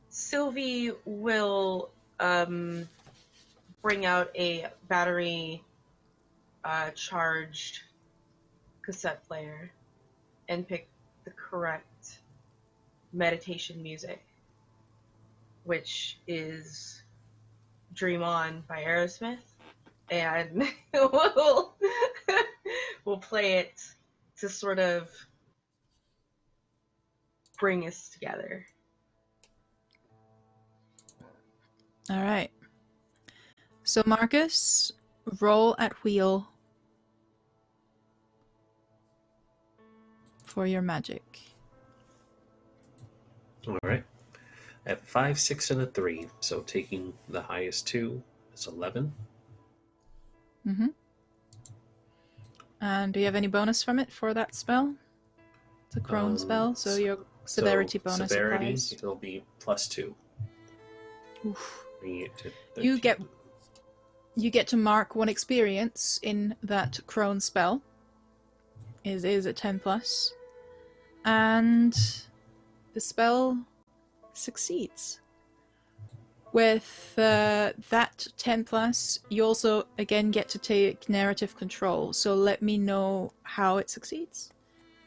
Sylvie will bring out a battery charged cassette player and pick the correct meditation music, which is Dream On by Aerosmith, and we'll play it to sort of bring us together. All right. So Marcus, roll at wheel for your magic. All right. At 5, 6, and a 3, so taking the highest 2 is 11. Mm-hmm. And do you have any bonus from it for that spell? It's a crone spell, so your severity bonus severity, applies. it'll be +2. Oof. Bringing it to You 13. get to mark one experience in that crone spell. Is a 10+. And the spell succeeds. With that 10+, you also again get to take narrative control. So let me know how it succeeds,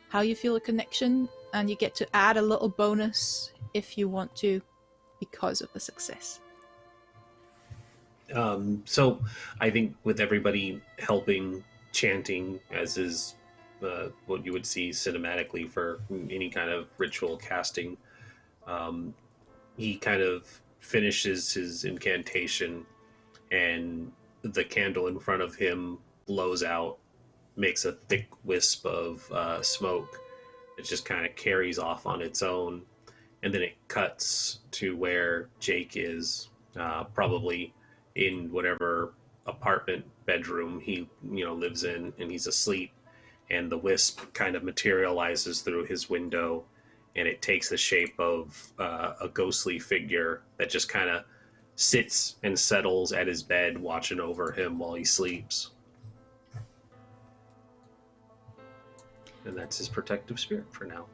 how you feel a connection, and you get to add a little bonus if you want to because of the success. So I think with everybody helping, chanting, as is what you would see cinematically for any kind of ritual casting, um, he kind of finishes his incantation, and the candle in front of him blows out, makes a thick wisp of smoke. It just kind of carries off on its own, and then it cuts to where Jake is, probably in whatever apartment bedroom he lives in, and he's asleep. And the wisp kind of materializes through his window, and it takes the shape of a ghostly figure that just kind of sits and settles at his bed, watching over him while he sleeps. And that's his protective spirit for now.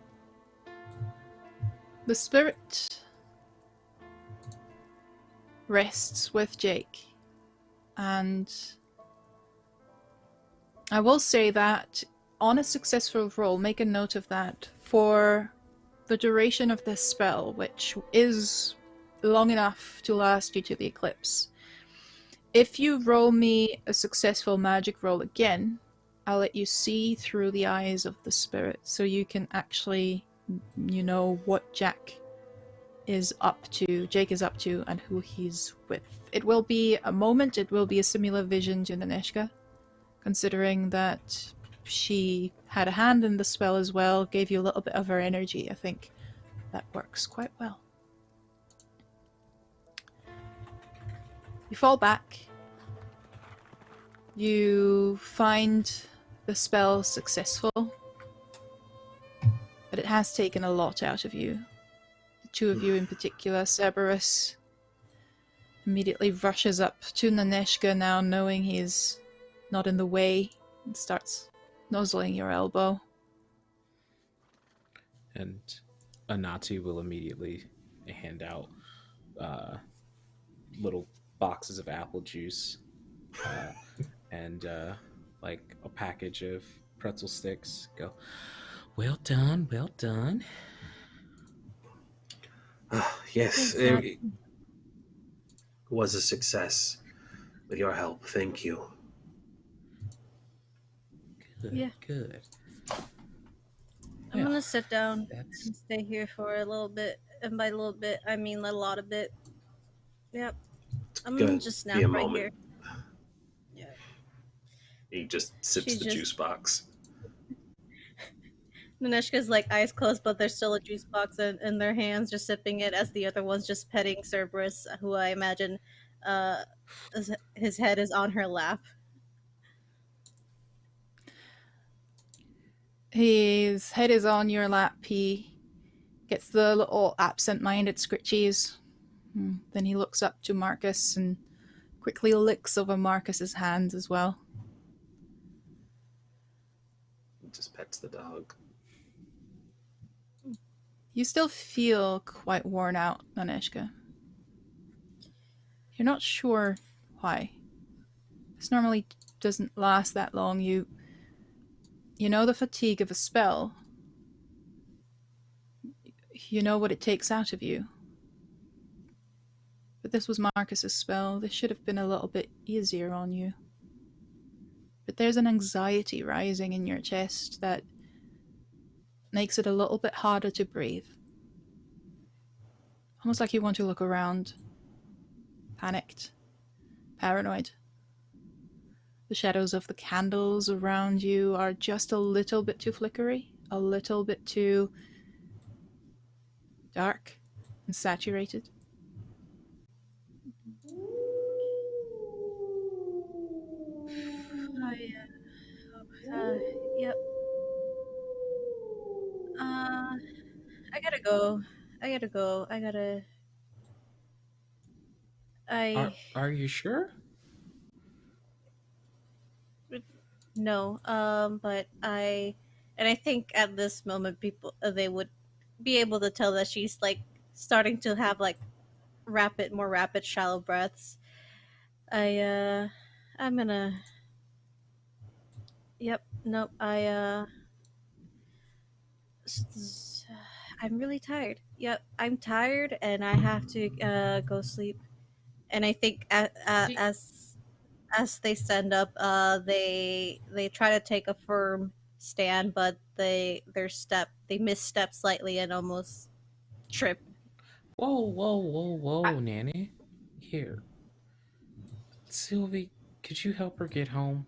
The spirit rests with Jake, and I will say that on a successful roll, make a note of that, for the duration of this spell, which is long enough to last you to the eclipse. If you roll me a successful magic roll again, I'll let you see through the eyes of the spirit, so you can actually, what Jake is up to, and who he's with. It will be a moment, it will be a similar vision to Naneshka, considering that she had a hand in the spell as well, gave you a little bit of her energy. I think that works quite well. You fall back. You find the spell successful, but it has taken a lot out of you. The two of you in particular. Cerberus immediately rushes up to Naneshka now, knowing he's not in the way, and starts nuzzling your elbow. And Anati will immediately hand out little boxes of apple juice and like a package of pretzel sticks. Go, well done, well done. Yes, Exactly. it was a success with your help. Thank you. Good, Yeah. good. I'm gonna sit down That's and stay here for a little bit, and by a little bit, I mean a lot of bit. Yep. I'm gonna Good. just Be snap a right moment. here. Yeah. He just sips the juice box. Naneshka's like eyes closed, but there's still a juice box in their hands, just sipping it, as the other one's just petting Cerberus, who I imagine uh, his head is on her lap. His head is on your lap. He gets the little absent-minded scritchies. Then he looks up to Marcus and quickly licks over Marcus's hand as well. He just pets the dog. You still feel quite worn out, Naneshka. You're not sure why. This normally doesn't last that long. You know the fatigue of a spell. You know what it takes out of you. But this was Marcus's spell. This should have been a little bit easier on you. But there's an anxiety rising in your chest that makes it a little bit harder to breathe. Almost like you want to look around. Panicked. Paranoid. The shadows of the candles around you are just a little bit too flickery, a little bit too dark and saturated. Yep. I gotta go. I gotta go. Are you sure? No. And I think at this moment, people they would be able to tell that she's like starting to have like more rapid, shallow breaths. I'm gonna. Yep. Nope. I'm really tired. Yep. I'm tired, and I have to go sleep. And I think as they stand up, they try to take a firm stand, but they misstep slightly and almost trip. Whoa, Nanny. Here. Sylvie, could you help her get home?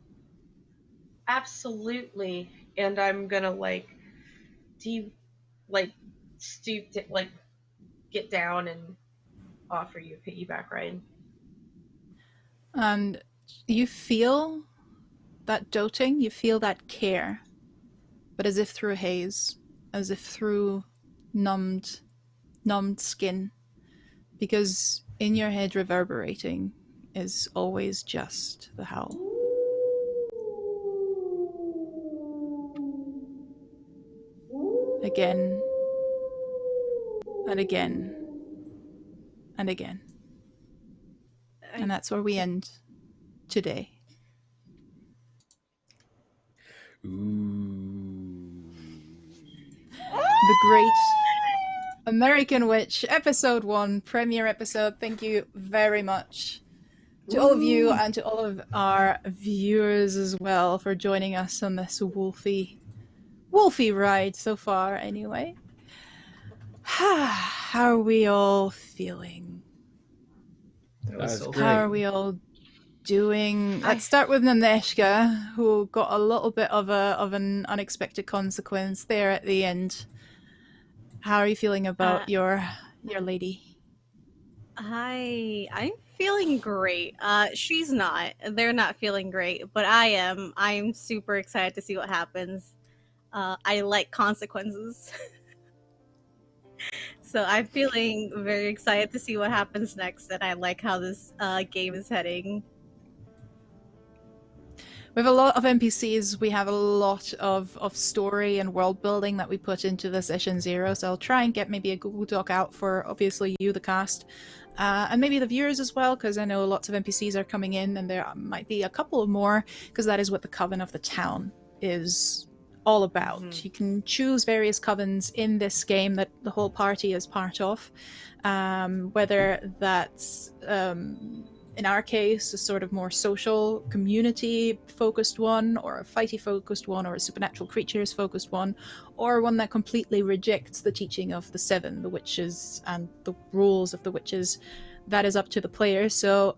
Absolutely. And I'm gonna stoop to, get down and offer you a piggyback ride. And you feel that doting, you feel that care, but as if through a haze, as if through numbed skin, because in your head reverberating is always just the howl. Again and again and again. And that's where we end today. Ooh. The Great American Witch, episode 1, premiere episode. Thank you very much to all of you and to all of our viewers as well for joining us on this wolfy ride so far, anyway. How are we all feeling? That was so great. How are we all doing? Let's start with Naneshka, who got a little bit of an unexpected consequence there at the end. How are you feeling about your lady? I'm feeling great. She's not. They're not feeling great, but I am. I'm super excited to see what happens. I like consequences. So I'm feeling very excited to see what happens next, and I like how this game is heading. We have a lot of NPCs, we have a lot of story and world building that we put into the session 0, so I'll try and get maybe a Google Doc out for, obviously, you, the cast, and maybe the viewers as well, because I know lots of NPCs are coming in, and there might be a couple more, because that is what the Coven of the Town is all about. Mm-hmm. You can choose various covens in this game that the whole party is part of, whether that's... in our case, a sort of more social, community-focused one, or a fighty-focused one, or a supernatural creatures-focused one, or one that completely rejects the teaching of the Seven, the witches, and the rules of the witches. That is up to the player. So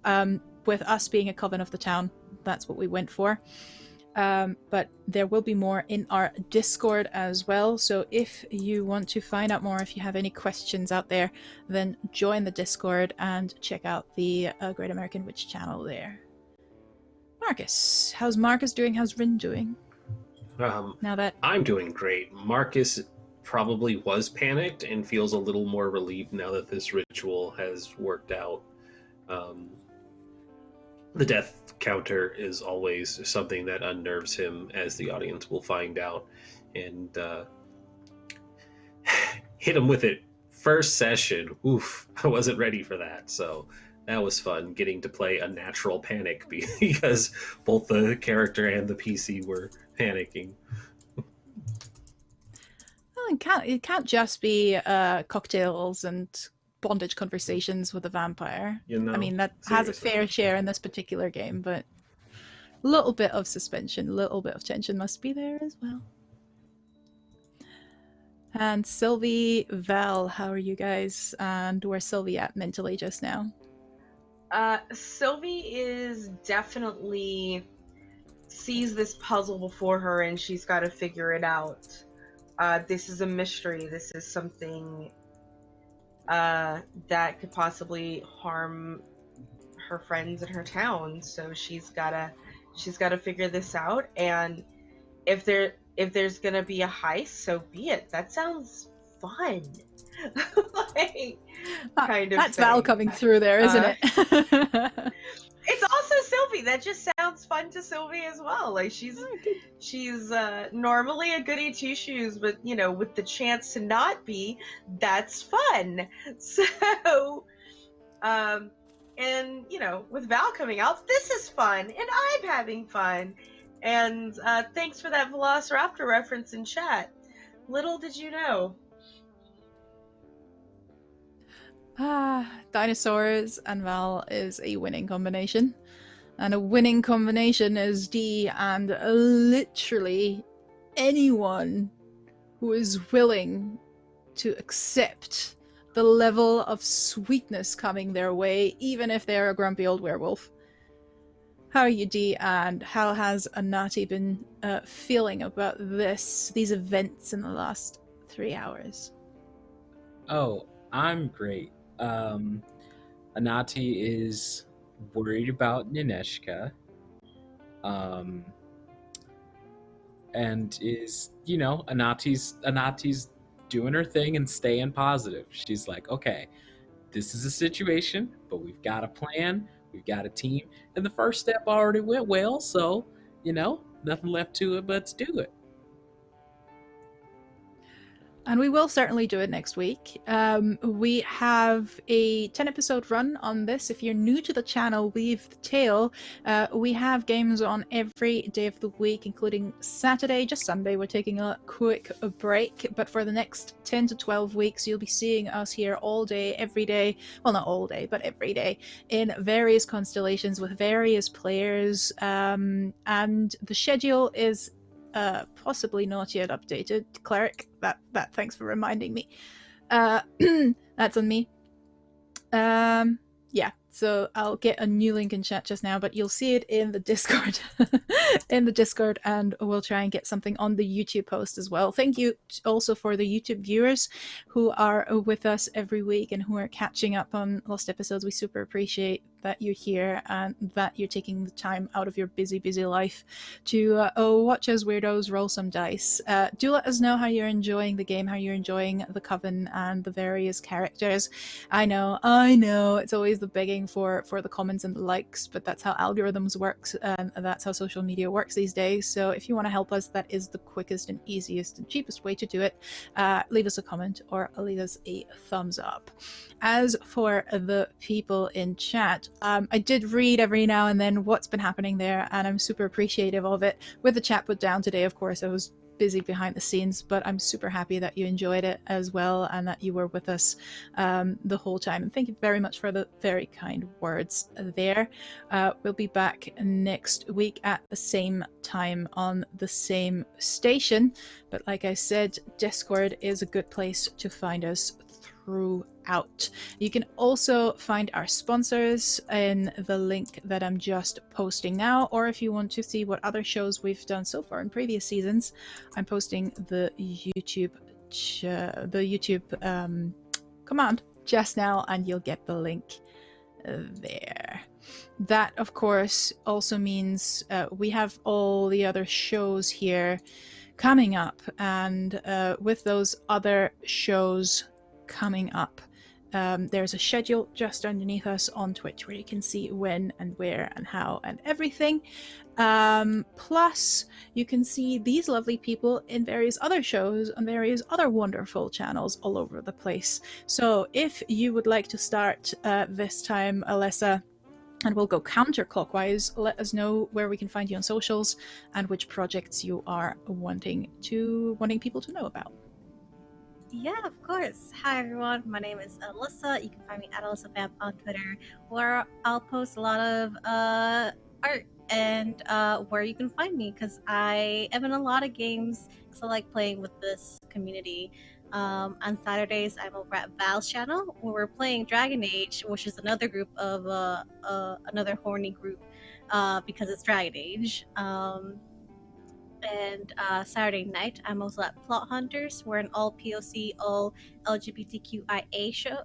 with us being a Coven of the Town, that's what we went for. But there will be more in our Discord as well, so if you want to find out more, if you have any questions out there, then join the Discord and check out the Great American Witch channel there. Marcus, how's Marcus doing? How's Rin doing? Now that I'm doing great. Marcus probably was panicked and feels a little more relieved now that this ritual has worked out. The death counter is always something that unnerves him, as the audience will find out, and hit him with it first session. Oof, I wasn't ready for that, so that was fun, getting to play a natural panic because both the character and the PC were panicking. Well, it can't just be cocktails and bondage conversations with a vampire. You know, I mean, that has a fair share in this particular game, but a little bit of suspension, a little bit of tension must be there as well. And Sylvie, Val, how are you guys? And where's Sylvie at mentally just now? Sylvie is definitely sees this puzzle before her, and she's got to figure it out. This is a mystery. This is something that could possibly harm her friends in her town. So she's gotta figure this out. And if there's gonna be a heist, so be it. That sounds fun. That's Val coming through there, isn't it? It's also Sylvie. That just sounds fun to Sylvie as well. Like she's normally a goody two shoes, but with the chance to not be, that's fun. So, and with Val coming out, this is fun, and I'm having fun. And thanks for that Velociraptor reference in chat. Little did you know. Dinosaurs and Val is a winning combination. And a winning combination is D, and literally anyone who is willing to accept the level of sweetness coming their way, even if they're a grumpy old werewolf. How are you, D, and how has Anati been feeling about these events in the last 3 hours? Oh, I'm great. Anati is worried about Naneshka. Um, and is, Anati's doing her thing and staying positive. She's like, okay, this is a situation, but we've got a plan, we've got a team, and the first step already went well, so nothing left to it but to do it. And we will certainly do it next week. We have a 10-episode run on this. If you're new to the channel, Weave the Tale. We have games on every day of the week, including Saturday. Just Sunday, we're taking a quick break. But for the next 10 to 12 weeks, you'll be seeing us here all day, every day. Well, not all day, but every day, in various constellations with various players. And the schedule is possibly not yet updated. Cleric, that thanks for reminding me. That's on me. Yeah, so I'll get a new link in chat just now, but you'll see it in the Discord. In the Discord, and we'll try and get something on the YouTube post as well. Thank you also for the YouTube viewers who are with us every week and who are catching up on lost episodes. We super appreciate that you're here and that you're taking the time out of your busy life to watch us weirdos roll some dice. Do let us know how you're enjoying the game, how you're enjoying the Coven and the various characters. I know, it's always the begging for the comments and the likes, but that's how algorithms work, and that's how social media works these days. So if you want to help us, that is the quickest and easiest and cheapest way to do it. Leave us a comment or leave us a thumbs up. As for the people in chat, I did read every now and then what's been happening there, and I'm super appreciative of it. With the chat put down today, of course, I was busy behind the scenes, but I'm super happy that you enjoyed it as well and that you were with us the whole time. And thank you very much for the very kind words there. We'll be back next week at the same time on the same station. But like I said, Discord is a good place to find us throughout. You can also find our sponsors in the link that I'm just posting now, or if you want to see what other shows we've done so far in previous seasons, I'm posting the YouTube command just now, and you'll get the link there. That, of course, also means we have all the other shows here coming up, and with those other shows coming up, there's a schedule just underneath us on Twitch where you can see when and where and how and everything. Plus, you can see these lovely people in various other shows on various other wonderful channels all over the place. So if you would like to start this time, Alessa, and we'll go counterclockwise, let us know where we can find you on socials and which projects you are wanting people to know about. Yeah, of course. Hi, everyone. My name is Alyssa. You can find me at AlyssaVamp on Twitter, where I'll post a lot of art and where you can find me, because I am in a lot of games, because I like playing with this community. On Saturdays, I'm over at Val's channel, where we're playing Dragon Age, which is another group of another horny group, because it's Dragon Age. And Saturday night, I'm also at Plot Hunters. We're an all POC, all LGBTQIA show.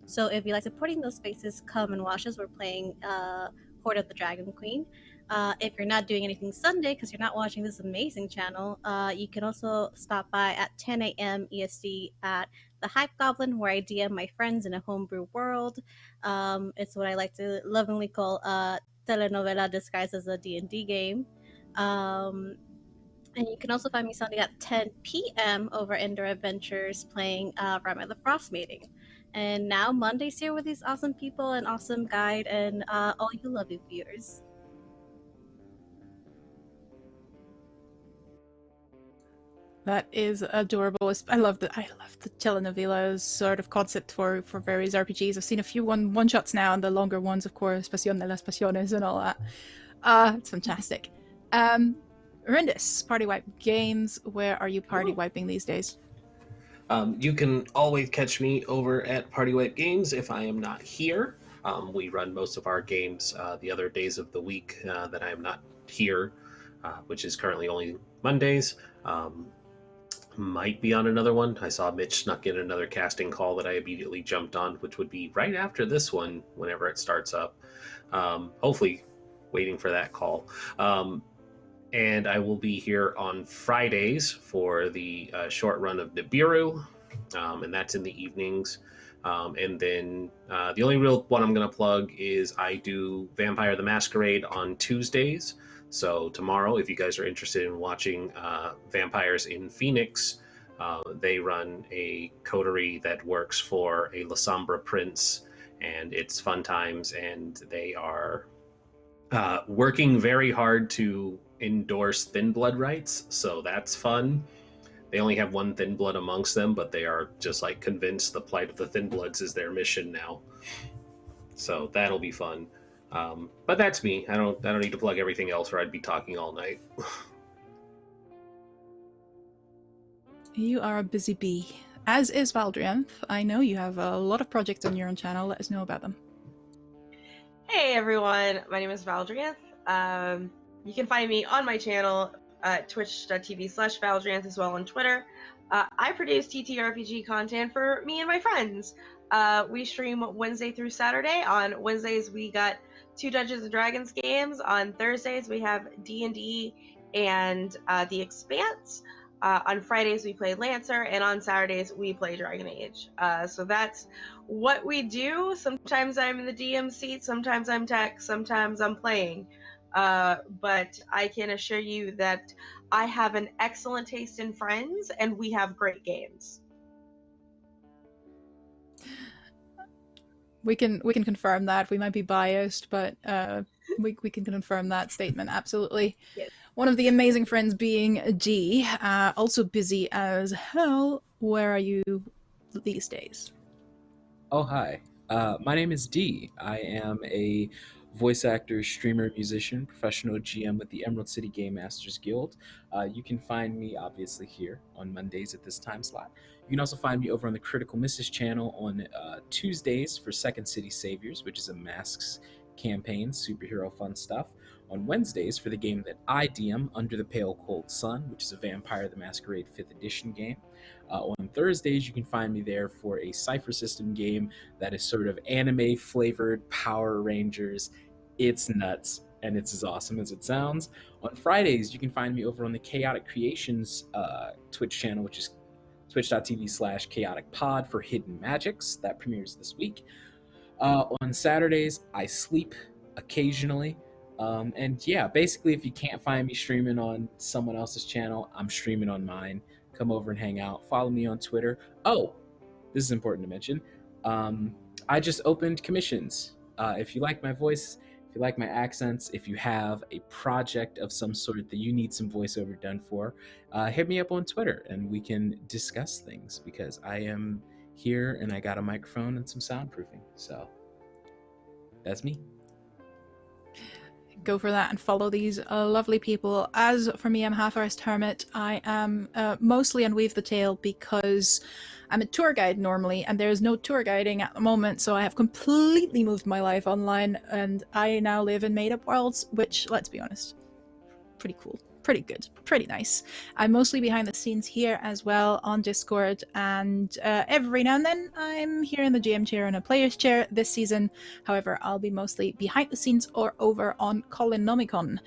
So if you like supporting those spaces, come and watch us. We're playing Horde of the Dragon Queen. If you're not doing anything Sunday because you're not watching this amazing channel, you can also stop by at 10 a.m. EST at the Hype Goblin, where I DM my friends in a homebrew world. It's what I like to lovingly call telenovela disguised as a D&D game. And you can also find me Sunday at 10 p.m. over Ender Adventures playing Rhyme the Frost Mating. And now Monday's here with these awesome people, an awesome guide, and all you lovely viewers. That is adorable. I love the telenovela sort of concept for various RPGs. I've seen a few one shots now, and the longer ones, of course, Pasión de las Pasiones and all that. It's fantastic. Rindis, Party Wipe Games. Where are you party wiping these days? You can always catch me over at Party Wipe Games if I am not here. We run most of our games the other days of the week that I am not here, which is currently only Mondays. Might be on another one. I saw Mitch snuck in another casting call that I immediately jumped on, which would be right after this one, whenever it starts up. Hopefully waiting for that call. And I will be here on Fridays for the short run of Nibiru, and that's in the evenings. And then the only real one I'm going to plug is I do Vampire the Masquerade on Tuesdays. So tomorrow, if you guys are interested in watching Vampires in Phoenix, they run a coterie that works for a La Sombra prince, and it's fun times, and they are working very hard to endorse Thin Blood rights, so that's fun. They only have one Thin Blood amongst them, but they are just like convinced the plight of the Thin Bloods is their mission now. So that'll be fun. But that's me. I don't need to plug everything else, or I'd be talking all night. You are a busy bee, as is Valdrianth. I know you have a lot of projects on your own channel. Let us know about them. Hey everyone, my name is Valdrianth. You can find me on my channel at twitch.tv/Valdrianth, as well on Twitter. I produce TTRPG content for me and my friends. We stream Wednesday through Saturday. On Wednesdays we got 2 Dungeons & Dragons games. On Thursdays we have D&D and The Expanse. On Fridays we play Lancer, and on Saturdays we play Dragon Age. So that's what we do. Sometimes I'm in the DM seat, sometimes I'm tech, sometimes I'm playing. But I can assure you that I have an excellent taste in friends, and we have great games. We can confirm that. We might be biased, but we can confirm that statement, absolutely. Yes. One of the amazing friends being G, also busy as hell. Where are you these days? Oh, hi. My name is D. I am a voice actor, streamer, musician, professional GM with the Emerald City Game Masters Guild. You can find me, obviously, here on Mondays at this time slot. You can also find me over on the Critical Misses channel on Tuesdays for Second City Saviors, which is a masks campaign, superhero fun stuff. On Wednesdays for the game that I DM, Under the Pale Cold Sun, which is a Vampire the Masquerade 5th edition game. On Thursdays, you can find me there for a Cypher System game that is sort of anime-flavored Power Rangers. It's nuts, and it's as awesome as it sounds. On Fridays, you can find me over on the Chaotic Creations Twitch channel, which is twitch.tv/chaoticpod for Hidden Magics. That premieres this week. On Saturdays, I sleep occasionally. And yeah, basically, if you can't find me streaming on someone else's channel, I'm streaming on mine. Come over and hang out. Follow me on Twitter. Oh, this is important to mention. I just opened commissions. If you like my voice, if you like my accents, if you have a project of some sort that you need some voiceover done for, hit me up on Twitter and we can discuss things, because I am here and I got a microphone and some soundproofing. So that's me. Go for that and follow these lovely people. As for me, I'm Half-Arsed Hermit. I am mostly on Weave the Tale because I'm a tour guide normally, and there's no tour guiding at the moment, so I have completely moved my life online, and I now live in made-up worlds, which, let's be honest, pretty cool. Pretty good, pretty nice. I'm mostly behind the scenes here as well on Discord, and every now and then I'm here in the GM chair and a player's chair this season. However, I'll be mostly behind the scenes or over on Colinomicon,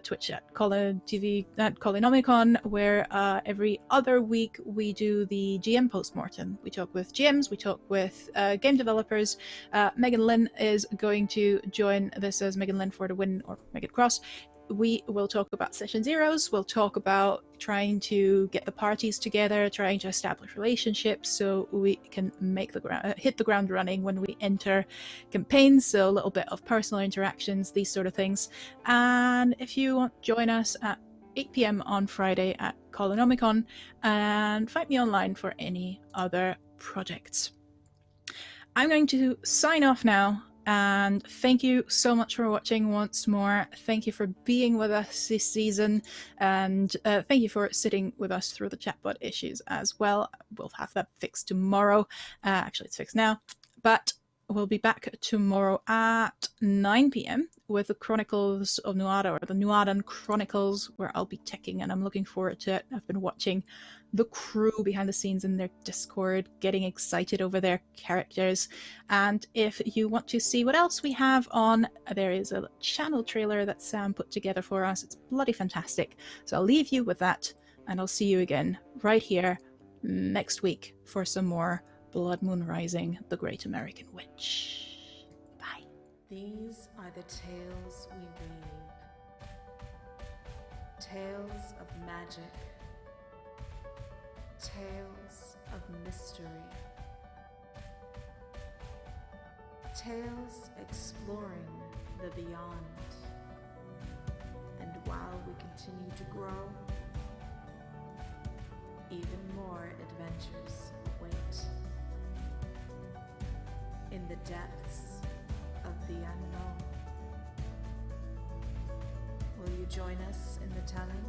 Twitch at TV at Colinomicon, where every other week we do the GM postmortem. We talk with GMs, we talk with game developers. Megan Lynn is going to join this as Megan Lynn for the win, or Megan Cross. We will talk about session zeros. We'll talk about trying to get the parties together, trying to establish relationships so we can make hit the ground running when we enter campaigns. So a little bit of personal interactions, these sort of things. And if you want to join us at 8 p.m. on Friday at Colonomicon, and find me online for any other projects. I'm going to sign off now, and thank you so much for watching once more. Thank you for being with us this season, and thank you for sitting with us through the chatbot issues as well. We'll have that fixed tomorrow. Actually, it's fixed now, but we'll be back tomorrow at 9 p.m. with the Chronicles of Nuada, or the Nuadan Chronicles, where I'll be teching, and I'm looking forward to it. I've been watching the crew behind the scenes in their Discord, getting excited over their characters. And if you want to see what else we have on, there is a channel trailer that Sam put together for us. It's bloody fantastic. So I'll leave you with that, and I'll see you again right here next week for some more Blood Moon Rising, the Great American Witch. Bye. These are the tales we weave. Tales of magic. Tales of mystery. Tales exploring the beyond. And while we continue to grow, even more adventures await. In the depths of the unknown. Will you join us in the telling?